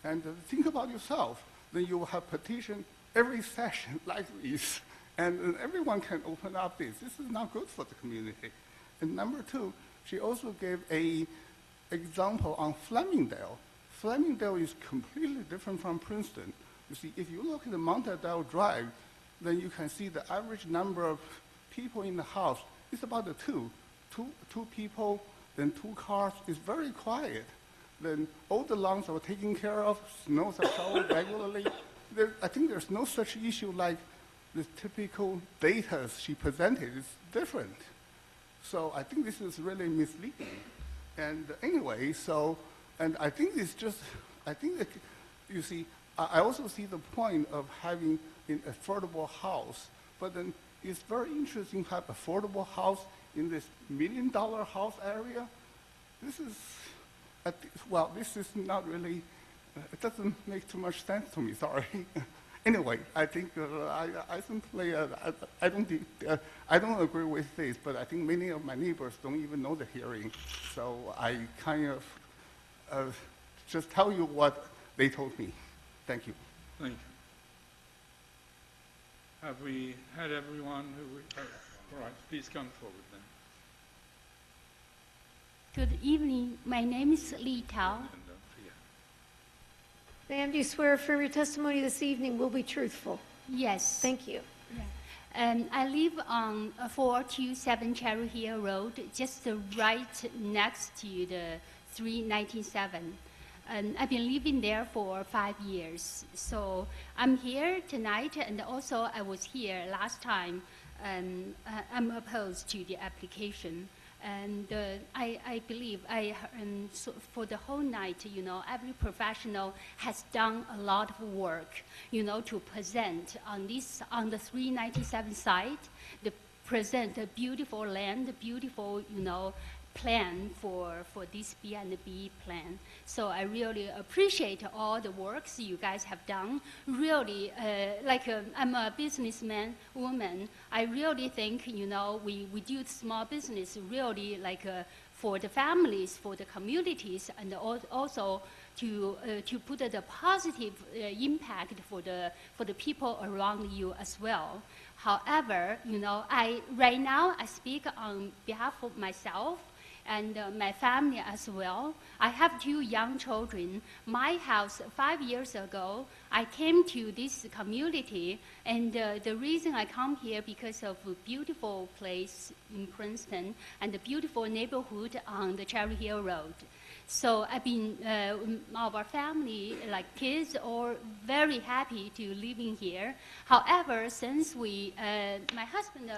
V: And think about yourself. Then you will have petition every session like this. And everyone can open up this. This is not good for the community. And number 2, she also gave a example on Flemingdale. Flemingdale is completely different from Princeton. You see, if you look at the Montadale Drive, then you can see the average number of people in the house is about two people, then 2 cars. It's very quiet. Then all the lawns are taken care of, snows are showered regularly. I think there's no such issue like the typical data she presented is different. So I think this is really misleading. And anyway, and I think it's just, I think that, you see, I also see the point of having an affordable house, but then it's very interesting to have affordable house in this $1 million house area. This is, this is not really, it doesn't make too much sense to me, sorry. Anyway, I think I simply, I don't agree with this, but I think many of my neighbors don't even know the hearing. So I kind of just tell you what they told me. Thank you.
E: Thank you. Have we had everyone who... all right, please come forward then.
W: Good evening. My name is Li Tao.
A: Ma'am, do you swear from your testimony this evening will be truthful?
W: Yes.
A: Thank you.
W: I live on 427 Cherry Hill Road, just right next to the 397. I've been living there for 5 years. So I'm here tonight, and also I was here last time I'm opposed to the application. And I believe so for the whole night, every professional has done a lot of work, to present on the 397 site, present a beautiful land, beautiful, plan for this B&B plan. So I really appreciate all the works you guys have done. Really, I'm a woman. I really think, we do small business really for the families, for the communities, and also to put the positive impact for the people around you as well. However, right now I speak on behalf of myself and my family as well. I have 2 young children. My house, 5 years ago, I came to this community, and the reason I come here because of a beautiful place in Princeton and a beautiful neighborhood on the Cherry Hill Road. So I've been, our family, like kids, are very happy to living here. However, since my husband,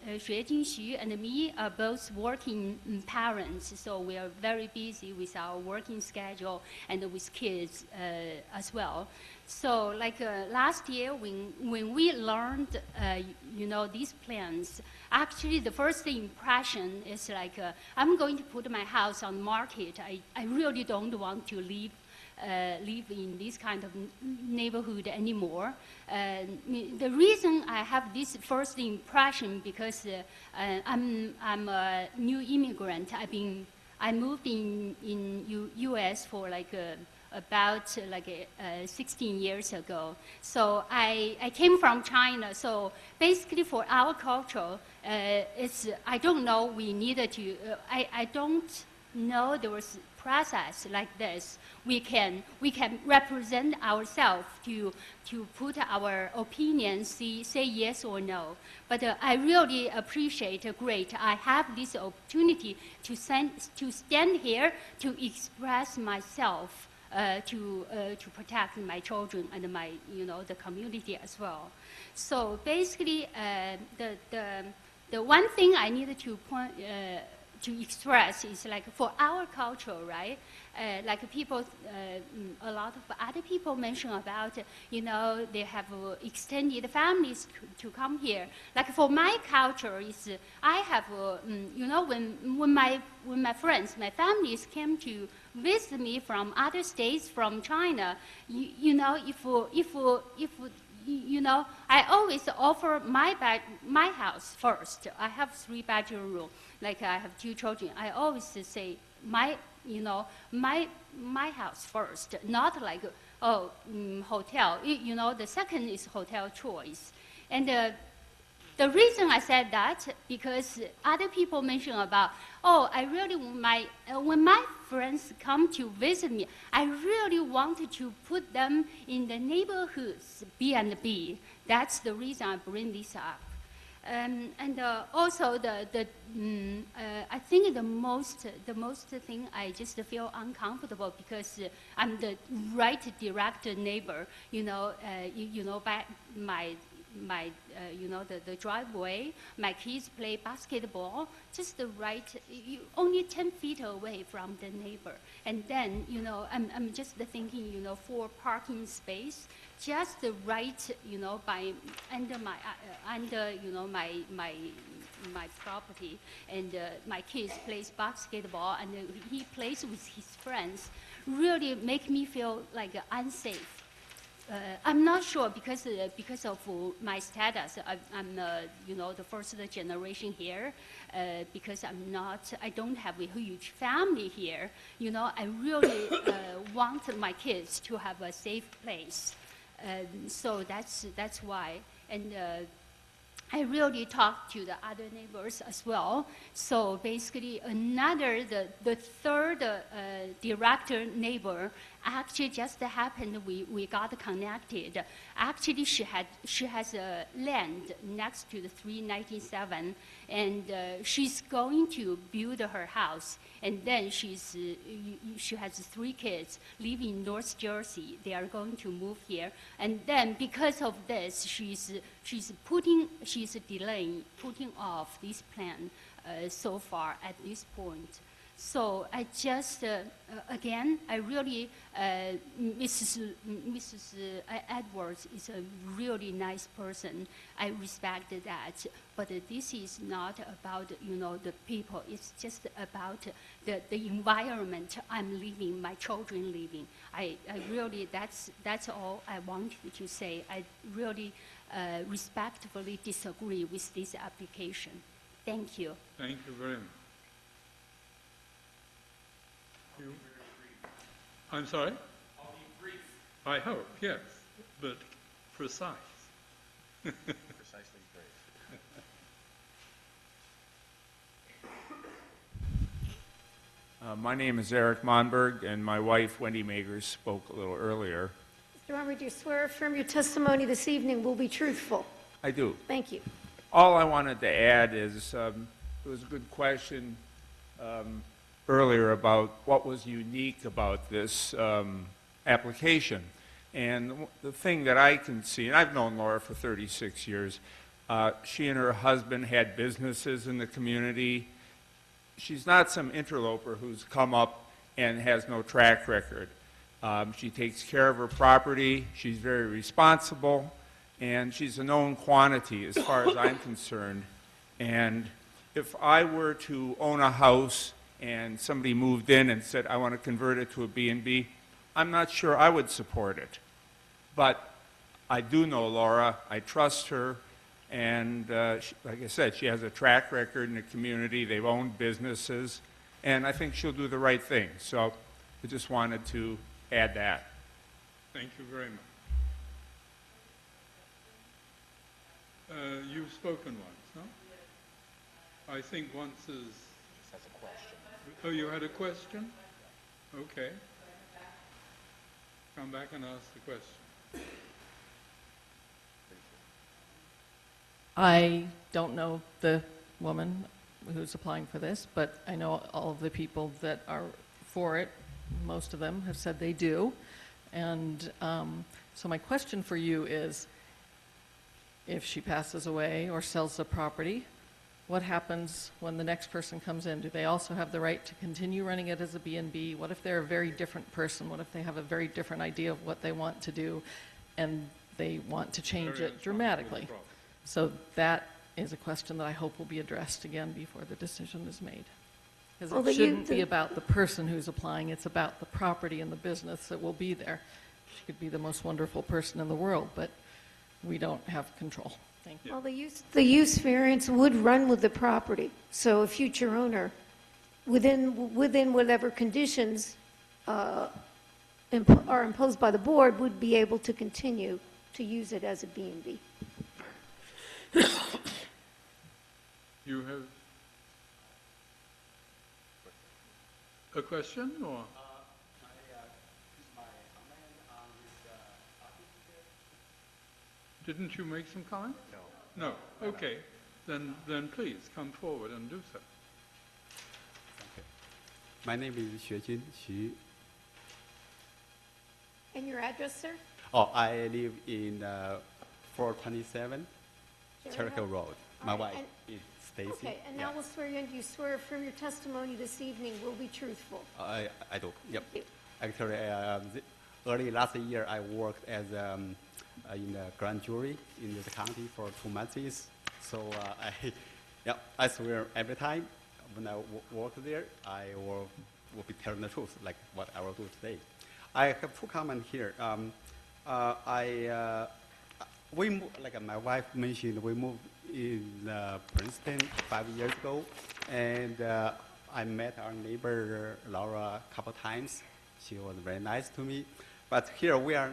W: Xue Jinxu and me are both working parents, so we are very busy with our working schedule and with kids as well. So last year when we learned, these plans, actually the first impression is I'm going to put my house on the market. I really don't want to live in this kind of neighborhood anymore. The reason I have this first impression because I'm a new immigrant. I moved in U.S. for about 16 years ago. So I came from China. So basically for our culture, I don't know we needed to, I don't know there was process like this. We can represent ourselves to put our opinions, say yes or no. But I really appreciate, great, I have this opportunity to stand here to express myself, to protect my children and the community as well. So basically, the one thing I needed to to express is for our culture, right? People, a lot of other people mention about, they have extended families to come here. For my culture, is I have, when my friends, my families came to visit me from other states, from China, I always offer my house first. I have 3-bedroom room. I have 2 children. I always say my house first, not hotel. The second is hotel choice. And the reason I said that, because other people mention about, I really, when my friends come to visit me, I really wanted to put them in the neighborhoods B&B. That's the reason I bring this up. And also I think the most thing I just feel uncomfortable because I'm the right direct neighbor. By the driveway, my kids play basketball, just the right, only 10 feet away from the neighbor. And then, I'm just thinking, for parking space, just the right, by under my property, and my kids plays basketball, and he plays with his friends, really make me feel unsafe. I'm not sure because of my status. I'm the first generation here. Because I don't have a huge family here. I really want my kids to have a safe place. So that's why. And I really talked to the other neighbors as well. So basically, the third director neighbor actually just happened. We got connected. Actually, she has a land next to the 397, and she's going to build her house. And then she has 3 kids live in North Jersey. They are going to move here, and then because of this, she's delaying, putting off this plan so far at this point. So I just, again, I really, Mrs. Edwards is a really nice person. I respect that. But this is not about, the people. It's just about the environment I'm living, my children living. I really, that's all I wanted to say. I really respectfully disagree with this application. Thank you.
E: Thank you very much. I'm sorry? I'll be brief. I hope, yes, but precise.
L: Precisely brief.
B: My name is Eric Monberg, and my wife, Wendy Magers, spoke a little earlier.
A: Mr. Armour, do you swear or affirm your testimony this evening will be truthful?
B: I do.
A: Thank you.
B: All I wanted to add is it was a good question earlier about what was unique about this application. And the thing that I can see, and I've known Laura for 36 years, she and her husband had businesses in the community. She's not some interloper who's come up and has no track record. She takes care of her property, she's very responsible, and she's a known quantity as far as I'm concerned. And if I were to own a house and somebody moved in and said, I want to convert it to a B&B, I'm not sure I would support it. But I do know Laura, I trust her, and like I said, she has a track record in the community, they've owned businesses, and I think she'll do the right thing. So I just wanted to add that.
E: Thank you very much. You've spoken once, no? I think once is...
L: Just has a question.
E: Oh, you had a question? Okay. Come back and ask the question.
T: I don't know the woman who's applying for this, but I know all of the people that are for it. Most of them have said they do. And so my question for you is, if she passes away or sells the property, what happens when the next person comes in? Do they also have the right to continue running it as a B&B? What if they're a very different person? What if they have a very different idea of what they want to do and they want to change it dramatically? So that is a question that I hope will be addressed again before the decision is made. Because
A: Well,
T: it
A: but
T: shouldn't be about the person who's applying, it's about the property and the business that will be there. She could be the most wonderful person in the world, but we don't have control. Thank you.
A: Well, the use variance would run with the property, so a future owner, within whatever conditions are imposed by the board, would be able to continue to use it as a B&B.
E: You have a question, or? Didn't you make some comment? No. No, okay. Then please come forward and do so.
H: My name is Xuejun Xu.
A: And your address, sir?
H: Oh, I live in 427
A: Cherry
H: Cherry Hill
A: Hill?
H: Road. My
A: All right,
H: wife is Stacy.
A: Okay, and
H: Yeah.
A: now we'll swear you in. Do you swear affirm your testimony this evening will be truthful?
H: I do. Yep. Actually, early last year, I worked as in the grand jury in the county for 2 months. So I swear every time when I work there, I will be telling the truth, like what I will do today. I have 2 comments here. Like my wife mentioned, we moved in Princeton 5 years ago, and I met our neighbor Laura a couple times. She was very nice to me. But here we are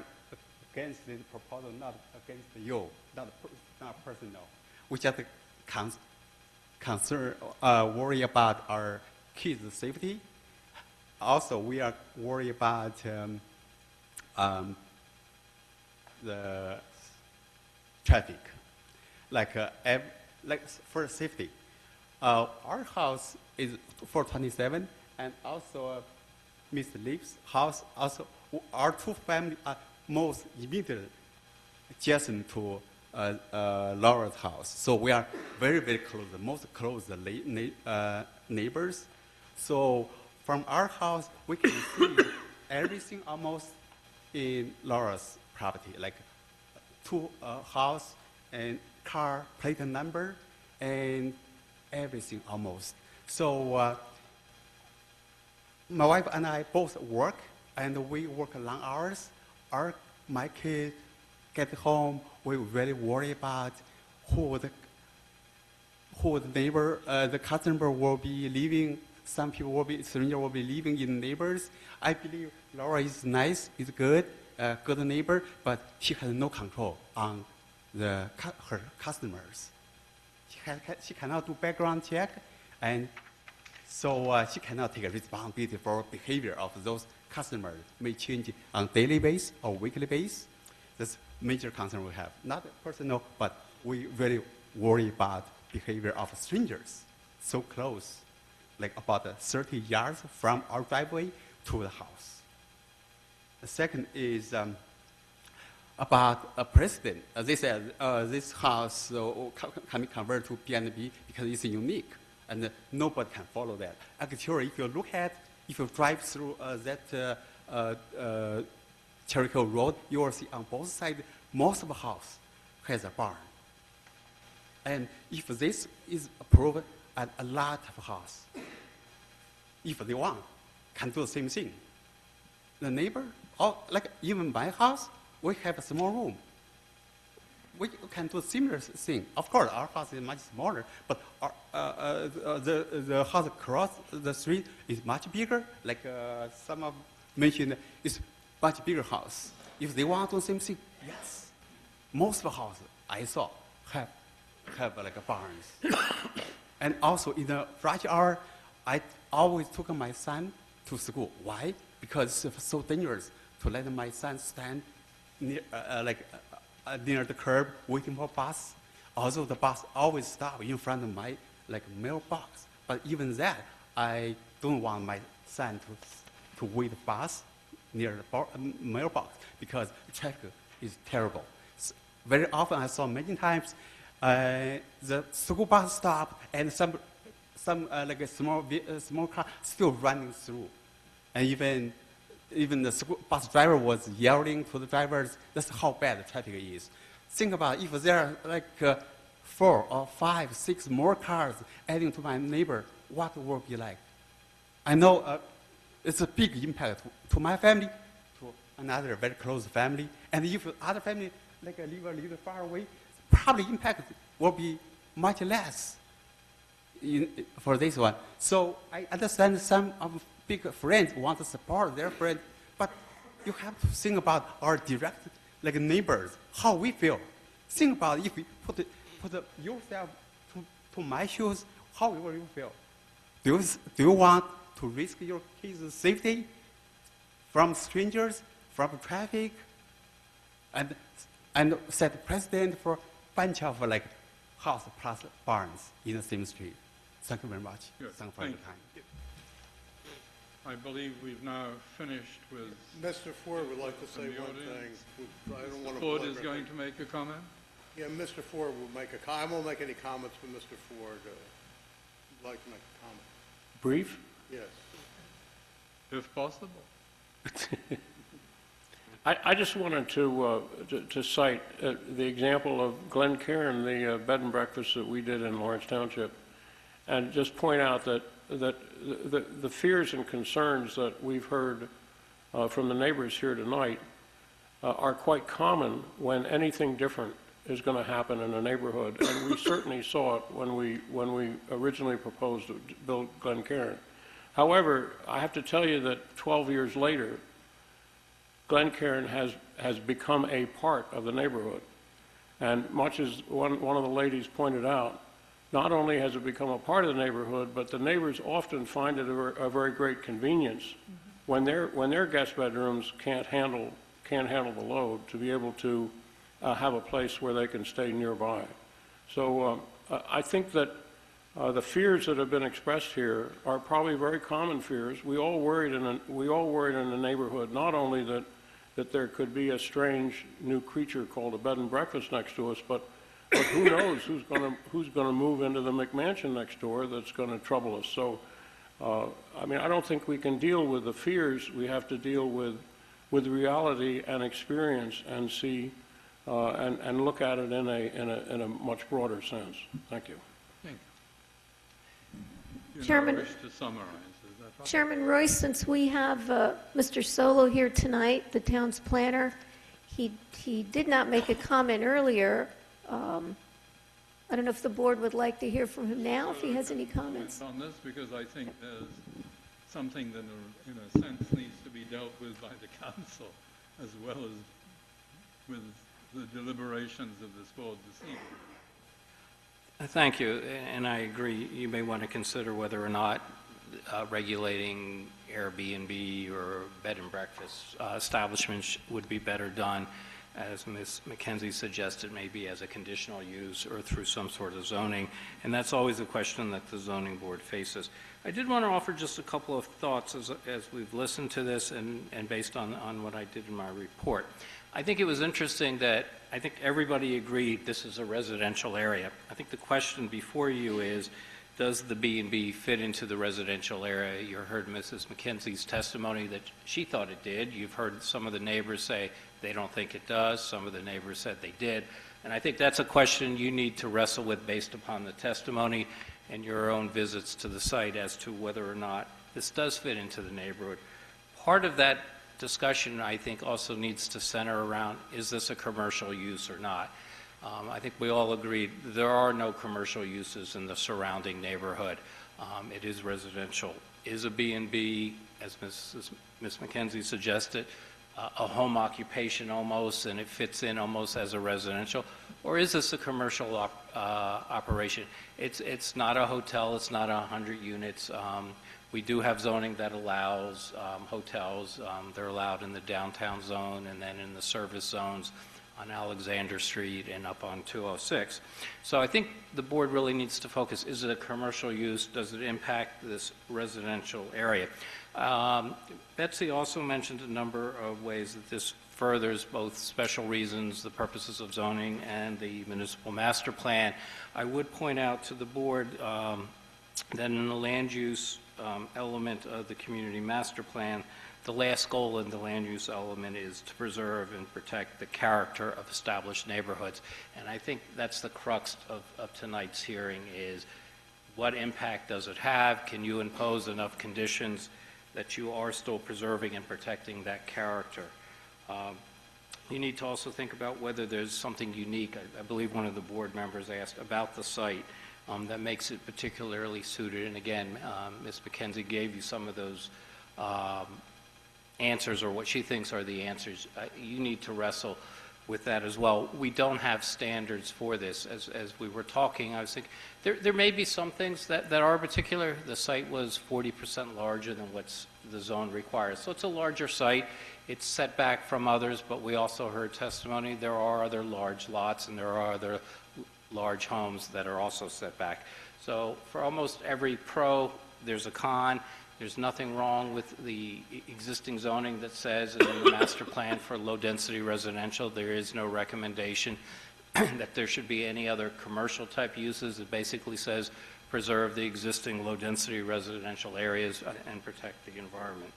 H: against this proposal, not against you, not personal. We just worry about our kids' safety. Also, we are worried about the traffic, like for safety. Our house is 427, and also Mr. Lee's house. Also, our two families are most immediate adjacent to Laura's house. So we are very, very close, the most close neighbors. So from our house, we can see everything almost in Laura's property, like two house and car plate number and everything almost. So my wife and I both work, and we work long hours. My kid get home, we really worry about who the neighbor, the customer will be living. Some people will be, stranger will be living in neighbors. I believe Laura is nice, is good, good neighbor, but she has no control on her customers. She cannot do background check, and so she cannot take responsibility for behavior of those customers. May change on daily basis or weekly basis. That's major concern we have. Not personal, but we really worry about behavior of strangers so close, like about 30 yards from our driveway to the house. The second is about a precedent. They said this house can be converted to B&B because it's unique, and nobody can follow that. Actually, if you look at, if you drive through that Cherry Hill Road, you will see on both sides, most of the house has a barn. And if this is approved at a lot of house, if they want, can do the same thing. The neighbor, or like even my house, we have a small room. We can do similar thing. Of course, our house is much smaller, but the house across the street is much bigger. Like some of mentioned, it's much bigger house. If they want to do the same thing, yes. Most of the houses I saw have like barns. And also in the rush hour, I always took my son to school. Why? Because it's so dangerous to let my son stand near, near the curb waiting for bus. Although the bus always stop in front of my mailbox, but even that, I don't want my son to wait the bus near the mailbox because traffic is terrible. So very often I saw many times the school bus stop and some like a small car still running through, and even the school bus driver was yelling to the drivers. That's how bad the traffic is. Think about if there are like 4 or 5, 6 more cars adding to my neighbor, what will it be like? I know it's a big impact to my family, to another very close family, and if other family live a little far away, probably impact will be much less for this one. So I understand some of big friends want to support their friend, but you have to think about our direct neighbors, how we feel. Think about if we put yourself to my shoes, how will you feel? Do you want to risk your kids' safety from strangers, from traffic, and set precedent for a bunch of house plus barns in the same street? Thank you very much.
E: Good.
H: Thank you for your time.
E: I believe we've now finished with...
I: Mr. Ford would like to say
E: from the
I: one
E: audience.
I: thing. I don't want to...
E: Ford is going to make a comment?
I: Yeah, Mr. Ford will make a comment. I won't make any comments, but Mr. Ford would like to make a comment.
O: Brief?
I: Yes.
E: If possible.
O: I just wanted to cite the example of Glen Cairn, the bed and breakfast that we did in Lawrence Township, and just point out that the fears and concerns that we've heard from the neighbors here tonight are quite common when anything different is going to happen in a neighborhood, and we certainly saw it when we originally proposed to build Glen Cairn. However, I have to tell you that 12 years later, Glen Cairn has become a part of the neighborhood, and much as one of the ladies pointed out, not only has it become a part of the neighborhood, but the neighbors often find it a very great convenience when their guest bedrooms can't handle the load, to be able to have a place where they can stay nearby. So I think that The fears that have been expressed here are probably very common fears. We all worried in the neighborhood, not only that there could be a strange new creature called a bed and breakfast next to us, but who knows who's going to move into the McMansion next door that's going to trouble us. So, I mean, I don't think we can deal with the fears. We have to deal with reality and experience and see and look at it in a much broader sense. Thank you.
E: Thank you.
A: Chairman-
E: You now wish to summarize, is that right?
A: Chairman Royce, since we have Mr. Solo here tonight, the town's planner, he did not make a comment earlier. I don't know if the board would like to hear from him now, if he has any comments.
E: On this, because I think there's something that, in a sense, needs to be dealt with by the council, as well as with the deliberations of this board this evening.
C: Thank you, and I agree. You may want to consider whether or not regulating Airbnb or bed and breakfast establishments would be better done, as Ms. McKenzie suggested, maybe as a conditional use or through some sort of zoning, and that's always a question that the zoning board faces. I did want to offer just a couple of thoughts as we've listened to this and based on what I did in my report. I think it was interesting that I think everybody agreed this is a residential area. I think the question before you is, does the B&B fit into the residential area? You heard Mrs. McKenzie's testimony that she thought it did. You've heard some of the neighbors say they don't think it does. Some of the neighbors said they did. And I think that's a question you need to wrestle with based upon the testimony and your own visits to the site as to whether or not this does fit into the neighborhood. Part of that discussion, I think, also needs to center around, is this a commercial use or not? I think we all agreed there are no commercial uses in the surrounding neighborhood. It is residential. Is a B&B, as Ms. McKenzie suggested, a home occupation almost, and it fits in almost as a residential? Or is this a commercial operation? It's not a hotel. It's not 100 units. We do have zoning that allows hotels. They're allowed in the downtown zone and then in the service zones on Alexander Street and up on 206. So I think the board really needs to focus, is it a commercial use? Does it impact this residential area? Betsy also mentioned a number of ways that this furthers both special reasons, the purposes of zoning, and the municipal master plan. I would point out to the board that in the land use element of the community master plan, the last goal in the land use element is to preserve and protect the character of established neighborhoods. And I think that's the crux of tonight's hearing is, what impact does it have? Can you impose enough conditions that you are still preserving and protecting that character? You need to also think about whether there's something unique. I believe one of the board members asked about the site that makes it particularly suited. And again, Ms. McKenzie gave you some of those answers, or what she thinks are the answers. You need to wrestle with that as well. We don't have standards for this. As we were talking, I was thinking there may be some things that are particular. The site was 40% larger than what's the zone requires. So it's a larger site. It's set back from others, but we also heard testimony there are other large lots and there are other large homes that are also set back. So for almost every pro, there's a con. There's nothing wrong with the existing zoning that says in the master plan for low-density residential, there is no recommendation that there should be any other commercial type uses. It basically says preserve the existing low-density residential areas and protect the environment.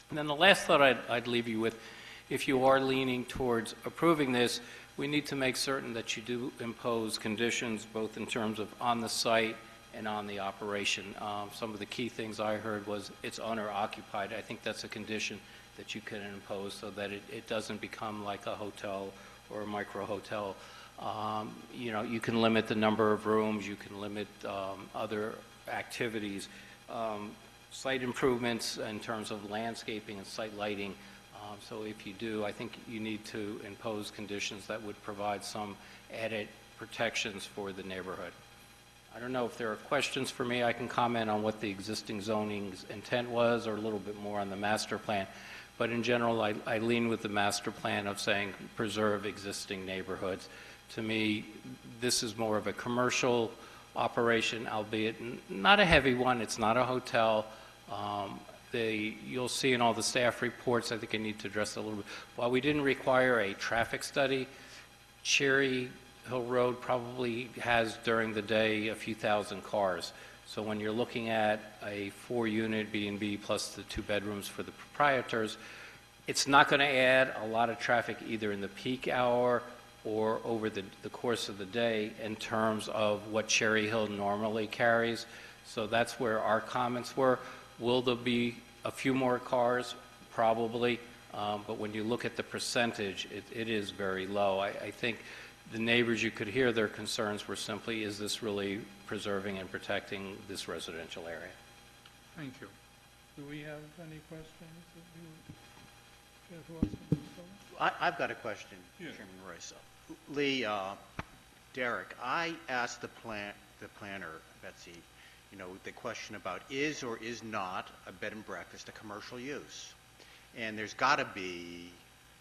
C: And then the last thought I'd leave you with, if you are leaning towards approving this, we need to make certain that you do impose conditions both in terms of on the site and on the operation. Some of the key things I heard was it's owner-occupied. I think that's a condition that you can impose so that it doesn't become like a hotel or a micro-hotel. You know, you can limit the number of rooms, you can limit other activities. Site improvements in terms of landscaping and site lighting. So if you do, I think you need to impose conditions that would provide some added protections for the neighborhood. I don't know if there are questions for me. I can comment on what the existing zoning's intent was or a little bit more on the master plan. But in general, I lean with the master plan of saying preserve existing neighborhoods. To me, this is more of a commercial operation, albeit not a heavy one. It's not a hotel. You'll see in all the staff reports, I think I need to address a little bit. While we didn't require a traffic study, Cherry Hill Road probably has during the day a few thousand cars. So when you're looking at a 4-unit B&B plus the 2 bedrooms for the proprietors, it's not going to add a lot of traffic either in the peak hour or over the course of the day in terms of what Cherry Hill normally carries. So that's where our comments were. Will there be a few more cars? Probably. But when you look at the percentage, it is very low. I think the neighbors, you could hear their concerns were simply, is this really preserving and protecting this residential area?
E: Thank you. Do we have any questions that you care to ask them?
L: I've got a question,
E: Yeah.
L: Chairman Royce. Lee, Derek, I asked the planner, Betsy, the question about is or is not a bed and breakfast a commercial use? And there's got to be,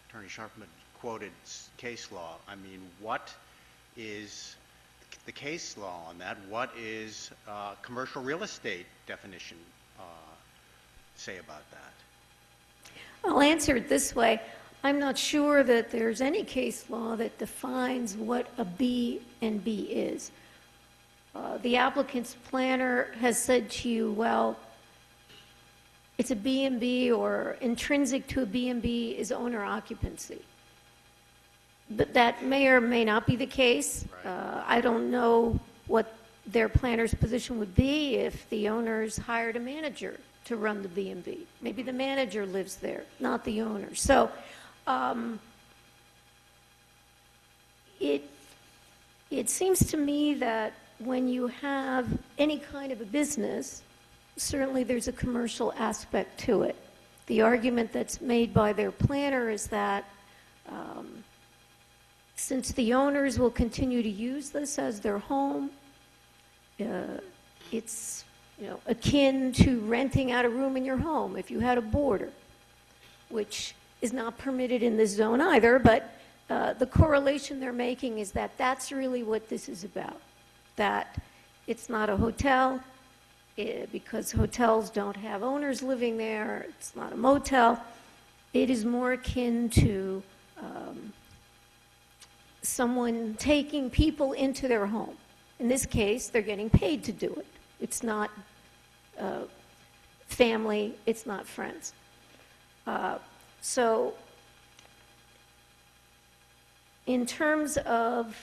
L: Attorney Sharpman quoted case law. I mean, what is the case law on that? What is commercial real estate definition say about that?
A: I'll answer it this way. I'm not sure that there's any case law that defines what a B&B is. The applicant's planner has said to you, well, it's a B&B, or intrinsic to a B&B is owner occupancy. But that may or may not be the case. I don't know what their planner's position would be if the owners hired a manager to run the B&B. Maybe the manager lives there, not the owner. So it seems to me that when you have any kind of a business, certainly there's a commercial aspect to it. The argument that's made by their planner is that since the owners will continue to use this as their home, it's akin to renting out a room in your home if you had a boarder, which is not permitted in this zone either, but the correlation they're making is that that's really what this is about, that it's not a hotel, because hotels don't have owners living there, it's not a motel. It is more akin to someone taking people into their home. In this case, they're getting paid to do it. It's not family, it's not friends. So in terms of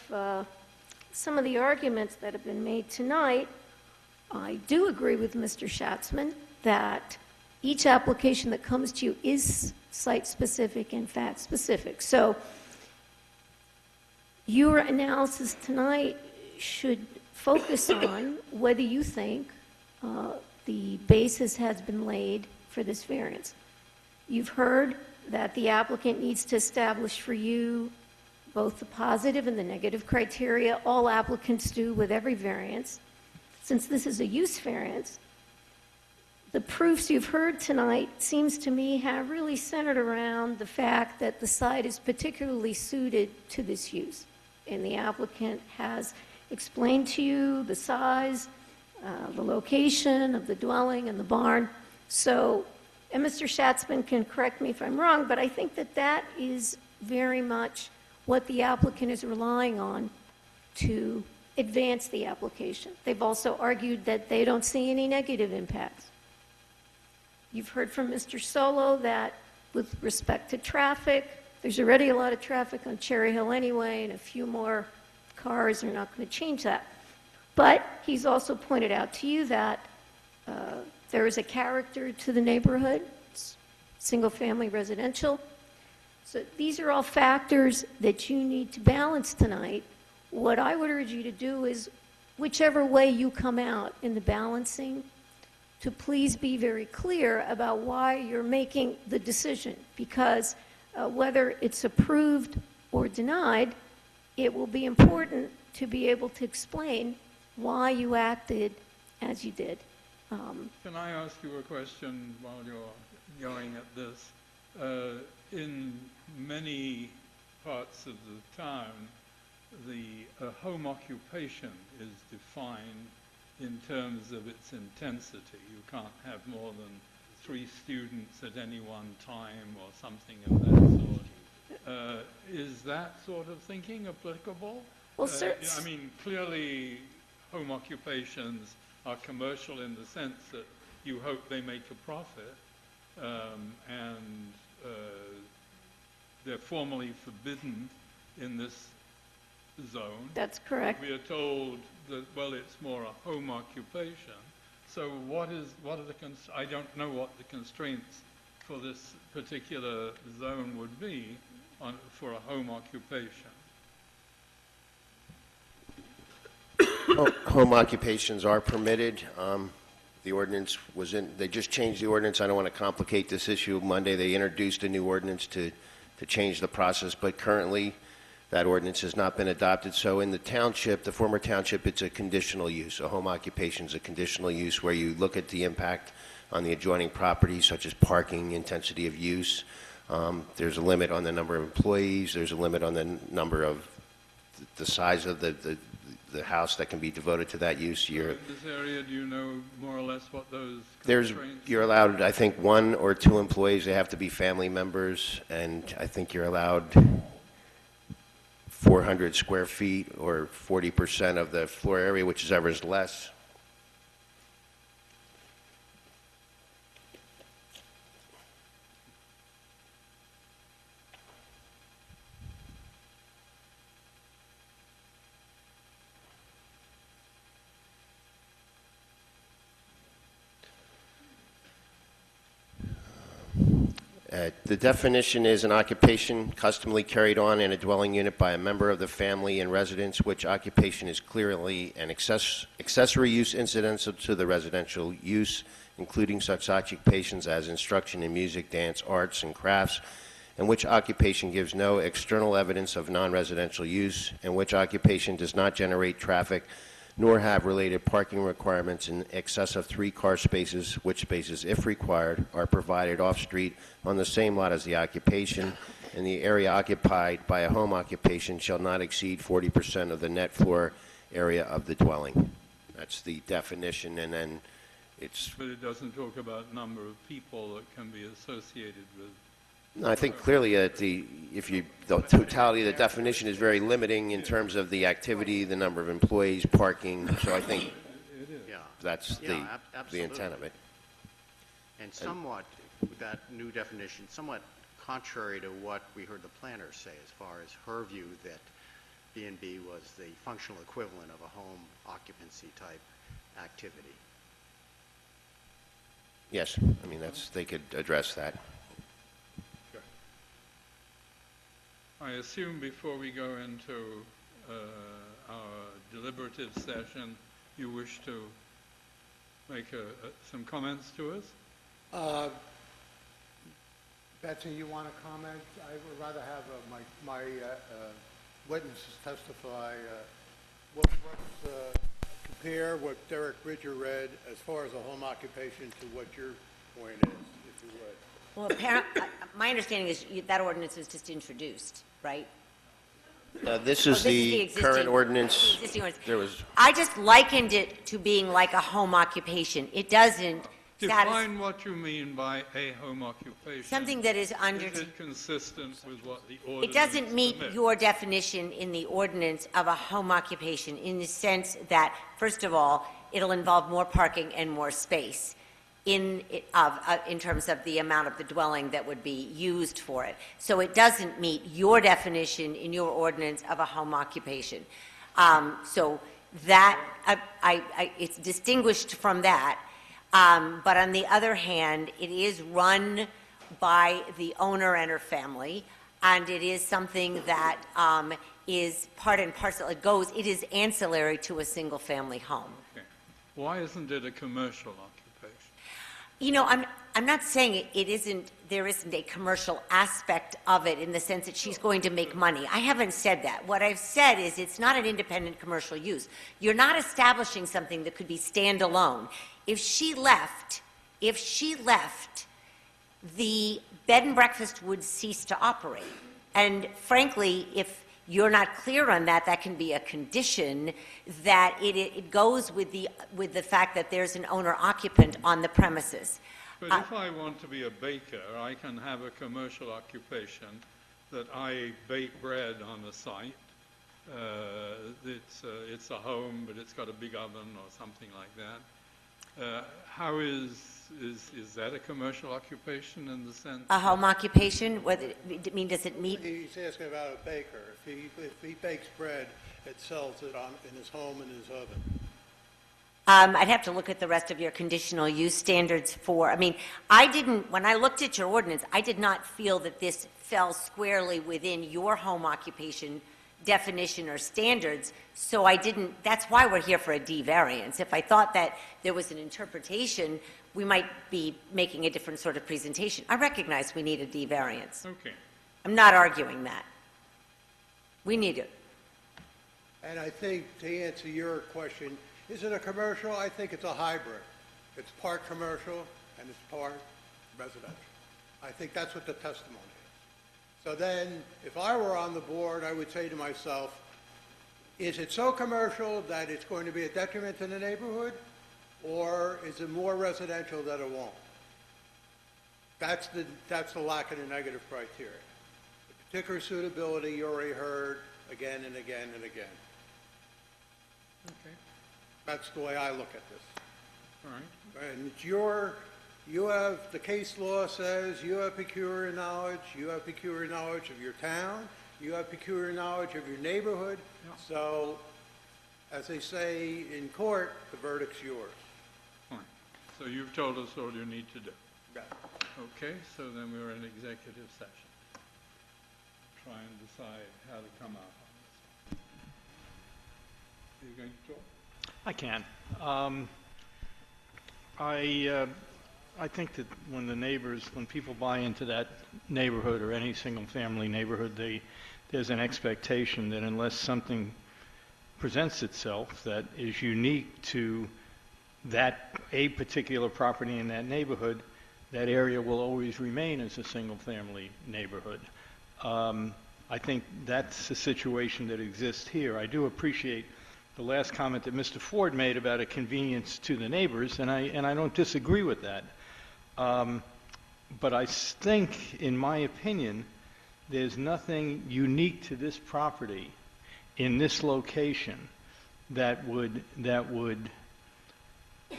A: some of the arguments that have been made tonight, I do agree with Mr. Schatzman that each application that comes to you is site-specific and fact-specific. So your analysis tonight should focus on whether you think the basis has been laid for this variance. You've heard that the applicant needs to establish for you both the positive and the negative criteria. All applicants do with every variance. Since this is a use variance, the proofs you've heard tonight seems to me have really centered around the fact that the site is particularly suited to this use. And the applicant has explained to you the size, the location of the dwelling and the barn. So, and Mr. Schatzman can correct me if I'm wrong, but I think that that is very much what the applicant is relying on to advance the application. They've also argued that they don't see any negative impacts. You've heard from Mr. Solo that with respect to traffic, there's already a lot of traffic on Cherry Hill anyway, and a few more cars are not going to change that. But he's also pointed out to you that there is a character to the neighborhood. It's single-family residential. So these are all factors that you need to balance tonight. What I would urge you to do is, whichever way you come out in the balancing, to please be very clear about why you're making the decision, because whether it's approved or denied, it will be important to be able to explain why you acted as you did.
E: Can I ask you a question while you're going at this? In many parts of the town, the home occupation is defined in terms of its intensity. You can't have more than 3 students at any one time or something of that sort. Is that sort of thinking applicable?
A: Well, sir.
E: I mean, clearly, home occupations are commercial in the sense that you hope they make a profit, and they're formally forbidden in this zone.
A: That's correct.
E: We are told that, well, it's more a home occupation. So what are the I don't know what the constraints for this particular zone would be for a home occupation.
G: Home occupations are permitted. The ordinance they just changed the ordinance. I don't want to complicate this issue. Monday they introduced a new ordinance to change the process, but currently that ordinance has not been adopted. So in the township, the former township, it's a conditional use. A home occupation is a conditional use where you look at the impact on the adjoining properties, such as parking, intensity of use. There's a limit on the number of employees. There's a limit on the number of the size of the house that can be devoted to that use.
E: In this area, do you know more or less what those
G: You're allowed, I think, 1 or 2 employees. They have to be family members, and I think you're allowed 400 square feet or 40% of the floor area, whichever is less. The definition is an occupation customarily carried on in a dwelling unit by a member of the family and residence, which occupation is clearly an accessory use incidental to the residential use, including such occupations as instruction in music, dance, arts, and crafts, and which occupation gives no external evidence of non-residential use, and which occupation does not generate traffic nor have related parking requirements in excess of 3 car spaces, which spaces, if required, are provided off-street on the same lot as the occupation, and the area occupied by a home occupation shall not exceed 40% of the net floor area of the dwelling. That's the definition, and then it's...
E: But it doesn't talk about number of people that can be associated with...
G: No, I think clearly the totality of the definition is very limiting in terms of the activity, the number of employees, parking. So I think that's the intent of it.
L: And somewhat, with that new definition, somewhat contrary to what we heard the planner say as far as her view that B&B was the functional equivalent of a home occupancy type activity.
G: Yes, I mean, they could address that.
E: I assume before we go into our deliberative session, you wish to make some comments to us?
I: Betsy, you want to comment? I would rather have my witnesses testify. Compare what Derek Bridger read as far as a home occupation to what your point is, if you would.
K: Well, my understanding is that ordinance was just introduced, right?
G: This is the current ordinance.
K: Existing ordinance.
G: There was.
K: I just likened it to being like a home occupation. It doesn't
E: Define what you mean by a home occupation.
K: Something that is under...
E: Is it consistent with what the ordinance
K: It doesn't meet
E: permits?
K: your definition in the ordinance of a home occupation in the sense that, first of all, it'll involve more parking and more space in terms of the amount of the dwelling that would be used for it. So it doesn't meet your definition in your ordinance of a home occupation. So that, it's distinguished from that. But on the other hand, it is run by the owner and her family, and it is something that is part and parcel. It is ancillary to a single-family home.
E: Okay. Why isn't it a commercial occupation?
K: You know, I'm not saying there isn't a commercial aspect of it in the sense that she's going to make money. I haven't said that. What I've said is it's not an independent commercial use. You're not establishing something that could be standalone. If she left, the bed and breakfast would cease to operate. And frankly, you're not clear on that, that can be a condition that it goes with the fact that there's an owner occupant on the premises.
E: But if I want to be a baker, I can have a commercial occupation that I bake bread on the site. It's a home, but it's got a big oven or something like that. How is that a commercial occupation in the sense?
K: A home occupation, does it meet?
I: He's asking about a baker. If he bakes bread, it sells it in his home and his oven.
K: I'd have to look at the rest of your conditional use standards when I looked at your ordinance, I did not feel that this fell squarely within your home occupation definition or standards, so that's why we're here for a D variance. If I thought that there was an interpretation, we might be making a different sort of presentation. I recognize we need a D variance.
E: Okay.
K: I'm not arguing that. We need it.
I: And I think, to answer your question, is it a commercial? I think it's a hybrid. It's part commercial and it's part residential. I think that's what the testimony is. So then, if I were on the board, I would say to myself, is it so commercial that it's going to be a detriment to the neighborhood, or is it more residential that it won't? That's the lack of the negative criteria. The particular suitability you already heard again and again and again.
E: Okay.
I: That's the way I look at this.
E: All right.
I: And you have, the case law says you have peculiar knowledge, you have peculiar knowledge of your town, you have peculiar knowledge of your neighborhood.
E: Yeah.
I: So, as they say in court, the verdict's yours.
E: Fine. So you've told us all you need to do.
I: Yeah.
E: Okay, so then we're in executive session. Try and decide how to come out on this. Are you going to talk?
J: I can. I think that when people buy into that neighborhood or any single-family neighborhood, there's an expectation that unless something presents itself that is unique to a particular property in that neighborhood, that area will always remain as a single-family neighborhood. I think that's the situation that exists here. I do appreciate the last comment that Mr. Ford made about a convenience to the neighbors, and I don't disagree with that. But I think, in my opinion, there's nothing unique to this property in this location that would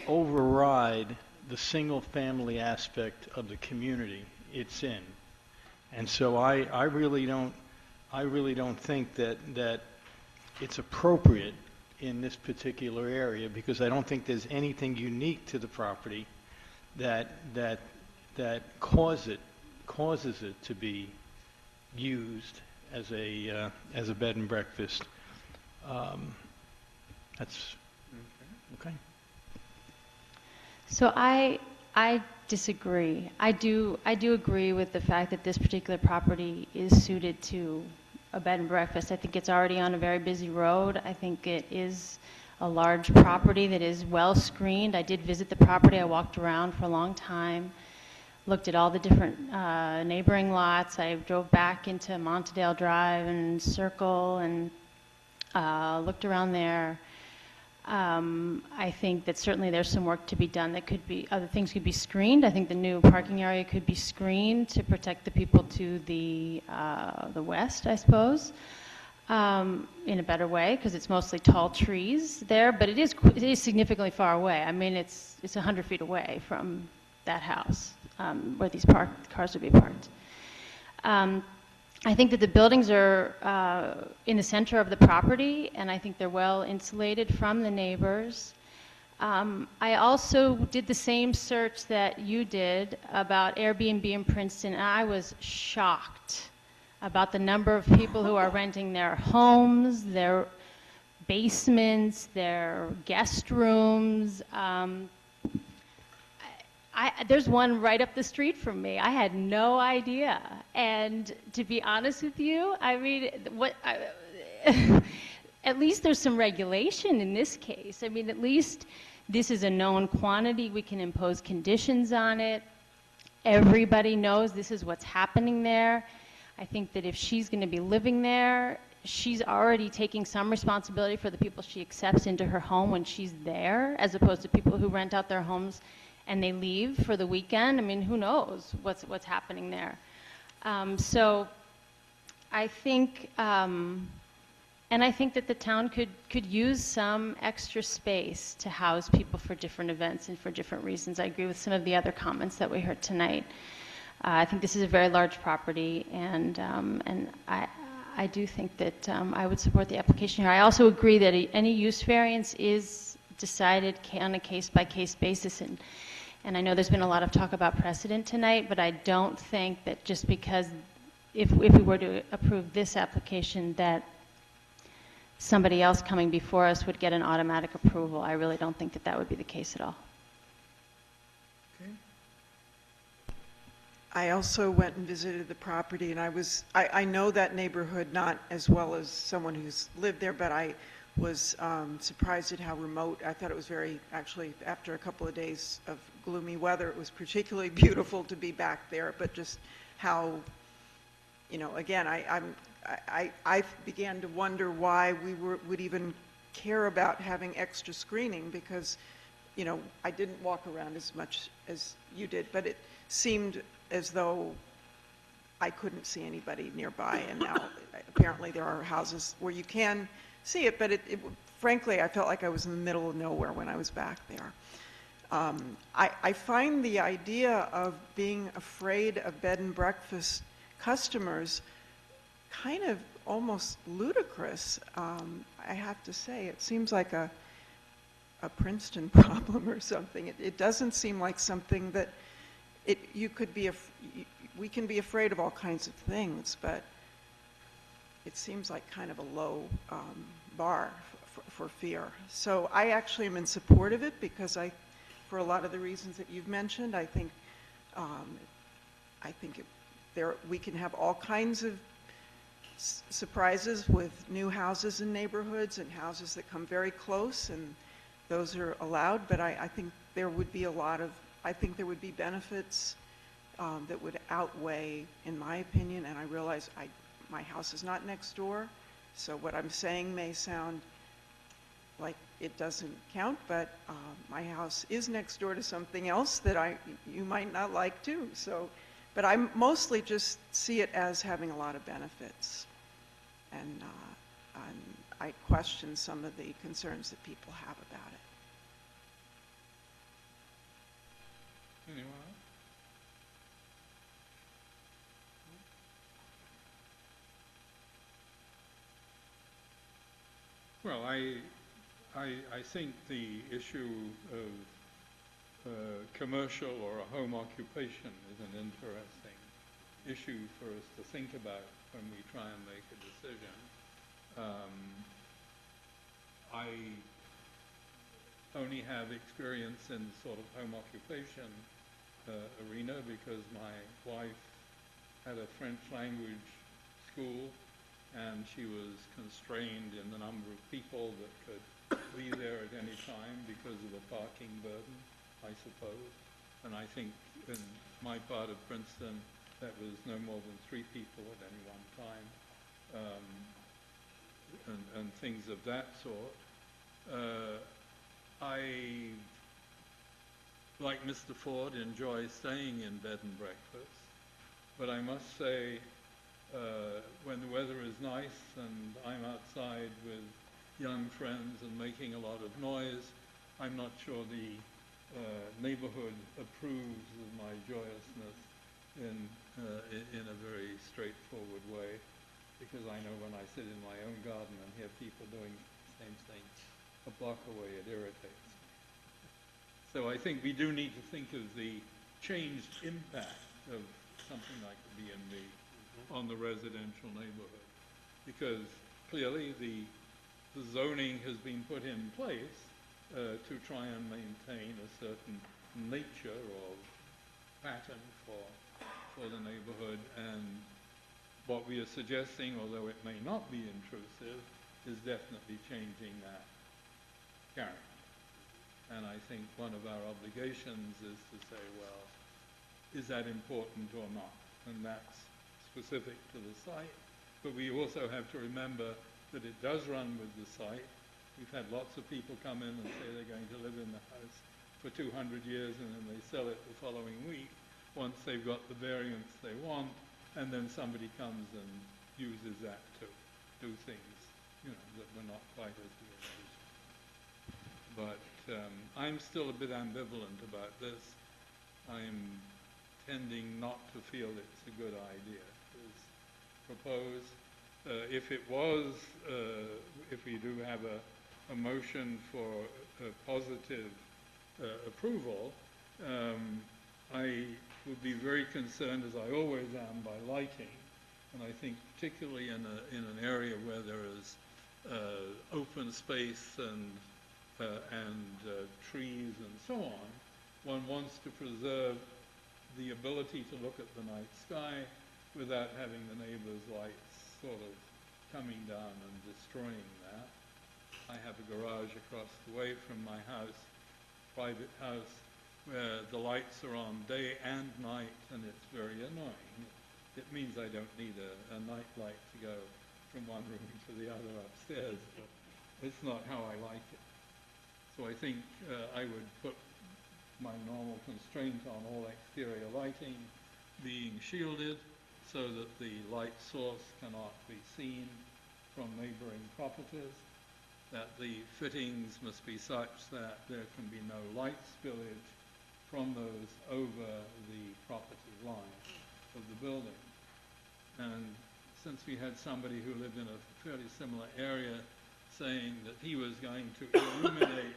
J: override the single-family aspect of the community it's in. And so I really don't think that it's appropriate in this particular area, because I don't think there's anything unique to the property that causes it to be used as a bed and breakfast. That's okay.
M: So I disagree. I do agree with the fact that this particular property is suited to a bed and breakfast. I think it's already on a very busy road. I think it is a large property that is well screened. I did visit the property. I walked around for a long time, looked at all the different neighboring lots. I drove back into Montedale Drive and Circle and looked around there. I think that certainly there's some work to be done. Other things could be screened. I think the new parking area could be screened to protect the people to the west, I suppose, in a better way, because it's mostly tall trees there. But it is significantly far away. I mean, it's 100 feet away from that house where these cars would be parked. I think that the buildings are in the center of the property, and I think they're well insulated from the neighbors. I also did the same search that you did about Airbnb in Princeton, and I was shocked about the number of people who are renting their homes, their basements, their guest rooms. There's one right up the street from me. I had no idea. And to be honest with you, I mean, at least there's some regulation in this case. I mean, at least this is a known quantity. We can impose conditions on it. Everybody knows this is what's happening there. I think that if she's going to be living there, she's already taking some responsibility for the people she accepts into her home when she's there, as opposed to people who rent out their homes and they leave for the weekend. I mean, who knows what's happening there. So I think, and I think that the town could use some extra space to house people for different events and for different reasons. I agree with some of the other comments that we heard tonight. I think this is a very large property, and I do think that I would support the application here. I also agree that any use variance is decided on a case-by-case basis, and I know there's been a lot of talk about precedent tonight, but I don't think that just because if we were to approve this application that somebody else coming before us would get an automatic approval. I really don't think that that would be the case at all.
F: I also went and visited the property, and I know that neighborhood not as well as someone who's lived there, but I was surprised at how remote. I thought it was actually, after a couple of days of gloomy weather, it was particularly beautiful to be back there, but just how, again, I began to wonder why we would even care about having extra screening, because, I didn't walk around as much as you did, but it seemed as though I couldn't see anybody nearby, and now apparently there are houses where you can see it, but frankly, I felt like I was in the middle of nowhere when I was back there. I find the idea of being afraid of bed and breakfast customers kind of almost ludicrous, I have to say. It seems like a Princeton problem or something. It doesn't seem like something that we can be afraid of all kinds of things, but it seems like kind of a low bar for fear. So I actually am in support of it, because for a lot of the reasons that you've mentioned, I think we can have all kinds of surprises with new houses in neighborhoods and houses that come very close, and those are allowed, but I think there would be there would be benefits that would outweigh, in my opinion, and I realize my house is not next door, so what I'm saying may sound like it doesn't count, but my house is next door to something else that you might not like too. So, but I mostly just see it as having a lot of benefits, and I question some of the concerns that people have about it.
E: Anyone else? Well, I think the issue of commercial or a home occupation is an interesting issue for us to think about when we try and make a decision. I only have experience in sort of home occupation arena because my wife had a French language school, and she was constrained in the number of people that could be there at any time because of the parking burden, I suppose. And I think in my part of Princeton, that was no more than 3 people at any one time, and things of that sort. I, like Mr. Ford, enjoy staying in bed and breakfast, but I must say, when the weather is nice and I'm outside with young friends and making a lot of noise, I'm not sure the neighborhood approves of my joyousness in a very straightforward way, because I know when I sit in my own garden and hear people doing the same thing a block away, it irritates me. So I think we do need to think of the changed impact of something like the B&B on the residential neighborhood, because clearly the zoning has been put in place to try and maintain a certain nature or pattern for the neighborhood, and what we are suggesting, although it may not be intrusive, is definitely changing that character. And I think one of our obligations is to say, well, is that important or not? And that's specific to the site, But we also have to remember that it does run with the site. We've had lots of people come in and say they're going to live in the house for 200 years and then they sell it the following week once they've got the variance they want, and then somebody comes and uses that to do things, you know, that were not quite as we envisioned. But I'm still a bit ambivalent about this. I'm tending not to feel it's a good idea as proposed. If it was, if we do have a motion for positive approval, I would be very concerned, as I always am, by lighting. And I think particularly in an area where there is open space and trees and so on, one wants to preserve the ability to look at the night sky without having the neighbor's lights sort of coming down and destroying that. I have a garage across the way from my house, private house, where the lights are on day and night, and it's very annoying. It means I don't need a night light to go from one room to the other upstairs, but it's not how I like it. So I think I would put my normal constraint on all exterior lighting being shielded so that the light source cannot be seen from neighboring properties, that the fittings must be such that there can be no light spillage from those over the property line of the building. And since we had somebody who lived in a fairly similar area saying that he was going to illuminate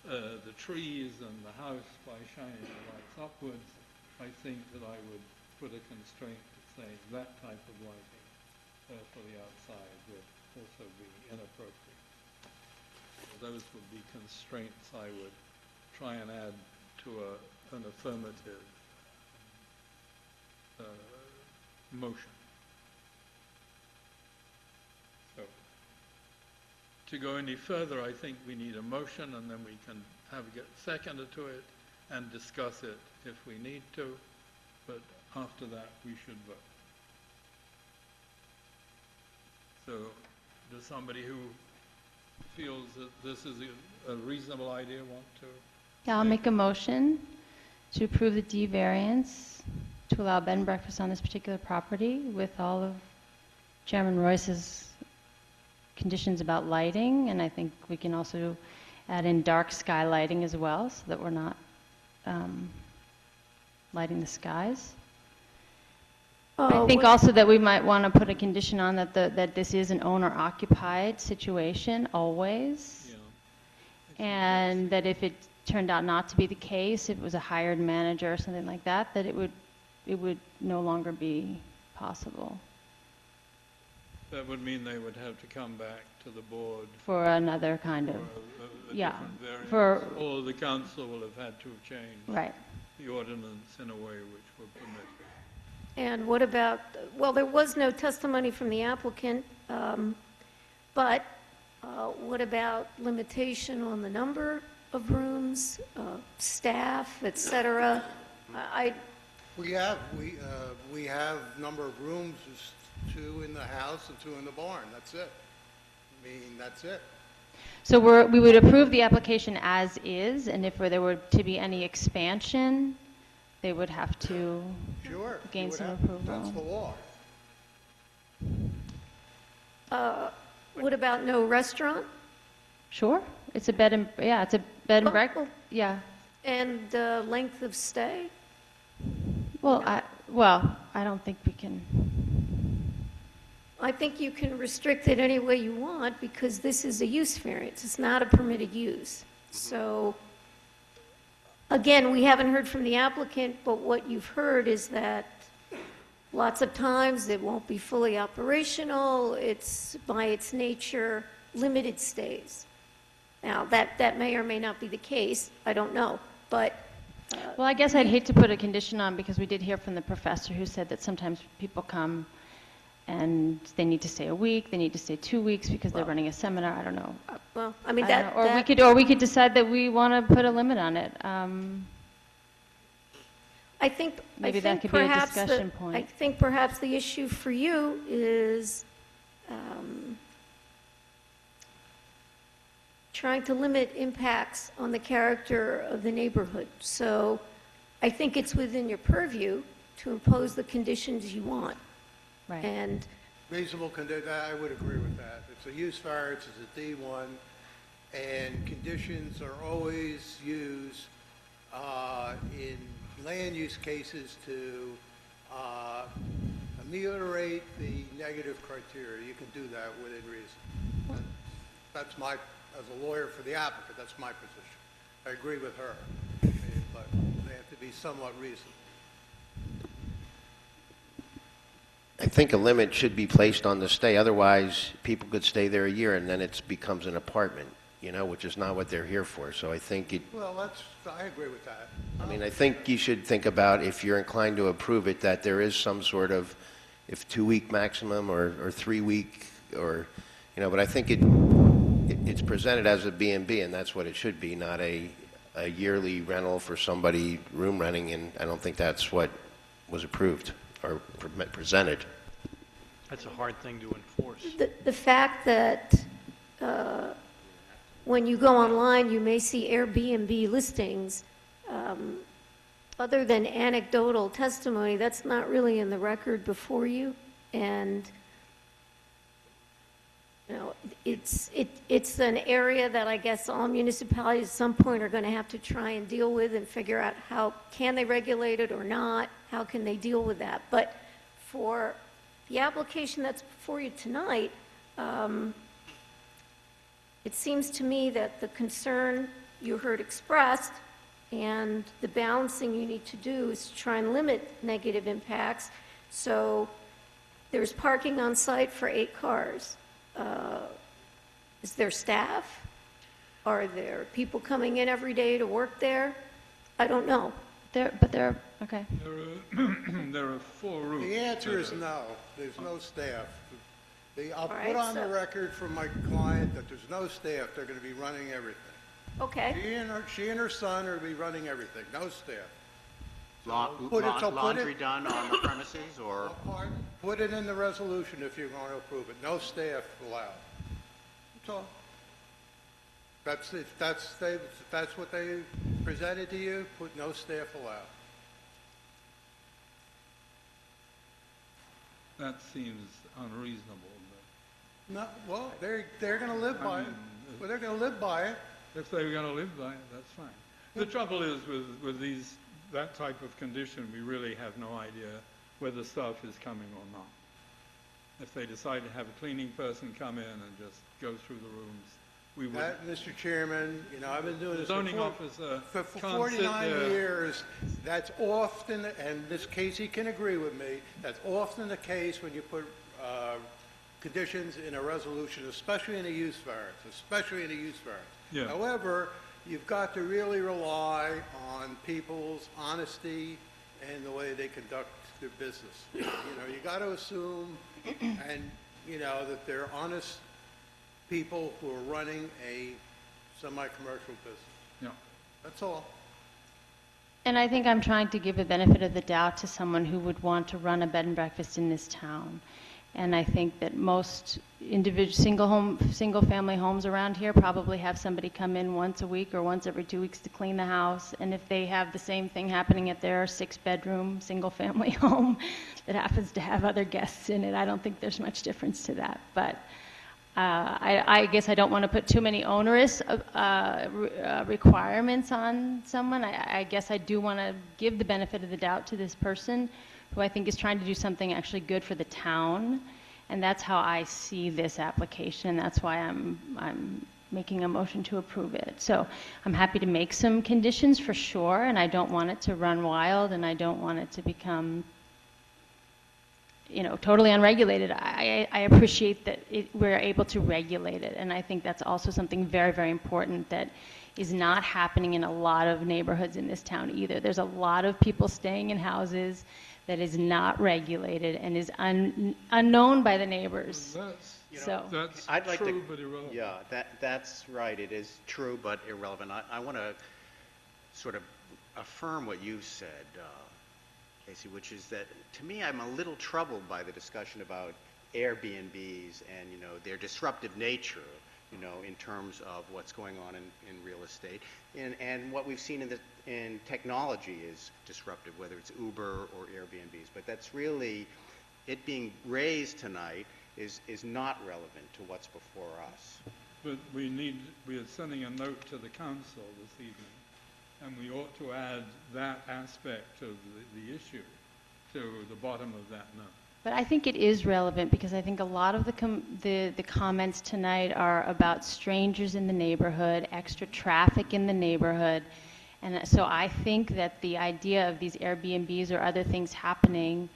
E: the trees and the house by shining the lights upwards, I think that I would put a constraint to say that type of lighting for the outside would also be inappropriate. So those would be constraints I would try and add to an affirmative motion. So, to go any further, I think we need a motion, and then we can get seconded to it and discuss it if we need to, but after that we should vote. So, does somebody who feels that this is a reasonable idea want to?
M: Yeah, I'll make a motion to approve the D variance to allow bed and breakfast on this particular property with all of Chairman Royce's conditions about lighting, and I think we can also add in dark sky lighting as well, so that we're not lighting the skies. I think also that we might want to put a condition on that that this is an owner-occupied situation always, and that if it turned out not to be the case, if it was a hired manager or something like that, that it would no longer be possible.
E: That would mean they would have to come back to the board
M: For another kind of,
E: a
M: yeah,
E: different
M: for,
E: variance, or the council will have had to have changed
M: right.
E: the ordinance in a way which would permit it.
A: And what about, well, there was no testimony from the applicant, but what about limitation on the number of rooms, staff, et cetera?
I: We have number of rooms, just 2 in the house and 2 in the barn, that's it. I mean, that's it.
M: So we would approve the application as is, and if there were to be any expansion, they would have to gain some approval.
I: That's the law.
A: What about no restaurant?
M: Sure, it's a bed and, yeah, it's a bed and breakfast, yeah.
A: And length of stay?
M: Well, I don't think we can.
A: I think you can restrict it any way you want because this is a use variance. It's not a permitted use. So, again, we haven't heard from the applicant, but what you've heard is that lots of times it won't be fully operational. It's, by its nature, limited stays. Now, that may or may not be the case. I don't know. But
M: Well, I guess I'd hate to put a condition on, because we did hear from the professor who said that sometimes people come and they need to stay a week, they need to stay 2 weeks because they're running a seminar. I don't know.
A: Well, I mean,
M: I don't know. Or we could decide that we want to put a limit on it.
A: I think
M: Maybe that could be a
A: perhaps
M: discussion point.
A: I think perhaps the issue for you is trying to limit impacts on the character of the neighborhood. So I think it's within your purview to impose the conditions you want.
M: Right.
A: And
I: Reasonable condition, I would agree with that. It's a use variance, it's a D1, and conditions are always used in land use cases to ameliorate the negative criteria. You can do that within reason. That's my, as a lawyer for the applicant, that's my position. I agree with her, but they have to be somewhat reasonable.
G: I think a limit should be placed on the stay. Otherwise, people could stay there a year and then it becomes an apartment, you know, which is not what they're here for. So I think it,
I: Well, I agree with that.
G: I mean, I think you should think about, if you're inclined to approve it, that there is some sort of, if 2-week maximum or 3-week, or, you know, but I think it's presented as a B&B, and that's what it should be, not a yearly rental for somebody room renting, and I don't think that's what was approved or presented.
J: That's a hard thing to enforce.
A: the fact that when you go online, you may see Airbnb listings, other than anecdotal testimony, that's not really in the record before you. And, you know, it's an area that I guess all municipalities at some point are going to have to try and deal with and figure out how can they regulate it or not, how can they deal with that. But for the application that's before you tonight, it seems to me that the concern you heard expressed and the balancing you need to do is to try and limit negative impacts. So there's parking on site for 8 cars. Is there staff? Are there people coming in every day to work there? I don't know.
M: Okay.
E: There are 4 roofs.
I: The answer is no. There's no staff. I'll
A: All
I: put
A: right,
I: on the
A: so-
I: record from my client that there's no staff. They're going to be running everything.
A: Okay.
I: She and her son are going to be running everything. No staff.
L: Laundry done on the premises, or?
I: Put it in the resolution if you're going to approve it. No staff allowed. That's all. If that's what they presented to you, put no staff allowed.
E: That seems unreasonable.
I: No, well, they're going to live by it. Well, they're going to live by it.
E: If they were going to live by it, that's fine. The trouble is with that type of condition, we really have no idea whether staff is coming or not. If they decide to have a cleaning person come in and just go through the rooms, we would.
I: Mr. Chairman, you know, I've been doing this
E: Zoning officer
I: for
E: can't sit
I: 49
E: there.
I: years. That's often, and this Casey can agree with me, that's often the case when you put conditions in a resolution, especially in a use variance,
E: Yeah.
I: However, you've got to really rely on people's honesty and the way they conduct their business. You know, you got to assume, and, you know, that they're honest people who are running a semi-commercial business.
E: Yeah.
I: That's all.
M: And I think I'm trying to give a benefit of the doubt to someone who would want to run a bed and breakfast in this town. And I think that most single-family homes around here probably have somebody come in once a week or once every 2 weeks to clean the house. And if they have the same thing happening at their 6-bedroom, single-family home that happens to have other guests in it, I don't think there's much difference to that. But I guess I don't want to put too many onerous requirements on someone. I guess I do want to give the benefit of the doubt to this person who I think is trying to do something actually good for the town. And that's how I see this application. That's why I'm making a motion to approve it. So I'm happy to make some conditions for sure, and I don't want it to run wild, and I don't want it to become, you know, totally unregulated. I appreciate that we're able to regulate it, and I think that's also something very, very important that is not happening in a lot of neighborhoods in this town either. There's a lot of people staying in houses that is not regulated and is unknown by the neighbors.
E: That's
L: I'd like
E: true but irrelevant.
L: Yeah, that's right. It is true but irrelevant. I want to sort of affirm what you said, Casey, which is that, to me, I'm a little troubled by the discussion about Airbnbs and, you know, their disruptive nature, you know, in terms of what's going on in real estate. And what we've seen in technology is disruptive, whether it's Uber or Airbnbs. But that's really, it being raised tonight is not relevant to what's before us.
E: But we are sending a note to the council this evening, and we ought to add that aspect of the issue to the bottom of that note.
M: But I think it is relevant because I think a lot of the comments tonight are about strangers in the neighborhood, extra traffic in the neighborhood. And so I think that the idea of these Airbnbs or other things happening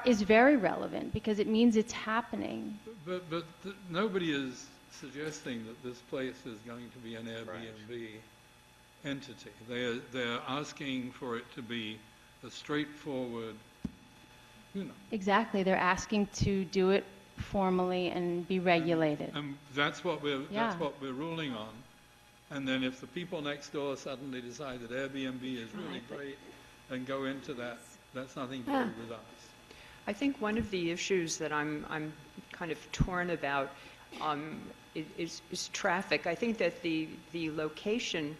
M: is very relevant because it means it's happening.
E: But nobody is suggesting that this place is going to be an Airbnb entity. They're asking for it to be a straightforward, you know.
M: Exactly. They're asking to do it formally and be regulated.
E: And that's what we're ruling on. And then if the people next door suddenly decide that Airbnb is really great and go into that, that's nothing to do with us.
N: I think one of the issues that I'm kind of torn about is traffic. I think that the location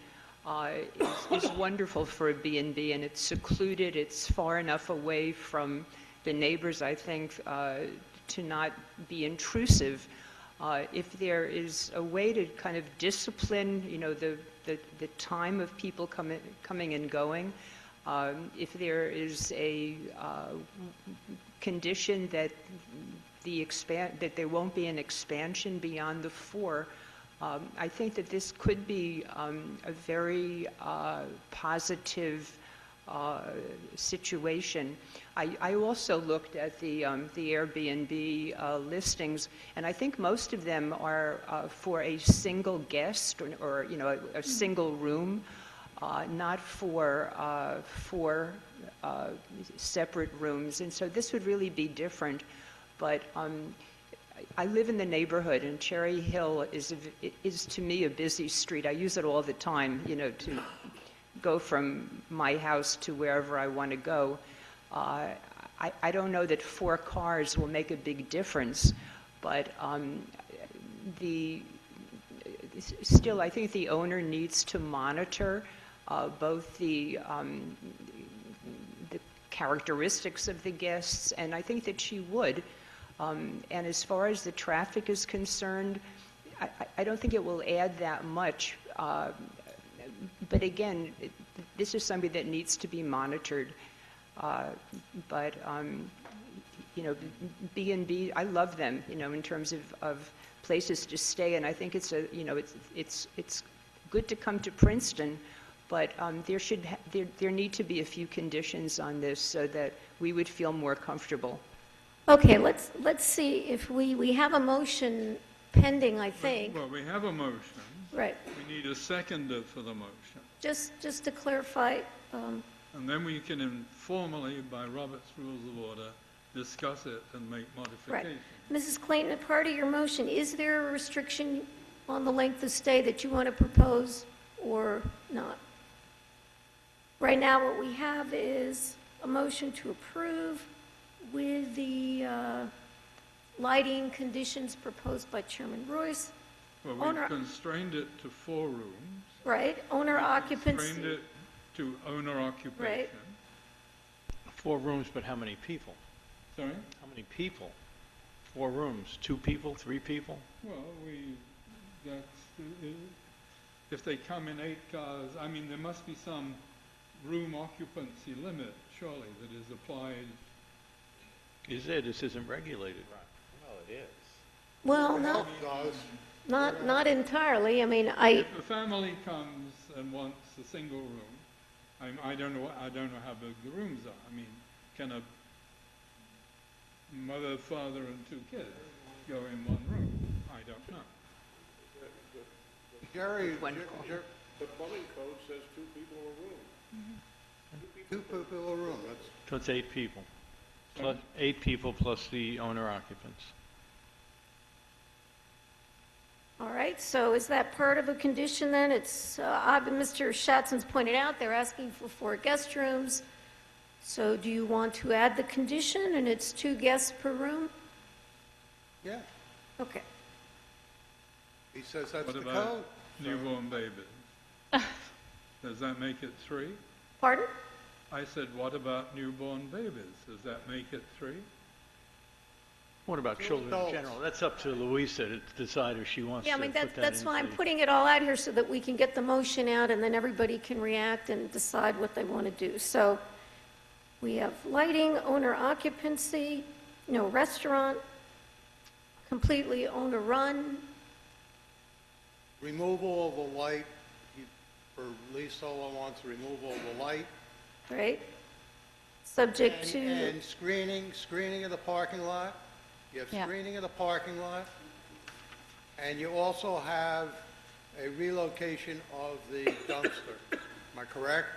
N: is wonderful for a B&B, and it's secluded. It's far enough away from the neighbors, I think, to not be intrusive. If there is a way to kind of discipline, you know, the time of people coming and going, if there is a condition that that there won't be an expansion beyond the 4, I think that this could be a very positive situation. I also looked at the Airbnb listings, and I think most of them are for a single guest or you know, a single room, not for separate rooms. And so this would really be different. But I live in the neighborhood, and Cherry Hill is to me a busy street. I use it all the time, you know, to go from my house to wherever I want to go. I don't know that 4 cars will make a big difference, but still, I think the owner needs to monitor both the characteristics of the guests, and I think that she would. And as far as the traffic is concerned, I don't think it will add that much. But again, this is something that needs to be monitored. But you know, B&B, I love them, you know, in terms of places to stay, and I think it's it's good to come to Princeton, but there need to be a few conditions on this so that we would feel more comfortable.
A: Okay, let's see if we have a motion pending, I think.
E: Well, we have a motion.
A: Right.
E: We need a seconder for the motion.
A: Just to clarify.
E: And then we can informally, by Robert's Rules of Order, discuss it and make modifications.
A: Right. Mrs. Clayton, part of your motion, is there a restriction on the length of stay that you want to propose or not? Right now, what we have is a motion to approve with the lighting conditions proposed by Chairman Royce.
E: Well, we've constrained it to 4 rooms.
A: Right, owner occupancy.
E: Constrained it to owner occupation.
A: Right.
J: 4 rooms, but how many people?
E: Sorry?
J: How many people? 4 rooms, 2 people, 3 people?
E: Well, if they come in 8 cars, I mean, there must be some room occupancy limit, surely, that is applied.
J: Is there? This isn't regulated.
L: Well, it is.
A: Well, not entirely. I mean,
E: If a family comes and wants a single room, I don't know how big the rooms are. I mean, can a mother, father, and 2 kids go in 1 room? I don't know.
V: Gary,
O: The plumbing code says 2 people in a room.
V: 2 people in a room, that's...
J: So it's 8 people. Plus 8 people plus the owner occupants.
A: all right, so is that part of a condition then? It's, Mr. Schatzens pointed out, they're asking for 4 guest rooms. So do you want to add the condition and it's 2 guests per room?
I: Yeah,
A: Okay.
I: he says that's
E: What
I: the
E: about
I: code.
E: newborn babies? Does that make it 3?
A: Pardon?
E: I said, what about newborn babies? Does that make it 3?
J: What about children in general? That's up to Louisa to decide if she wants
A: Yeah,
J: to
A: I mean,
J: put that
A: that's why I'm
J: into-
A: putting it all out here so that we can get the motion out and then everybody can react and decide what they want to do. So we have lighting, owner occupancy, no restaurant, completely owner run,
I: Removal of the light, for Lee Solo wants removal of the light.
A: right? Subject
I: And-
A: to,
I: And screening of the parking lot. You have
A: Yeah.
I: screening of the parking lot. And you also have a relocation of the dumpster. Am I correct?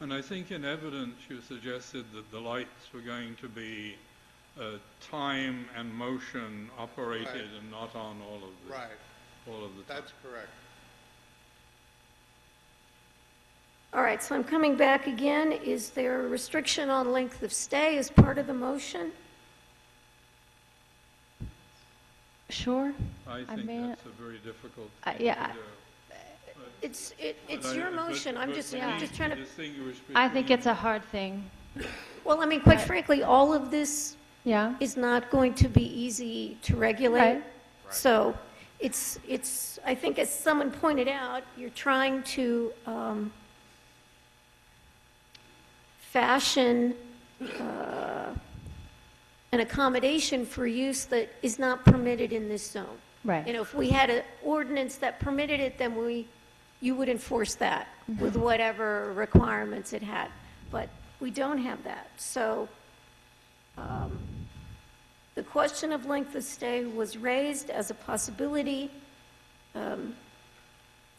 E: And I think in evidence you suggested that the lights were going to be time and motion operated
I: Right.
E: and not on all of the,
I: Right.
E: all of the time.
I: That's correct.
A: all right, so I'm coming back again. Is there a restriction on length of stay as part of the motion?
M: Sure.
E: I think
M: mean,
E: that's a very difficult
M: I-
E: thing
M: yeah,
E: to do.
A: It's
E: But
A: your
E: I-
A: motion. I'm
E: but
A: just
E: we
A: trying
E: need
A: to,
E: distinguish
M: I think
E: between-
M: it's a hard thing.
A: well, I mean, quite frankly, all of this
M: Yeah.
A: is not going to be easy to regulate.
M: Right.
A: So it's, I think as someone pointed out, you're trying to fashion an accommodation for use that is not permitted in this zone.
M: Right.
A: You know, if we had an ordinance that permitted it, then you would enforce that with whatever requirements it had. But we don't have that. So the question of length of stay was raised as a possibility.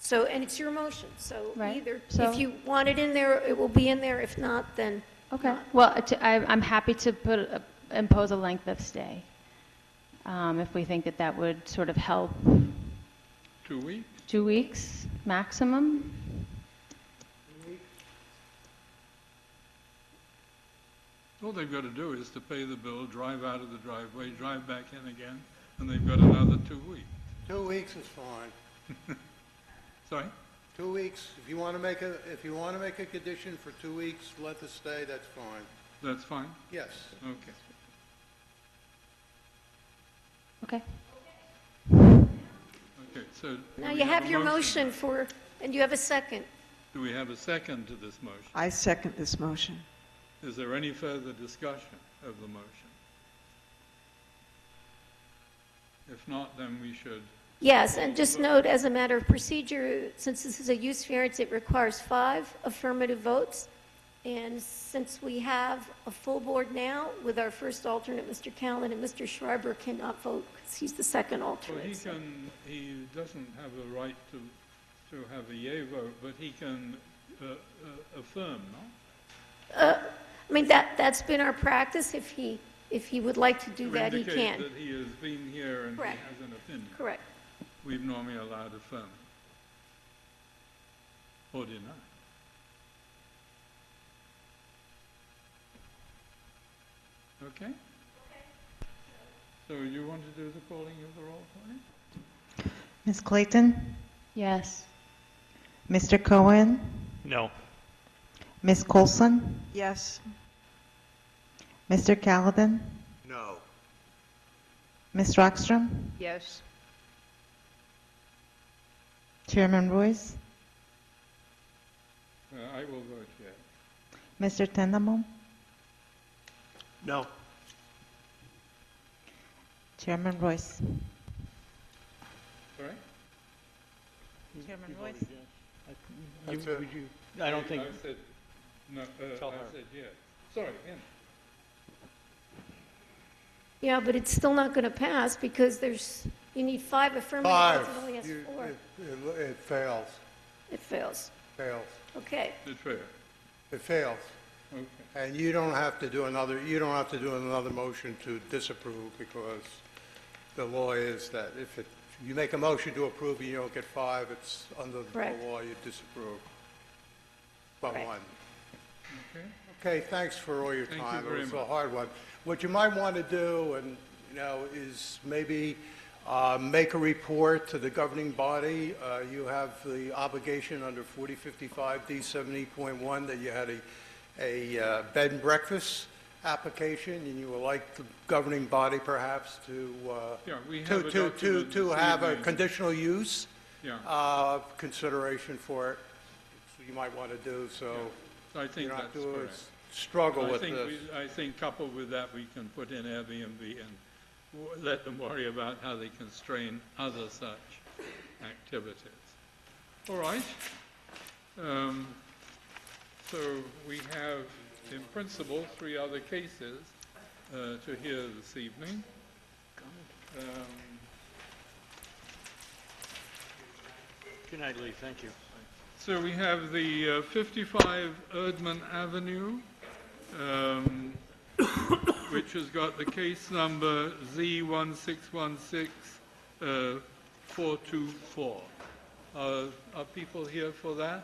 A: So, and it's your motion, so
M: Right.
A: either,
M: So-
A: if you want it in there, it will be in there. If not, then
M: Okay. Well, I'm happy to impose a length of stay, if we think that that would sort of help.
E: 2 weeks?
M: 2 weeks maximum.
E: All they've got to do is to pay the bill, drive out of the driveway, drive back in again, and they've got another 2 weeks.
I: 2 weeks is fine.
E: Sorry?
I: 2 weeks, if you want to make a condition for 2 weeks, let the stay, that's fine.
E: That's fine?
I: Yes.
E: Okay.
M: Okay.
E: Okay, so. do
A: now
E: we
A: you have
E: a
A: your motion for, and you have a second.
E: Do we have a second to this motion?
F: I second this motion.
E: Is there any further discussion of the motion? If not, then we should.
A: Yes, and just note, as a matter of procedure, since this is a use variance, it requires 5 affirmative votes. And since we have a full board now, with our first alternate, Mr. Callen, and Mr. Schreiber cannot vote because he's the second
E: Well,
A: alternate.
E: he doesn't have a right to have a yea vote, but he can affirm, no?
A: I mean, that's been our practice. If he would like to do that, he
E: indicate
A: can.
E: that he has been here and he
A: Correct.
E: has an opinion.
A: Correct.
E: We've normally allowed affirm. Or deny. Okay? So you want to do the calling of the roll, Tony?
P: Ms. Clayton?
M: Yes.
P: Mr. Cohen?
J: No.
P: Ms. Coulson?
F: Yes.
P: Mr. Callahan?
L: No.
P: Ms. Rockstrom?
N: Yes.
P: Chairman Royce?
E: I will vote yes.
P: Mr. Tendamon?
L: No.
P: Chairman Royce?
E: Sorry?
P: Chairman
J: You
P: Royce?
J: voted yes.
I: That's
J: Would you, I don't think,
E: I said, no,
J: Tell
E: I
J: her.
E: said yes. Sorry, Ann.
A: Yeah, but it's still not going to pass because you need 5 affirmative votes
I: 5.
A: and only has 4.
I: It fails.
A: It fails.
I: Fails.
A: Okay.
E: It's fair.
I: It fails.
E: Okay.
I: And you don't have to do another motion to disapprove because the law is that if you make a motion to approve and you don't get 5, it's under the
A: Correct.
I: law, you disapprove. But
A: Right.
I: 1.
E: Okay.
I: Okay, thanks for all your
E: Thank you
I: time.
E: very
I: It was a
E: much.
I: hard one. What you might want to do, and is maybe make a report to the governing body. You have the obligation under 4055 D70.1 that you had a bed and breakfast application, and you would like the governing body perhaps to
E: Yeah, we have a document
I: to
E: this
I: have a
E: evening.
I: conditional use
E: Yeah.
I: consideration for it. So you might want to do so.
E: I think
I: you don't have
E: that's
I: to
E: correct.
I: struggle with this.
E: I think coupled with that, we can put in Airbnb and let them worry about how they constrain other such activities. All right. So we have, in principle, 3 other cases to hear this evening.
J: Good night, Lee. Thank you.
E: So we have the 55 Erdman Avenue, which has got the case number Z1616424. Are people here for that?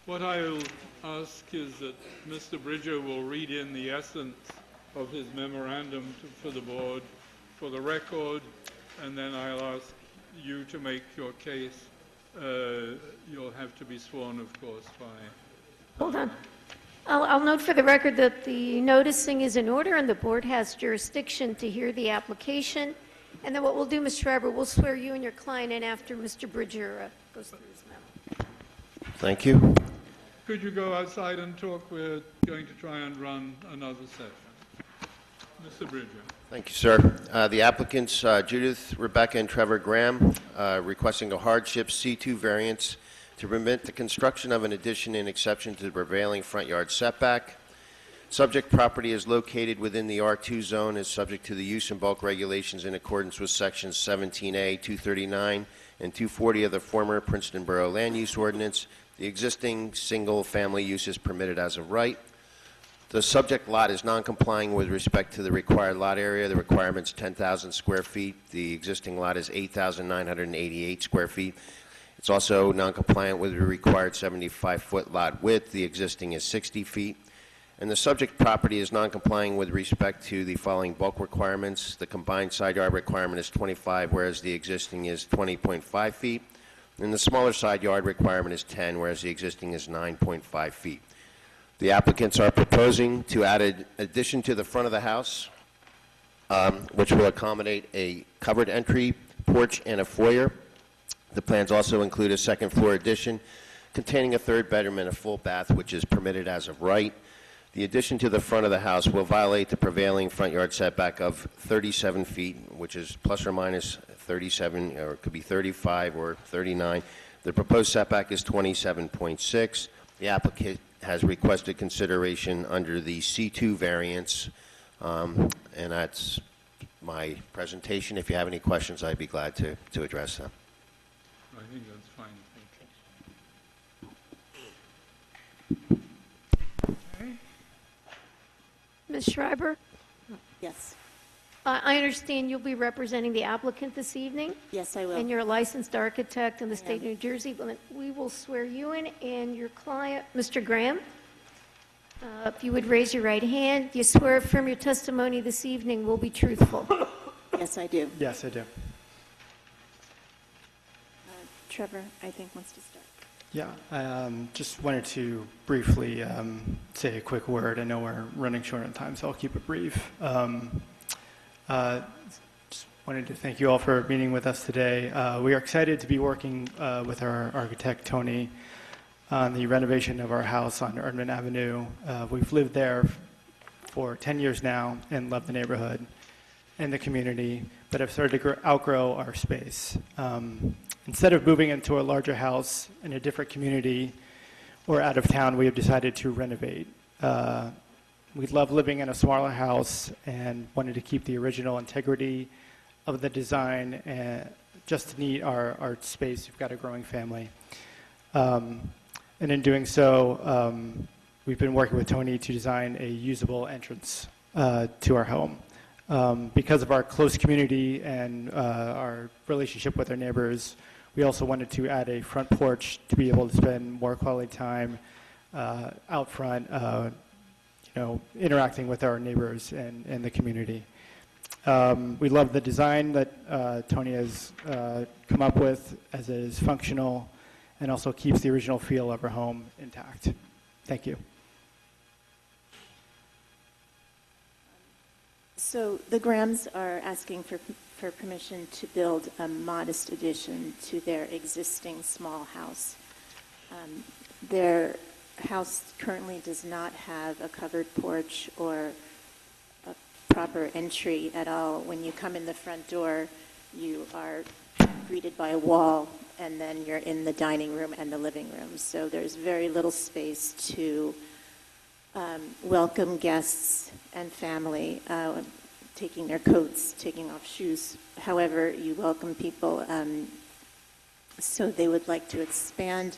E: What I'll ask is that Mr. Bridger will read in the essence of his memorandum for the board for the record, and then I'll ask you to make your case. You'll have to be sworn, of course, by...
A: Hold on. I'll note for the record that the noticing is in order and the board has jurisdiction to hear the application. And then what we'll do, Mr. Schreiber, we'll swear you and your client in after Mr. Bridger goes through his memo.
G: Thank you.
E: Could you go outside and talk? We're going to try and run another session. Mr. Bridger.
G: Thank you, sir. The applicants, Judith, Rebecca, and Trevor Graham, requesting a hardship C2 variance to permit the construction of an addition in exception to the prevailing front yard setback. Subject property is located within the R2 zone, is subject to the use and bulk regulations in accordance with sections 17A, 239, and 240 of the former Princeton Borough Land Use Ordinance. The existing single-family use is permitted as of right. The subject lot is non-complying with respect to the required lot area. The requirement's 10,000 square feet. The existing lot is 8,988 square feet. It's also non-compliant with the required 75-foot lot width. The existing is 60 feet. And the subject property is non-complying with respect to the following bulk requirements. The combined side yard requirement is 25, whereas the existing is 20.5 feet. And the smaller side yard requirement is 10, whereas the existing is 9.5 feet. The applicants are proposing to add an addition to the front of the house, which will accommodate a covered entry, porch, and a foyer. The plans also include a second-floor addition containing a third bedroom and a full bath, which is permitted as of right. The addition to the front of the house will violate the prevailing front yard setback of 37 feet, which is plus or minus 37, or it could be 35 or 39. The proposed setback is 27.6. The applicant has requested consideration under the C2 variance, and that's my presentation. If you have any questions, I'd be glad to address them.
E: I think that's fine, thank you.
A: Ms. Schreiber?
Q: Yes.
A: I understand you'll be representing the applicant this evening?
Q: Yes, I will.
A: And you're a licensed architect in the state of New Jersey. We will swear you in and your client, Mr. Graham. If you would raise your right hand, do you swear affirm your testimony this evening will be truthful?
Q: Yes, I do.
R: Yes, I do.
Q: Trevor, I think, wants to start.
R: Yeah, I just wanted to briefly say a quick word. I know we're running short on time, so I'll keep it brief. Just wanted to thank you all for meeting with us today. We are excited to be working with our architect, Tony, on the renovation of our house on Erdman Avenue. We've lived there for 10 years now and love the neighborhood and the community, but have started to outgrow our space. Instead of moving into a larger house in a different community or out of town, we have decided to renovate. We love living in a smaller house and wanted to keep the original integrity of the design just to meet our space. We've got a growing family. And in doing so, we've been working with Tony to design a usable entrance to our home. Because of our close community and our relationship with our neighbors, we also wanted to add a front porch to be able to spend more quality time out front, interacting with our neighbors and the community. We love the design that Tony has come up with, as it is functional and also keeps the original feel of our home intact. Thank you.
Q: So the Grahams are asking for permission to build a modest addition to their existing small house. Their house currently does not have a covered porch or a proper entry at all. When you come in the front door, you are greeted by a wall, and then you're in the dining room and the living room. So there's very little space to welcome guests and family, taking their coats, taking off shoes. However, you welcome people. So they would like to expand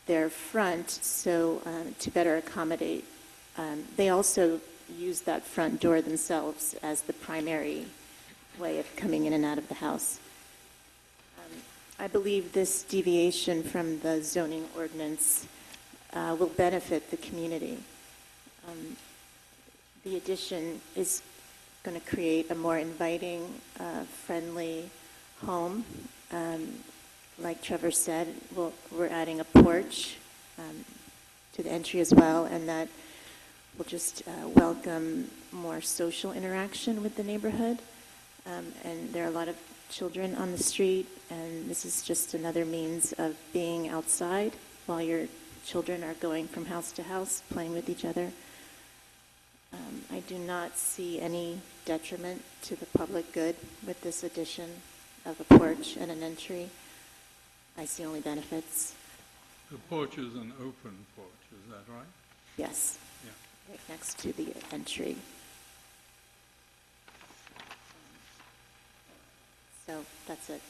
Q: their front so to better accommodate. They also use that front door themselves as the primary way of coming in and out of the house. I believe this deviation from the zoning ordinance will benefit the community. The addition is going to create a more inviting, friendly home. Like Trevor said, we're adding a porch to the entry as well, and that will just welcome more social interaction with the neighborhood. And there are a lot of children on the street, and this is just another means of being outside while your children are going from house to house, playing with each other. I do not see any detriment to the public good with this addition of a porch and an entry. I see only benefits.
E: The porch is an open porch, is that right?
Q: Yes.
E: Yeah.
Q: Right next to the entry. So that's it.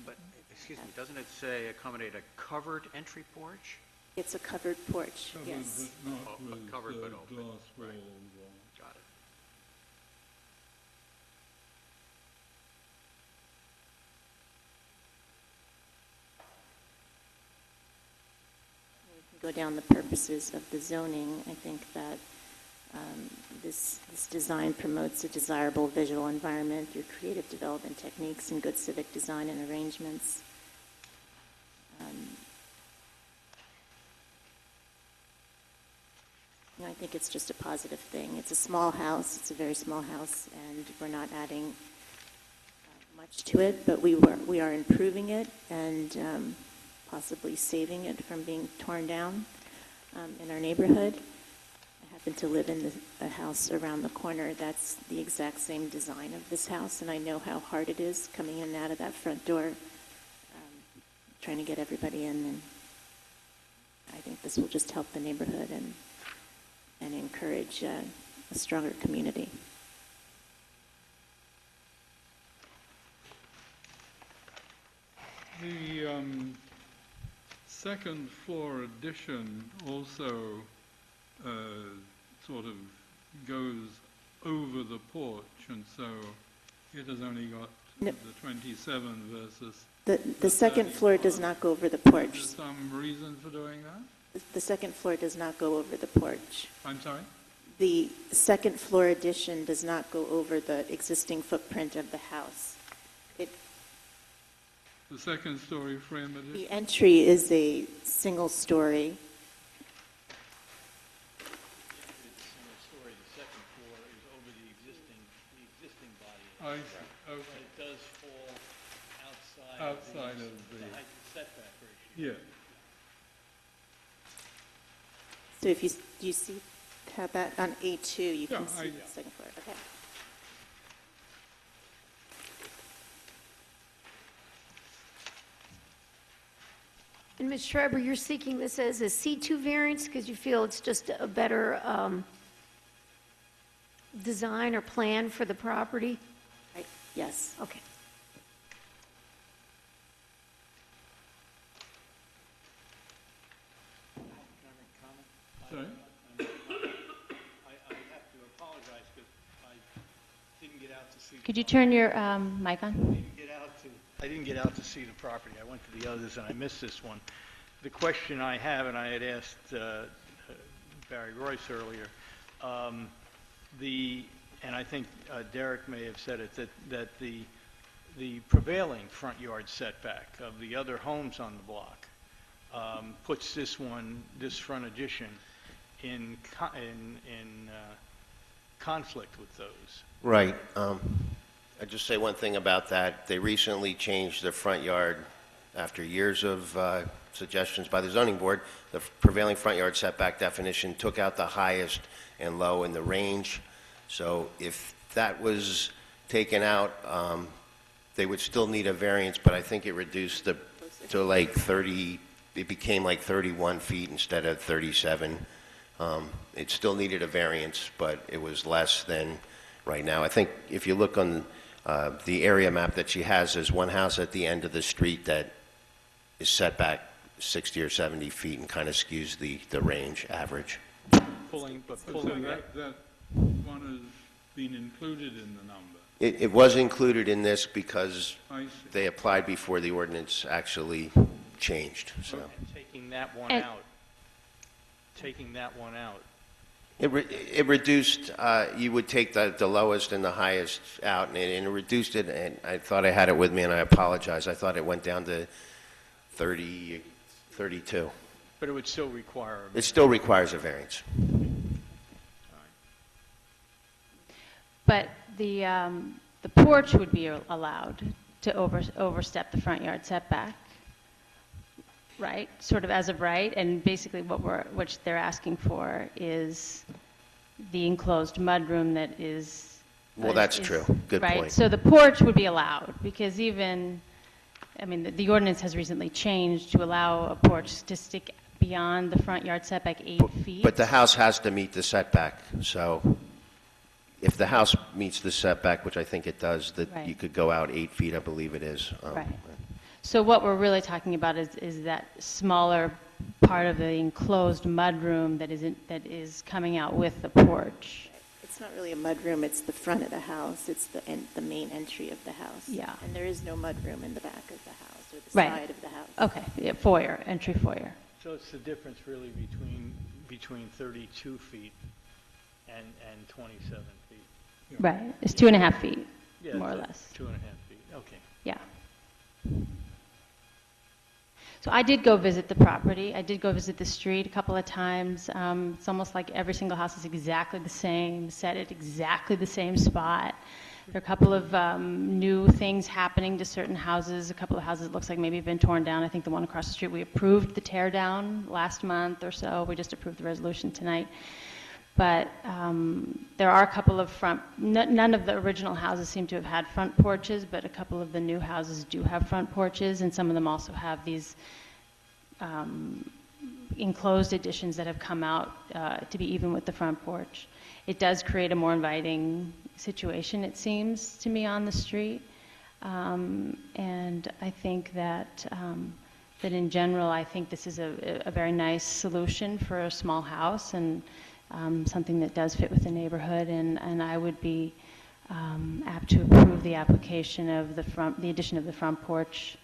L: But, excuse me, doesn't it say accommodate a covered entry porch?
Q: It's a covered porch,
E: Covered
Q: yes.
E: but not with
L: covered but open.
E: glass walls.
L: Got it.
Q: Go down the purposes of the zoning. I think that this design promotes a desirable visual environment through creative development techniques and good civic design and arrangements. I think it's just a positive thing. It's a small house. It's a very small house, and we're not adding much to it, but we are improving it and possibly saving it from being torn down in our neighborhood. I happen to live in a house around the corner that's the exact same design of this house, and I know how hard it is coming in and out of that front door, trying to get everybody in, and I think this will just help the neighborhood and encourage a stronger community.
E: The second floor addition also sort of goes over the porch, and so it has only got
Q: No.
E: the 27 versus...
Q: The second floor does not go over the porch.
E: Is there some reason for doing that?
Q: The second floor does not go over the porch.
E: I'm sorry?
Q: The second floor addition does not go over the existing footprint of the house.
E: The second story frame addition?
Q: The entry is a single story.
E: I see. Okay.
C: It does fall
E: Outside of the
C: setback ratio.
E: Yeah.
Q: So if you see how that on A2, you can see the second floor. Okay.
A: And Ms. Schreiber, you're seeking this as a C2 variance because you feel it's just a better design or plan for the property?
Q: Yes.
A: Okay.
E: Sorry?
M: Could you turn your mic on?
J: I didn't get out to see the property. I went to the others and I missed this one. The question I have, and I had asked Barry Royce earlier, and I think Derek may have said it, that the prevailing front yard setback of the other homes on the block puts this front addition in conflict with those.
G: Right. I'd just say one thing about that. They recently changed their front yard after years of suggestions by the zoning board. The prevailing front yard setback definition took out the highest and low in the range. So if that was taken out, they would still need a variance, but I think it reduced to like 30, it became like 31 feet instead of 37. It still needed a variance, but it was less than right now. I think if you look on the area map that she has, there's one house at the end of the street that is set back 60 or 70 feet and kind of skews the range average.
E: So that one has been included in the number?
G: It was included in this because
E: I see.
G: they applied before the ordinance actually changed, so.
J: And taking that one out,
G: It reduced, you would take the lowest and the highest out, and it reduced it, and I thought I had it with me, and I apologize. I thought it went down to 30, 32.
J: but it would still require a
G: It still requires a variance.
M: But the porch would be allowed to overstep the front yard setback, right? Sort of as of right, and basically what they're asking for is the enclosed mudroom that is.
G: Well, that's true. Good
M: right?
G: point.
M: So the porch would be allowed, because even, I mean, the ordinance has recently changed to allow a porch to stick beyond the front yard setback 8 feet.
G: But the house has to meet the setback, so if the house meets the setback, which I think it does, that
M: Right.
G: you could go out 8 feet, I believe it is.
M: Right. So what we're really talking about is that smaller part of the enclosed mudroom that is coming out with the porch.
Q: It's not really a mudroom, it's the front of the house, it's the main entry of the house.
M: Yeah.
Q: And there is no mudroom in the back of the house or the
M: Right.
Q: side of the house.
M: Okay, yeah, foyer, entry foyer.
J: So it's the difference really between 32 feet and 27 feet.
M: Right, it's 2.5 feet,
J: Yeah,
M: more or less.
J: 2.5 feet, okay.
M: Yeah. So I did go visit the property. I did go visit the street a couple of times. It's almost like every single house is exactly the same, set at exactly the same spot. There are a couple of new things happening to certain houses. A couple of houses, it looks like maybe have been torn down. I think the one across the street, we approved the tear down last month or so. We just approved the resolution tonight. But there are a couple of none of the original houses seem to have had front porches, but a couple of the new houses do have front porches, and some of them also have these enclosed additions that have come out to be even with the front porch. It does create a more inviting situation, it seems to me, on the street. And I think that in general, I think this is a very nice solution for a small house, and something that does fit with the neighborhood, and I would be apt to approve the application of the addition of the front porch.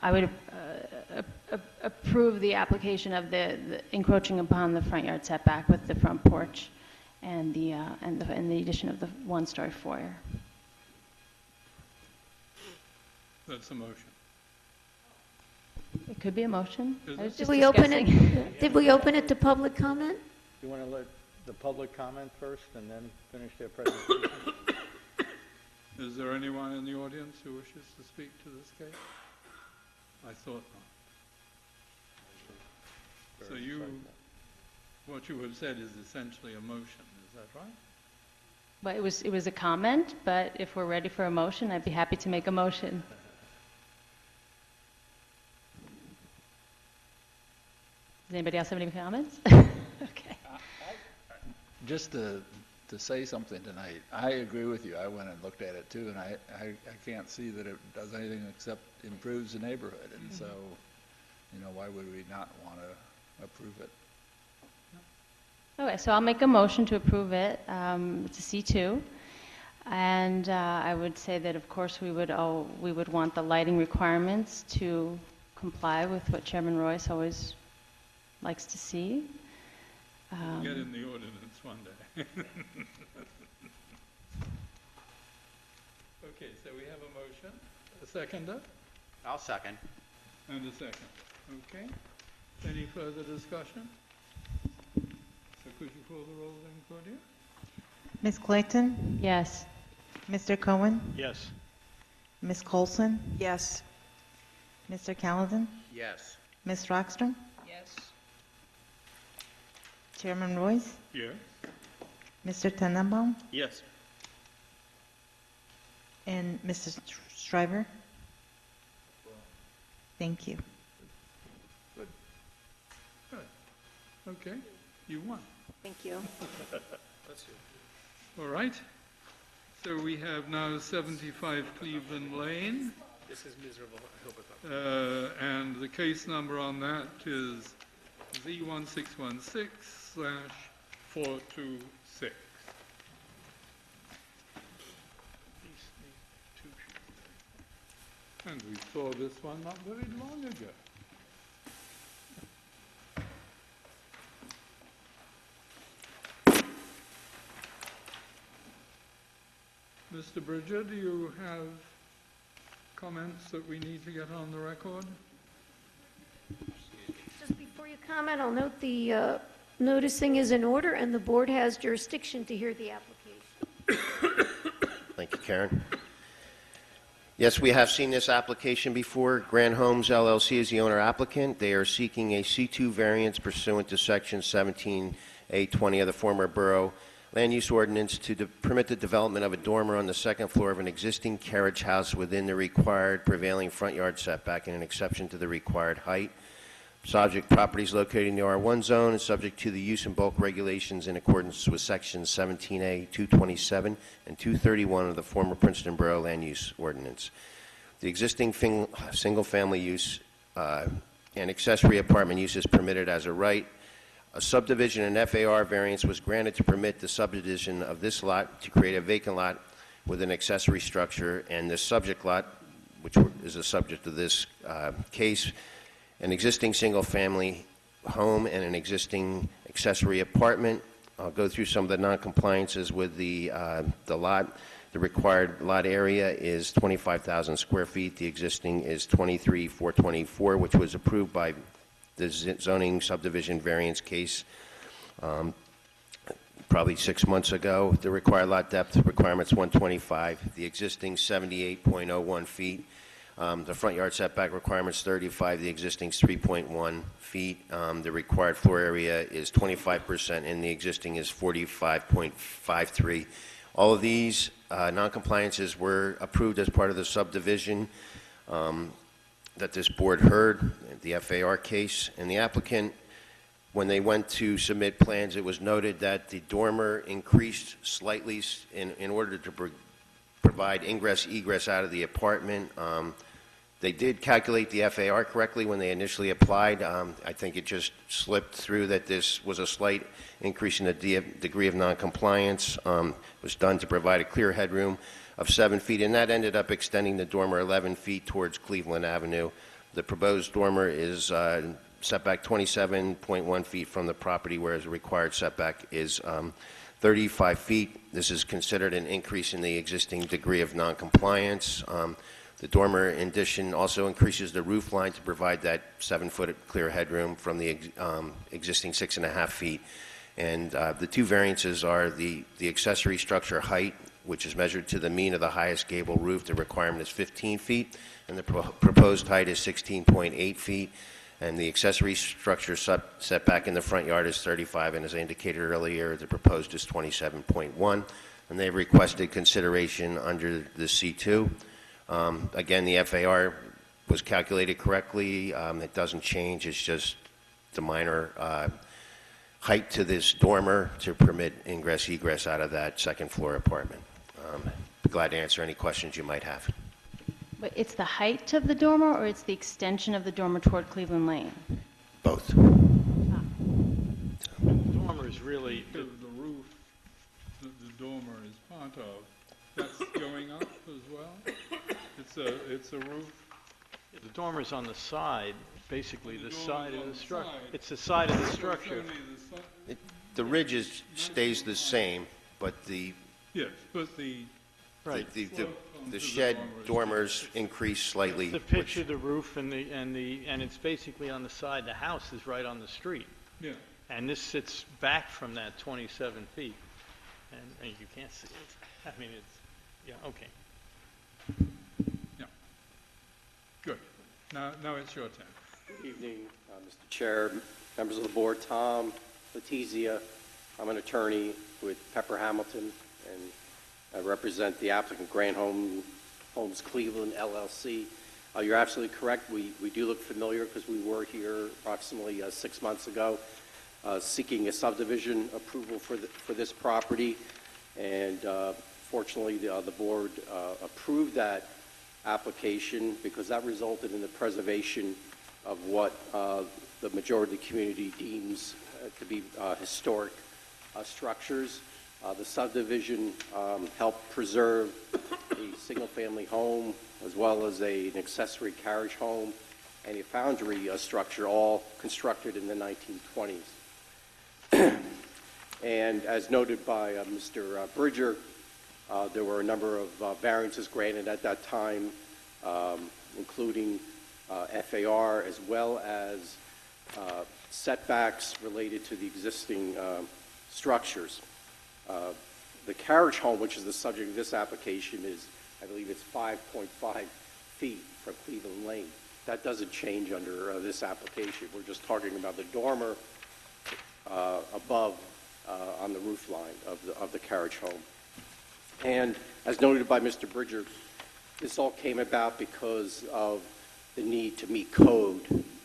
M: I would approve the application of the encroaching upon the front yard setback with the front porch and the addition of the one-story foyer.
E: That's a motion.
M: It could be a motion. I was
A: Did
M: just
A: we open
M: discussing.
A: it, did we open it to public comment?
J: You want to let the public comment first and then finish their presentation?
E: Is there anyone in the audience who wishes to speak to this case? I thought not. So what you have said is essentially a motion, is that right?
M: Well, it was a comment, but if we're ready for a motion, I'd be happy to make a motion. Does anybody else have any comments? Okay.
D: Just to say something tonight, I agree with you. I went and looked at it too, and I can't see that it does anything except improves the neighborhood. And so, why would we not want to approve it?
M: Okay, so I'll make a motion to approve it. It's a C2. And I would say that, of course, we would want the lighting requirements to comply with what Chairman Royce always likes to see.
E: Get in the ordinance one day. Okay, so we have a motion, a seconder,
L: I'll second.
E: and a second. Okay? Any further discussion? So could you call the roll then, Claudia?
P: Ms. Clayton?
M: Yes.
P: Mr. Cohen?
J: Yes.
P: Ms. Colson?
F: Yes.
P: Mr. Callahan?
L: Yes.
P: Ms. Rockstrom?
N: Yes.
P: Chairman Royce?
E: Yes.
P: Mr. Tannenbaum?
J: Yes.
P: And Mrs. Shriver? Thank you.
E: Good. Good. Okay, you won.
Q: Thank you.
E: All right. So we have now 75 Cleveland Lane.
J: This is miserable. I hope it's
E: And the case number on that is Z1616/426. And we saw this one not very long ago. Mr. Bridger, do you have comments that we need to get on the record?
A: Just before you comment, I'll note the noticing is in order, and the board has jurisdiction to hear the application.
G: Thank you, Karen. Yes, we have seen this application before. Grand Homes LLC is the owner applicant. They are seeking a C2 variance pursuant to Section 17A20 of the former Borough Land Use Ordinance to permit the development of a dormer on the second floor of an existing carriage house within the required prevailing front yard setback and an exception to the required height. Subject property is located in the R1 zone and subject to the use and bulk regulations in accordance with Sections 17A, 227, and 231 of the former Princeton Borough Land Use Ordinance. The existing single-family use and accessory apartment use is permitted as a right. A subdivision and FAR variance was granted to permit the subdivision of this lot to create a vacant lot with an accessory structure, and this subject lot, which is the subject of this case, an existing single-family home and an existing accessory apartment. I'll go through some of the non-compliances with the lot. The required lot area is 25,000 square feet. The existing is 23,424, which was approved by the zoning subdivision variance case probably 6 months ago. The required lot depth requirement's 125. The existing 78.01 feet. The front yard setback requirement's 35. The existing's 3.1 feet. The required floor area is 25%, and the existing is 45.53. All of these non-compliances were approved as part of the subdivision that this board heard, the FAR case, and the applicant, when they went to submit plans, it was noted that the dormer increased slightly in order to provide ingress, egress out of the apartment. They did calculate the FAR correctly when they initially applied. I think it just slipped through that this was a slight increase in the degree of noncompliance. It was done to provide a clear headroom of 7 feet, and that ended up extending the dormer 11 feet towards Cleveland Avenue. The proposed dormer is setback 27.1 feet from the property, whereas the required setback is 35 feet. This is considered an increase in the existing degree of noncompliance. The dormer, in addition, also increases the roof line to provide that 7-foot clear headroom from the existing 6.5 feet. And the two variances are the accessory structure height, which is measured to the mean of the highest gable roof. The requirement is 15 feet, and the proposed height is 16.8 feet. And the accessory structure setback in the front yard is 35, and as I indicated earlier, the proposed is 27.1. And they've requested consideration under the C2. Again, the FAR was calculated correctly. It doesn't change. It's just the minor height to this dormer to permit ingress, egress out of that second floor apartment. Glad to answer any questions you might have.
M: But it's the height of the dormer, or it's the extension of the dormer toward Cleveland Lane?
G: Both.
J: The dormer is really,
E: The roof that the dormer is part of, That's going up as well? It's a roof?
J: The dormer's on the side, basically the side of the structure.
E: side.
J: It's the side of the
E: So it's
J: structure.
E: only the si-
G: The ridge stays the same, but the
E: Yes, but the,
G: the shed dormers increase slightly.
J: The pitch of the roof and it's basically on the side. The house is right on the street.
E: yeah.
J: And this sits back from that 27 feet. And you can't see it. I mean, it's, yeah, okay.
E: Good. Now it's your turn.
S: Good evening, Mr. Chair, members of the board, Tom Letizia. I'm an attorney with Pepper Hamilton, and I represent the applicant Grand Homes Cleveland LLC. You're absolutely correct. We do look familiar because we were here approximately 6 months ago seeking a subdivision approval for this property, and fortunately the board approved that application because that resulted in the preservation of what the majority of the community deems to be historic structures. The subdivision helped preserve a single-family home as well as an accessory carriage home and a foundry structure, all constructed in the 1920s. And as noted by Mr. Bridger, there were a number of variances granted at that time, including FAR as well as setbacks related to the existing structures. The carriage home, which is the subject of this application, is, I believe it's 5.5 feet from Cleveland Lane. That doesn't change under this application. We're just talking about the dormer above on the roof line of the carriage home. And as noted by Mr. Bridger, this all came about because of the need to meet code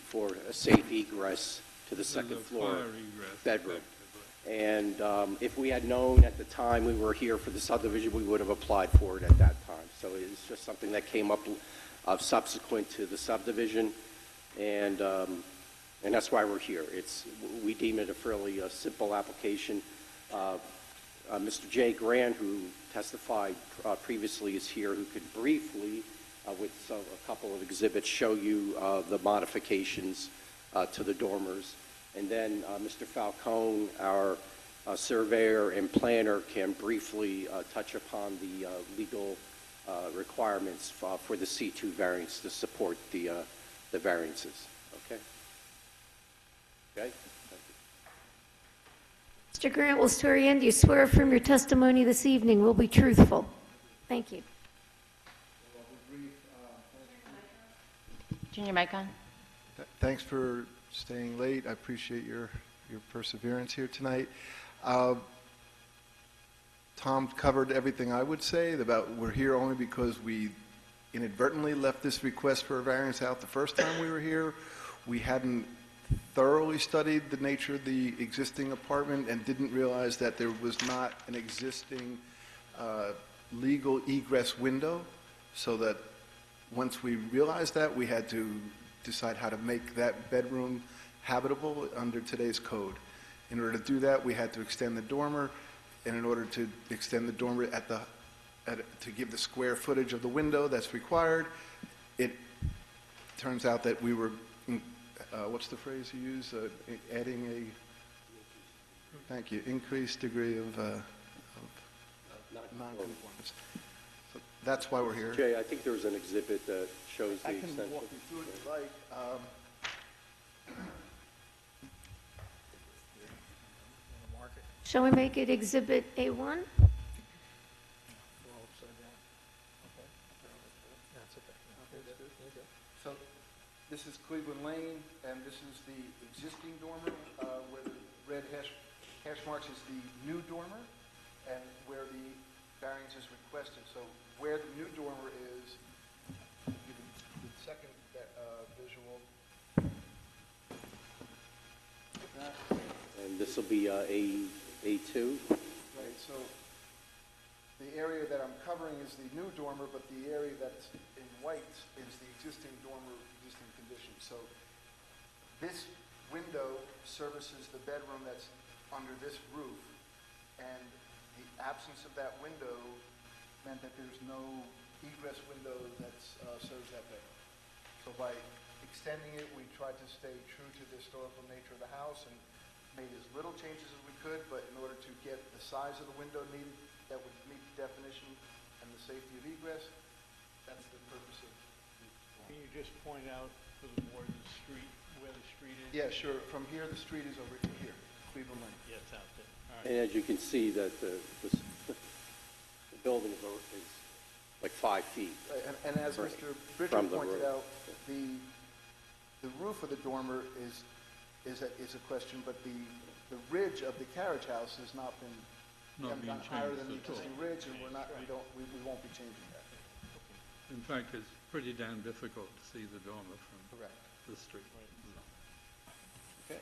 S: for a safe egress to the second floor
E: fire egress,
S: bedroom. And if we had known at the time we were here for the subdivision, we would have applied for it at that time. So it's just something that came up subsequent to the subdivision, and that's why we're here. We deem it a fairly simple application. Mr. Jay Grant, who testified previously, is here, who could briefly, with a couple of exhibits, show you the modifications to the dormers. And then Mr. Falcone, our surveyor and planner, can briefly touch upon the legal requirements for the C2 variance to support the variances. Okay? Okay?
A: Mr. Grant will swear you in. Do you swear affirm your testimony this evening will be truthful? Thank you.
M: Turn your mic on.
U: Thanks for staying late. I appreciate your perseverance here tonight. Tom covered everything I would say about we're here only because we inadvertently left this request for a variance out the first time we were here. We hadn't thoroughly studied the nature of the existing apartment and didn't realize that there was not an existing legal egress window, so that once we realized that, we had to decide how to make that bedroom habitable under today's code. In order to do that, we had to extend the dormer, and in order to extend the dormer to give the square footage of the window that's required, it turns out that we were, what's the phrase you use, adding thank you, increased degree of non-conformance. So that's why we're here.
S: Jay, I think there was an exhibit that shows the extension.
U: I can walk you through it if you like.
A: Shall we make it Exhibit A1?
U: So this is Cleveland Lane, and this is the existing dormer, where the red hash marks is the new dormer, and where the variance is requested. So where the new dormer is, the second visual.
S: And this will be A2.
U: Right, so the area that I'm covering is the new dormer, but the area that's in white is the existing dormer, existing condition. So this window services the bedroom that's under this roof, and the absence of that window meant that there's no egress window that serves that bedroom. So by extending it, we tried to stay true to the historical nature of the house and made as little changes as we could, but in order to get the size of the window needed that would meet the definition and the safety of egress, that's the purpose of the
J: Can you just point out for the board the street, where the street is?
U: Yeah, sure. From here, the street is over here, Cleveland Lane.
J: Yeah, it's out there. All right.
S: And as you can see, that the building is like 5 feet.
U: And as
S: Right.
U: Mr.
S: From
U: Bridger
S: the
U: pointed
S: roof.
U: out, the roof of the dormer is a question, but the ridge of the carriage house has not been, we
E: Not
U: haven't
E: being
U: gone higher than the
E: changed at all.
U: existing ridge, and we won't be changing that.
E: In fact, it's pretty damn difficult to see the dormer from
U: Correct.
E: the street.
U: Okay.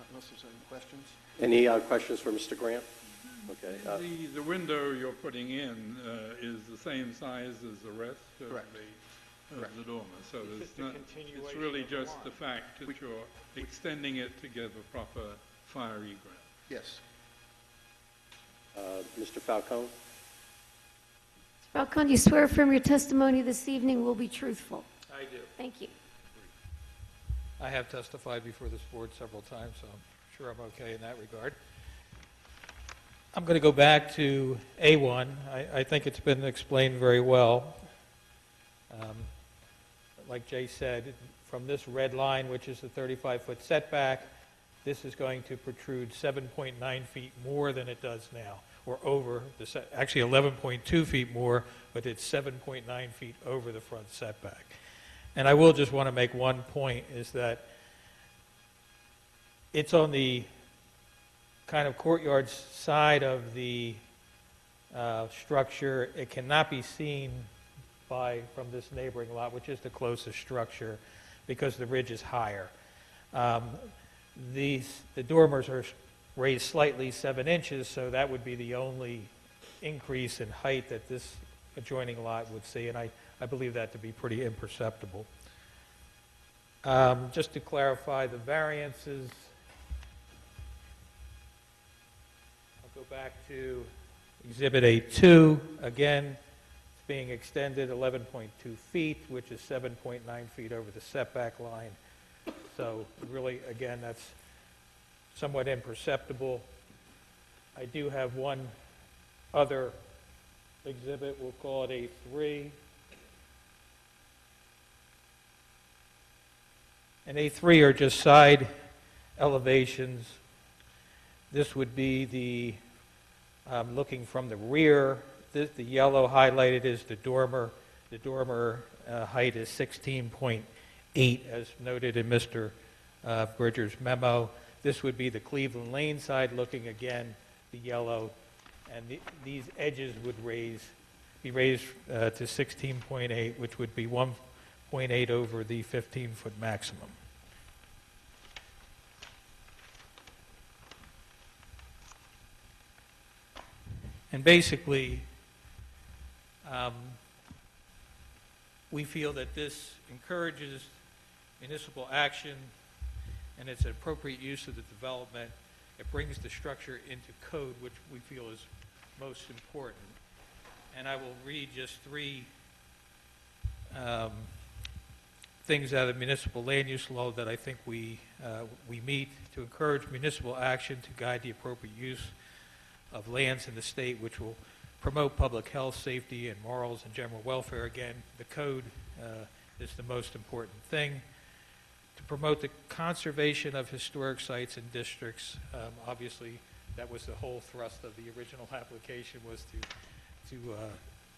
U: Unless there's any questions?
S: Any questions for Mr. Grant? Okay.
E: The window you're putting in is the same size as the rest of
U: Correct.
E: the dormer. So
J: It's
E: there's
J: just a
E: not,
J: continuation
E: it's really
J: of the
E: just
J: line.
E: the fact that you're extending it to give a proper fire egress.
U: Yes.
S: Mr. Falcone?
A: Falcone, you swear affirm your testimony this evening will be truthful?
C: I do.
A: Thank you.
C: I have testified before this board several times, so I'm sure I'm okay in that regard. I'm going to go back to A1. I think it's been explained very well. Like Jay said, from this red line, which is the 35-foot setback, this is going to protrude 7.9 feet more than it does now, or over the actually 11.2 feet more, but it's 7.9 feet over the front setback. And I will just want to make one point, is that it's on the kind of courtyard side of the structure. It cannot be seen from this neighboring lot, which is the closest structure, because the ridge is higher. The dormers are raised slightly 7 inches, so that would be the only increase in height that this adjoining lot would see, and I believe that to be pretty imperceptible. Just to clarify the variances, I'll go back to Exhibit A2. Again, it's being extended 11.2 feet, which is 7.9 feet over the setback line. So really, again, that's somewhat imperceptible. I do have one other exhibit, we'll call it A3. And A3 are just side elevations. This would be the, looking from the rear, the yellow highlighted is the dormer. The dormer height is 16.8, as noted in Mr. Bridger's memo. This would be the Cleveland Lane side, looking again, the yellow, and these edges would be raised to 16.8, which would be 1.8 over the 15-foot maximum. And basically, we feel that this encourages municipal action and it's an appropriate use of the development. It brings the structure into code, which we feel is most important. And I will read just 3 things out of the municipal land use law that I think we meet: to encourage municipal action to guide the appropriate use of lands in the state, which will promote public health, safety, and morals and general welfare. Again, the code is the most important thing. To promote the conservation of historic sites and districts. Obviously, that was the whole thrust of the original application, was to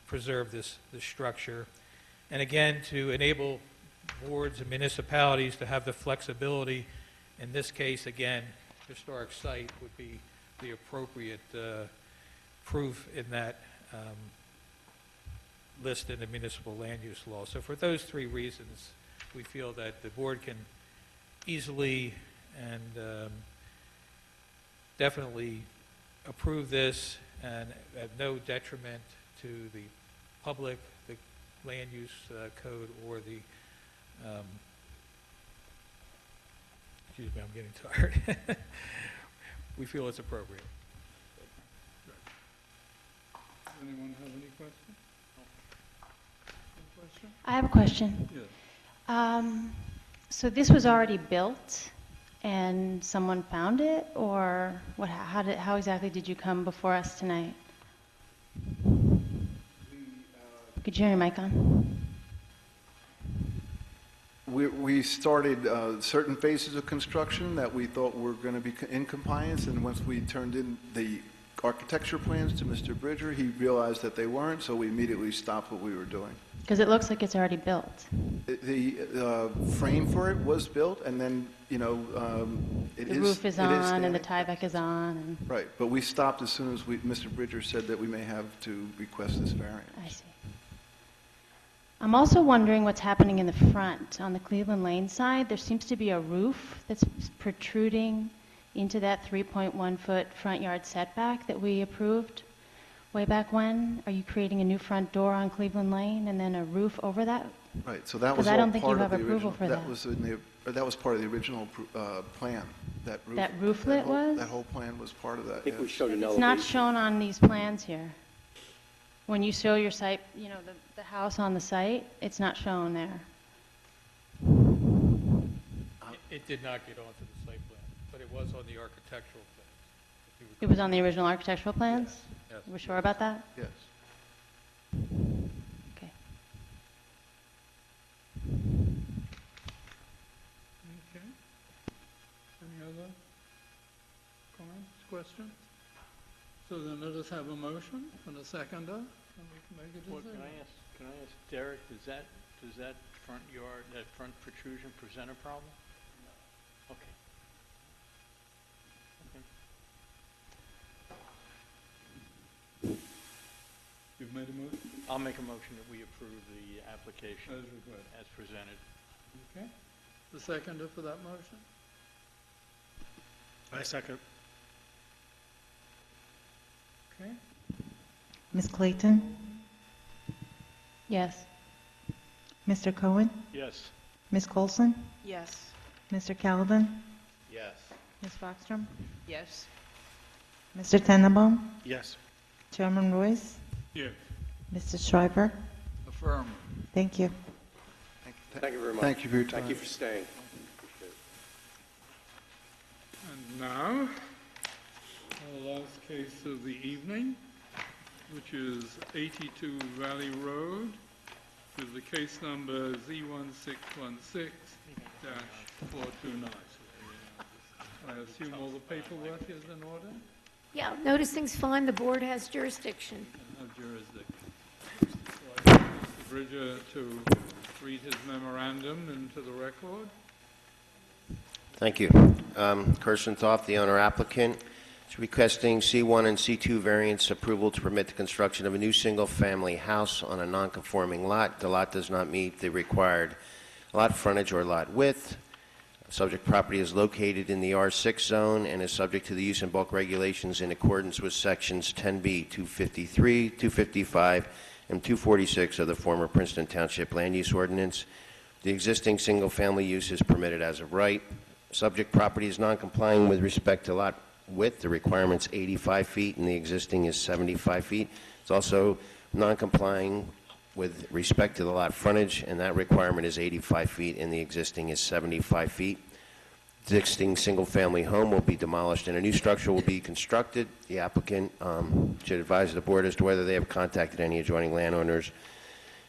C: preserve this structure. And again, to enable boards and municipalities to have the flexibility. In this case, again, historic site would be the appropriate proof in that list in the municipal land use law. So for those 3 reasons, we feel that the board can easily and definitely approve this, and at no detriment to the public, the land use code, or the excuse me, I'm getting tired. We feel it's appropriate.
E: Anyone have any questions? Any question?
M: I have a question.
E: Yes.
M: So this was already built and someone found it, or what, how exactly did you come before us tonight? Could you turn your mic on?
U: We started certain phases of construction that we thought were going to be in compliance, and once we turned in the architecture plans to Mr. Bridger, he realized that they weren't, so we immediately stopped what we were doing.
M: Because it looks like it's already built.
U: The frame for it was built, and then,
M: The roof is on and the tieback is on. And
U: Right, but we stopped as soon as Mr. Bridger said that we may have to request this variance.
M: I see. I'm also wondering what's happening in the front. On the Cleveland Lane side, there seems to be a roof that's protruding into that 3.1-foot front yard setback that we approved way back when. Are you creating a new front door on Cleveland Lane and then a roof over that?
U: Right, so that
M: 'Cause
U: was
M: I
U: all
M: don't think you
U: part of
M: have
U: the
M: approval
U: original,
M: for that.
U: that was part of the original plan, that roof.
M: That rooflet was?
U: That whole plan was part of that,
S: I think we
U: yes.
S: showed an
M: It's
S: elevation.
M: not shown on these plans here. When you show your site, the house on the site, it's not shown there.
E: It did not get onto the site plan, but it was on the architectural plans.
M: It was on the original architectural plans?
E: Yes.
M: We're sure about that?
U: Yes.
M: Okay.
E: Okay. Any other comments, questions? So then let us have a motion and a seconder, and we can make a
J: Well,
E: decision.
J: can I ask Derek, does that front yard, that front protrusion present a problem? No. Okay.
E: You've made a motion?
J: I'll make a motion that we approve the application
E: As requested.
J: as presented.
E: Okay. The seconder for that motion?
J: I second.
E: Okay.
P: Ms. Clayton?
M: Yes.
P: Mr. Cohen?
J: Yes.
P: Ms. Coulson?
F: Yes.
P: Mr. Calvin?
L: Yes.
P: Ms. Foxstrom?
N: Yes.
P: Mr. Tannenbaum?
J: Yes.
P: Chairman Royce?
E: Yes.
P: Mr. Shriver?
E: Affirm.
P: Thank you.
S: Thank you very much.
U: Thank you for your
S: Thank you
U: time.
S: for staying. Appreciate it.
E: And now, our last case of the evening, which is 82 Valley Road, with the case number Z1616-429. I assume all the paperwork is in order?
A: Yeah, noticing's fine, the board has jurisdiction.
E: And have jurisdiction. So I ask Mr. Bridger to read his memorandum into the record.
G: Thank you. Kirschenthoff, the owner applicant, is requesting C1 and C2 variance approval to permit the construction of a new single-family house on a non-conforming lot. The lot does not meet the required lot frontage or lot width. Subject property is located in the R6 zone and is subject to the use and bulk regulations in accordance with sections 10B, 253, 255, and 246 of the former Princeton Township Land Use Ordinance. The existing single-family use is permitted as of right. Subject property is non-complying with respect to lot width. The requirement's 85 feet and the existing is 75 feet. It's also non-complying with respect to the lot frontage, and that requirement is 85 feet and the existing is 75 feet. The existing single-family home will be demolished and a new structure will be constructed. The applicant should advise the board as to whether they have contacted any adjoining landowners,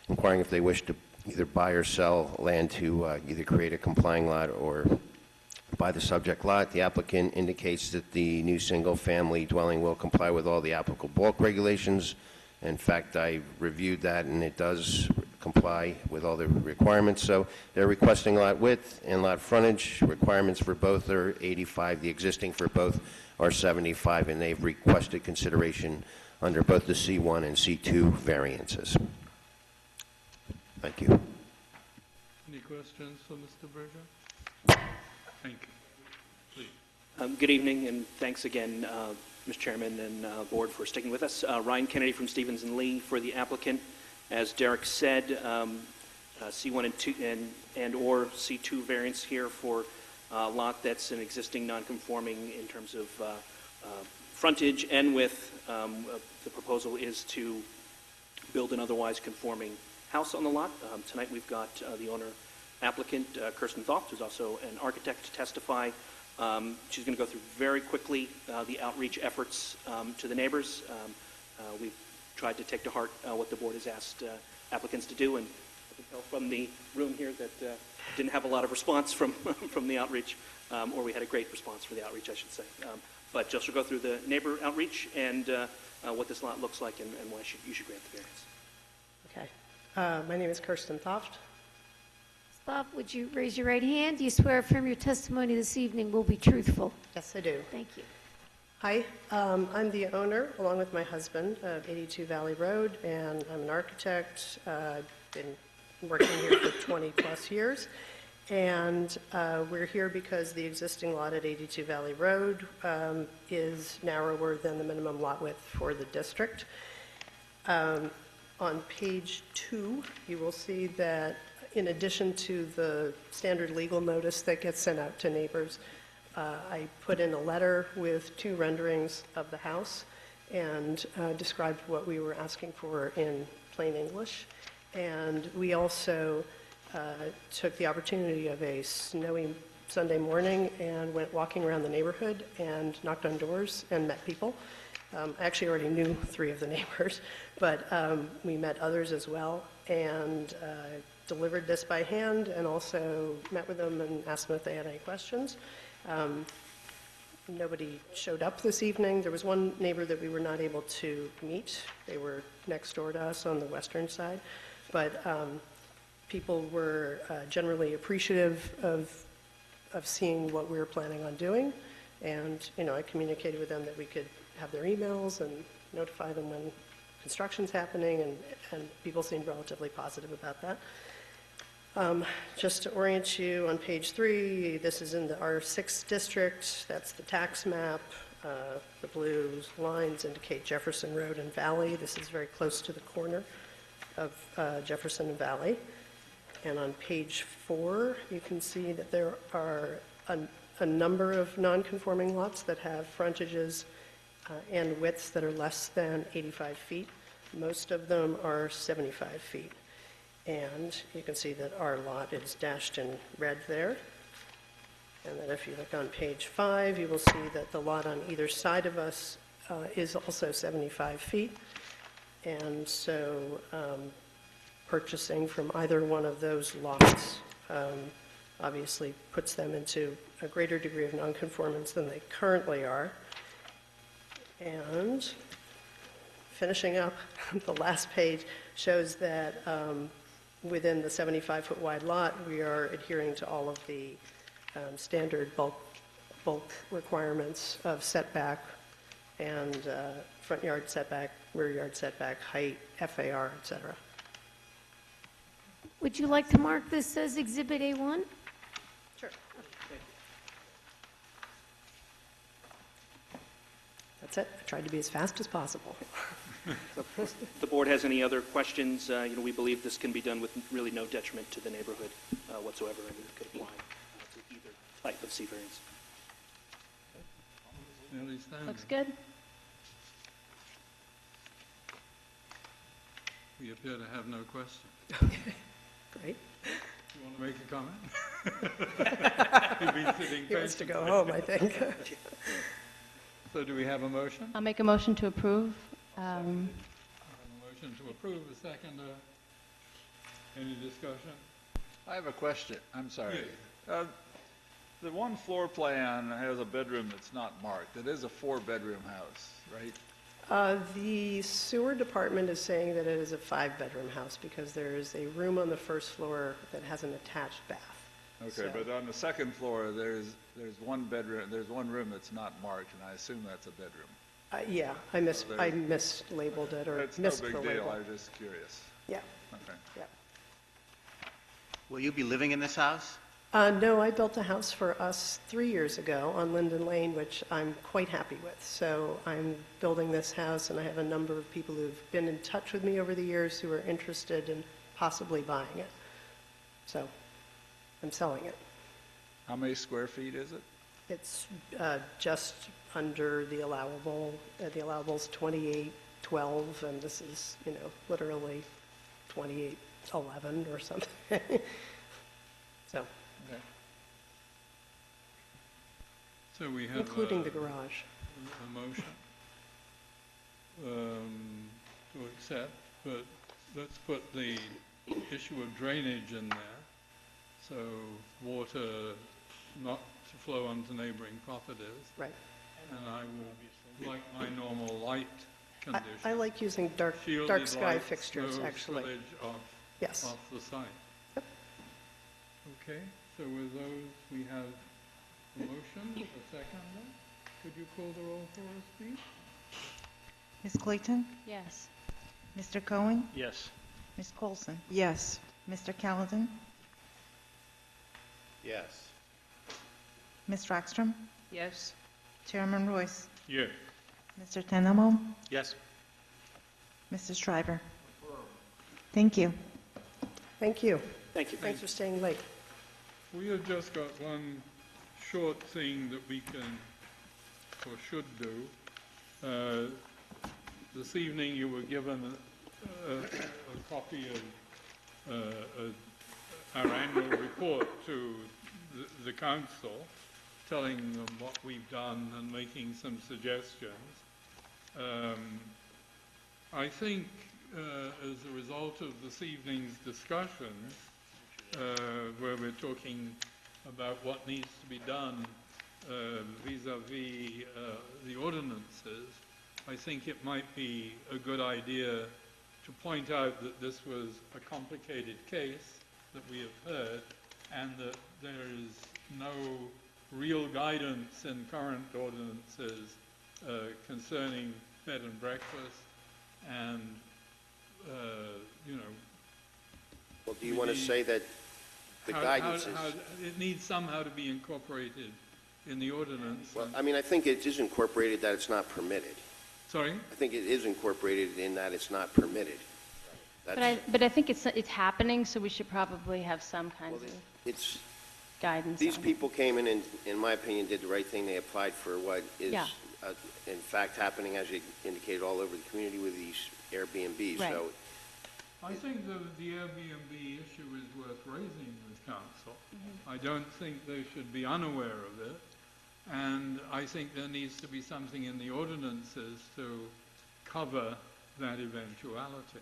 G: inquiring if they wish to either buy or sell land to either create a complying lot or buy the subject lot. The applicant indicates that the new single-family dwelling will comply with all the applicable bulk regulations. In fact, I reviewed that, and it does comply with all the requirements. So they're requesting lot width and lot frontage. Requirements for both are 85. The existing for both are 75, and they've requested consideration under both the C1 and C2 variances. Thank you.
E: Any questions for Mr. Bridger? Thank you. Please.
B: Good evening, and thanks again, Mr. Chairman and Board, for sticking with us. Ryan Kennedy from Stevens and Lee for the applicant. As Derek said, C1 and 2 and or C2 variance here for a lot that's an existing non-conforming in terms of frontage and width. The proposal is to build an otherwise conforming house on the lot. Tonight we've got the owner applicant, Kirsten Thoft, who's also an architect, to testify. She's going to go through very quickly the outreach efforts to the neighbors. We've tried to take to heart what the board has asked applicants to do, and I can tell from the room here that didn't have a lot of response from the outreach, or we had a great response for the outreach, I should say. But Jill will go through the neighbor outreach and what this lot looks like and why you should grant the variance.
H: Okay. My name is Kirsten Thoft.
A: Bob, would you raise your right hand? Do you swear affirm your testimony this evening will be truthful?
H: Yes, I do.
A: Thank you.
H: Hi, I'm the owner, along with my husband, of 82 Valley Road, and I'm an architect. Been working here for 20-plus years. And we're here because the existing lot at 82 Valley Road is narrower than the minimum lot width for the district. On page 2, you will see that in addition to the standard legal notice that gets sent out to neighbors, I put in a letter with 2 renderings of the house and described what we were asking for in plain English. And we also took the opportunity of a snowy Sunday morning and went walking around the neighborhood and knocked on doors and met people. I actually already knew 3 of the neighbors, but we met others as well, and delivered this by hand and also met with them and asked them if they had any questions. Nobody showed up this evening. There was one neighbor that we were not able to meet. They were next door to us on the western side, but people were generally appreciative of seeing what we were planning on doing, and I communicated with them that we could have their emails and notify them when construction's happening, and people seemed relatively positive about that. Just to orient you, on page 3, this is in the R6 district. That's the tax map. The blue lines indicate Jefferson Road and Valley. This is very close to the corner of Jefferson and Valley. And on page 4, you can see that there are a number of non-conforming lots that have frontages and widths that are less than 85 feet. Most of them are 75 feet. And you can see that our lot is dashed in red there. And then if you look on page 5, you will see that the lot on either side of us is also 75 feet. And so purchasing from either one of those lots obviously puts them into a greater degree of nonconformance than they currently are. And finishing up, the last page shows that within the 75-foot wide lot, we are adhering to all of the standard bulk requirements of setback and front yard setback, rear yard setback, height, FAR, et cetera.
A: Would you like to mark this as Exhibit A1?
H: Sure. That's it. I tried to be as fast as possible.
B: If the board has any other questions, we believe this can be done with really no detriment to the neighborhood whatsoever, and it could apply to either type of C variance.
M: Looks good.
E: We appear to have no question.
H: Great.
E: You want to make a comment? You've been sitting
H: He wants to go
E: patiently.
H: home, I think.
E: So do we have a motion?
M: I'll make a motion to approve.
E: I have a motion to approve, a second. Any discussion?
D: I have a question. I'm sorry.
E: Yes.
D: The one floor plan has a bedroom that's not marked. It is a 4-bedroom house, right?
H: The sewer department is saying that it is a 5-bedroom house because there is a room on the first floor that has an attached bath.
D: Okay,
H: So-
D: but on the second floor, there's one bedroom, there's one room that's not marked, and I assume that's a bedroom.
H: Yeah, I mislabeled it or
D: It's
H: missed
D: no
H: the
D: big deal,
H: label.
D: I was just curious.
H: Yeah,
D: Okay.
H: yeah.
L: Will you be living in this house?
H: No, I built a house for us 3 years ago on Linden Lane, which I'm quite happy with. So I'm building this house, and I have a number of people who've been in touch with me over the years who are interested in possibly buying it. So I'm selling it.
D: How many square feet is it?
H: It's just under the allowable's 2812, and this is, literally 2811 or something. So,
E: Okay. So we have.
H: including the garage.
E: A motion to accept, but let's put the issue of drainage in there, so water not to flow onto neighboring properties.
H: Right.
E: And I would like my normal light condition.
H: I like using dark
E: Shielded
H: sky
E: lights,
H: fixtures,
E: no
H: actually.
E: spillage off,
H: Yes.
E: off the site. Okay, so with those, we have a motion, a second. Could you call the roll for us, please?
P: Ms. Clayton?
M: Yes.
P: Mr. Cohen?
J: Yes.
P: Ms. Coulson?
F: Yes.
P: Mr. Callahan?
L: Yes.
P: Ms. Rockstrom?
N: Yes.
P: Chairman Royce?
E: Yes.
P: Mr. Tannenbaum?
S: Yes.
P: Mrs. Schreiber? Thank you.
H: Thank you.
B: Thank you.
H: Thanks for staying late.
E: We have just got one short thing that we can, or should do. This evening you were given a copy of our annual report to the council, telling them what we've done and making some suggestions. I think as a result of this evening's discussions, where we're talking about what needs to be done vis-à-vis the ordinances, I think it might be a good idea to point out that this was a complicated case that we have heard, and that there is no real guidance in current ordinances concerning bed and breakfast, and
G: Well, do you want to say that the guidance is...
E: it needs somehow to be incorporated in the ordinance.
G: Well, I mean, I think it is incorporated that it's not permitted.
E: Sorry?
G: I think it is incorporated in that it's not permitted.
M: But I think it's happening, so we should probably have some kind of
G: It's,
M: guidance.
G: these
M: on it.
G: people came in and, in my opinion, did the right thing. They applied for what is,
M: Yeah.
G: in fact, happening, as you indicated, all over the community with these Airbnbs.
M: Right.
G: So
E: I think the Airbnb issue is worth raising with council. I don't think they should be unaware of it, and I think there needs to be something in the ordinances to cover that eventuality.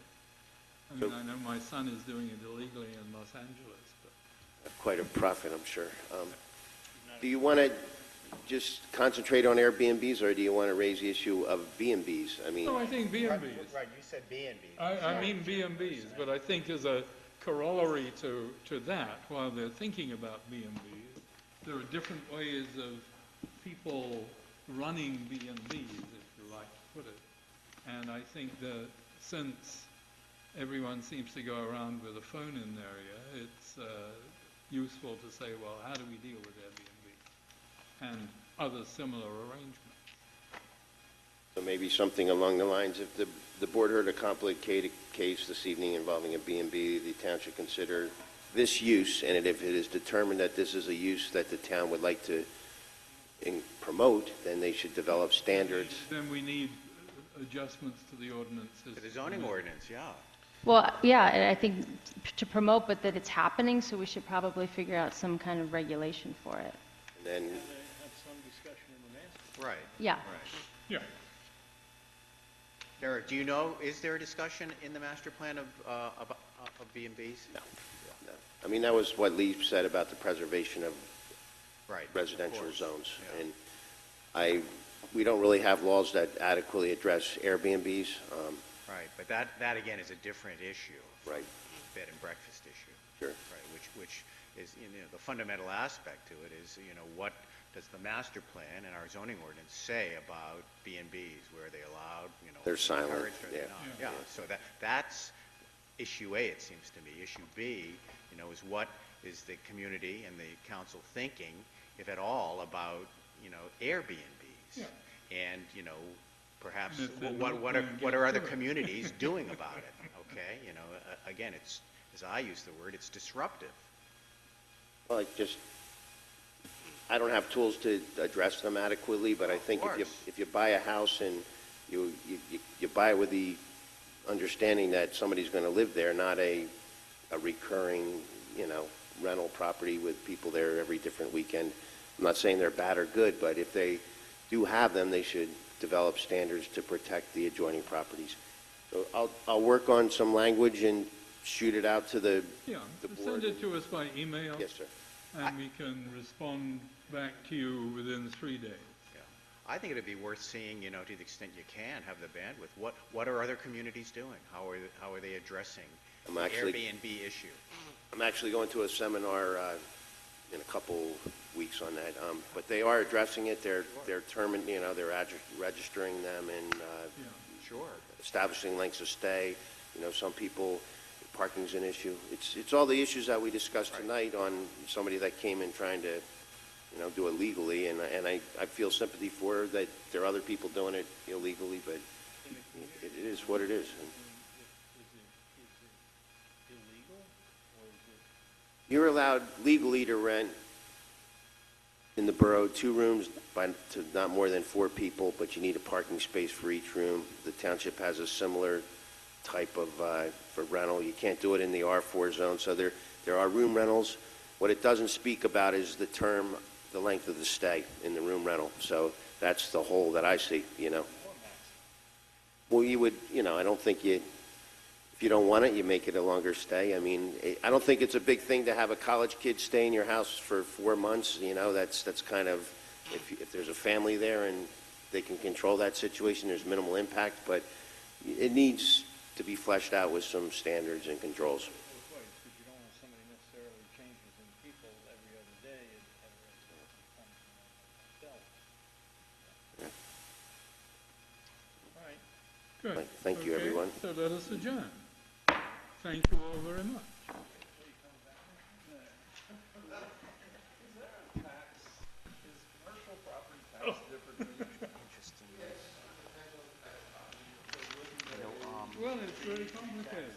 E: I mean, I know my son is doing it illegally in Los Angeles, but
G: quite a profit, I'm sure. Do you want to just concentrate on Airbnbs, or do you want to raise the issue of B&Bs? I mean...
E: no, I think B&Bs.
L: Right, you said B&Bs.
E: I mean B&Bs, but I think as a corollary to that, while they're thinking about B&Bs, there are different ways of people running B&Bs, if you like to put it. And I think that since everyone seems to go around with a phone in their ear, it's useful to say, well, how do we deal with Airbnb and other similar arrangements?
G: So maybe something along the lines, if the board heard a complicated case this evening involving a B&B, the town should consider this use, and if it is determined that this is a use that the town would like to promote, then they should develop standards.
E: Then we need adjustments to the ordinances.
L: To the zoning ordinance, yeah.
M: Well, yeah, and I think to promote, but that it's happening, so we should probably figure out some kind of regulation for it.
G: And then,
J: Have some discussion in the master.
L: Right.
M: Yeah.
L: Right.
E: Yeah.
L: Derek, do you know, is there a discussion in the master plan of B&Bs?
G: no. I mean, that was what Lee said about the preservation of
L: Right.
G: residential
L: of course.
G: zones.
L: Yeah.
G: And we don't really have laws that adequately address Airbnbs.
L: Right, but that again is a different issue.
G: Right.
L: Bed and breakfast issue.
G: Sure.
L: Right, which is, the fundamental aspect to it is, what does the master plan and our zoning ordinance say about B&Bs? Where are they allowed,
G: They're silent,
L: encouraged, or they're
G: yeah.
L: not? Yeah, so that's issue A, it seems to me. Issue B, is what is the community and the council thinking, if at all, about, Airbnbs?
E: Yeah.
L: And, perhaps
E: And if they're
L: what
E: not going to
L: are
E: get
L: other
E: through it.
L: communities doing about it? Okay, again, it's, as I use the word, it's disruptive.
G: Well, just I don't have tools to address them adequately, but I think if you buy a house and you buy it with the understanding that somebody's going to live there, not a recurring, rental property with people there every different weekend. I'm not saying they're bad or good, but if they do have them, they should develop standards to protect the adjoining properties. So I'll work on some language and shoot it out to the board.
E: Send it to us by email.
G: Yes, sir.
E: And we can respond back to you within 3 days.
L: I think it'd be worth seeing, to the extent you can, have the bandwidth. What are other communities doing? How are they addressing the Airbnb issue?
G: I'm actually going to a seminar in a couple weeks on that, but they are addressing it. They're registering them and establishing lengths of stay. Some people, parking's an issue. It's all the issues that we discussed tonight on somebody that came in trying to do it legally, and I feel sympathy for her that there are other people doing it illegally, but it is what it is. You're allowed legally to rent in the borough 2 rooms to not more than 4 people, but you need a parking space for each room. The township has a similar type of for rental. You can't do it in the R4 zone, so there are room rentals. What it doesn't speak about is the length of the stay in the room rental. So that's the hole that I see, Well, you would, I don't think if you don't want it, you make it a longer stay. I mean, I don't think it's a big thing to have a college kid stay in your house for 4 months. That's kind of, if there's a family there and they can control that situation, there's minimal impact, but it needs to be fleshed out with some standards and controls.
E: Good.
G: Thank you, everyone.
E: So let us adjourn. Thank you all very much. Well, it's very complicated.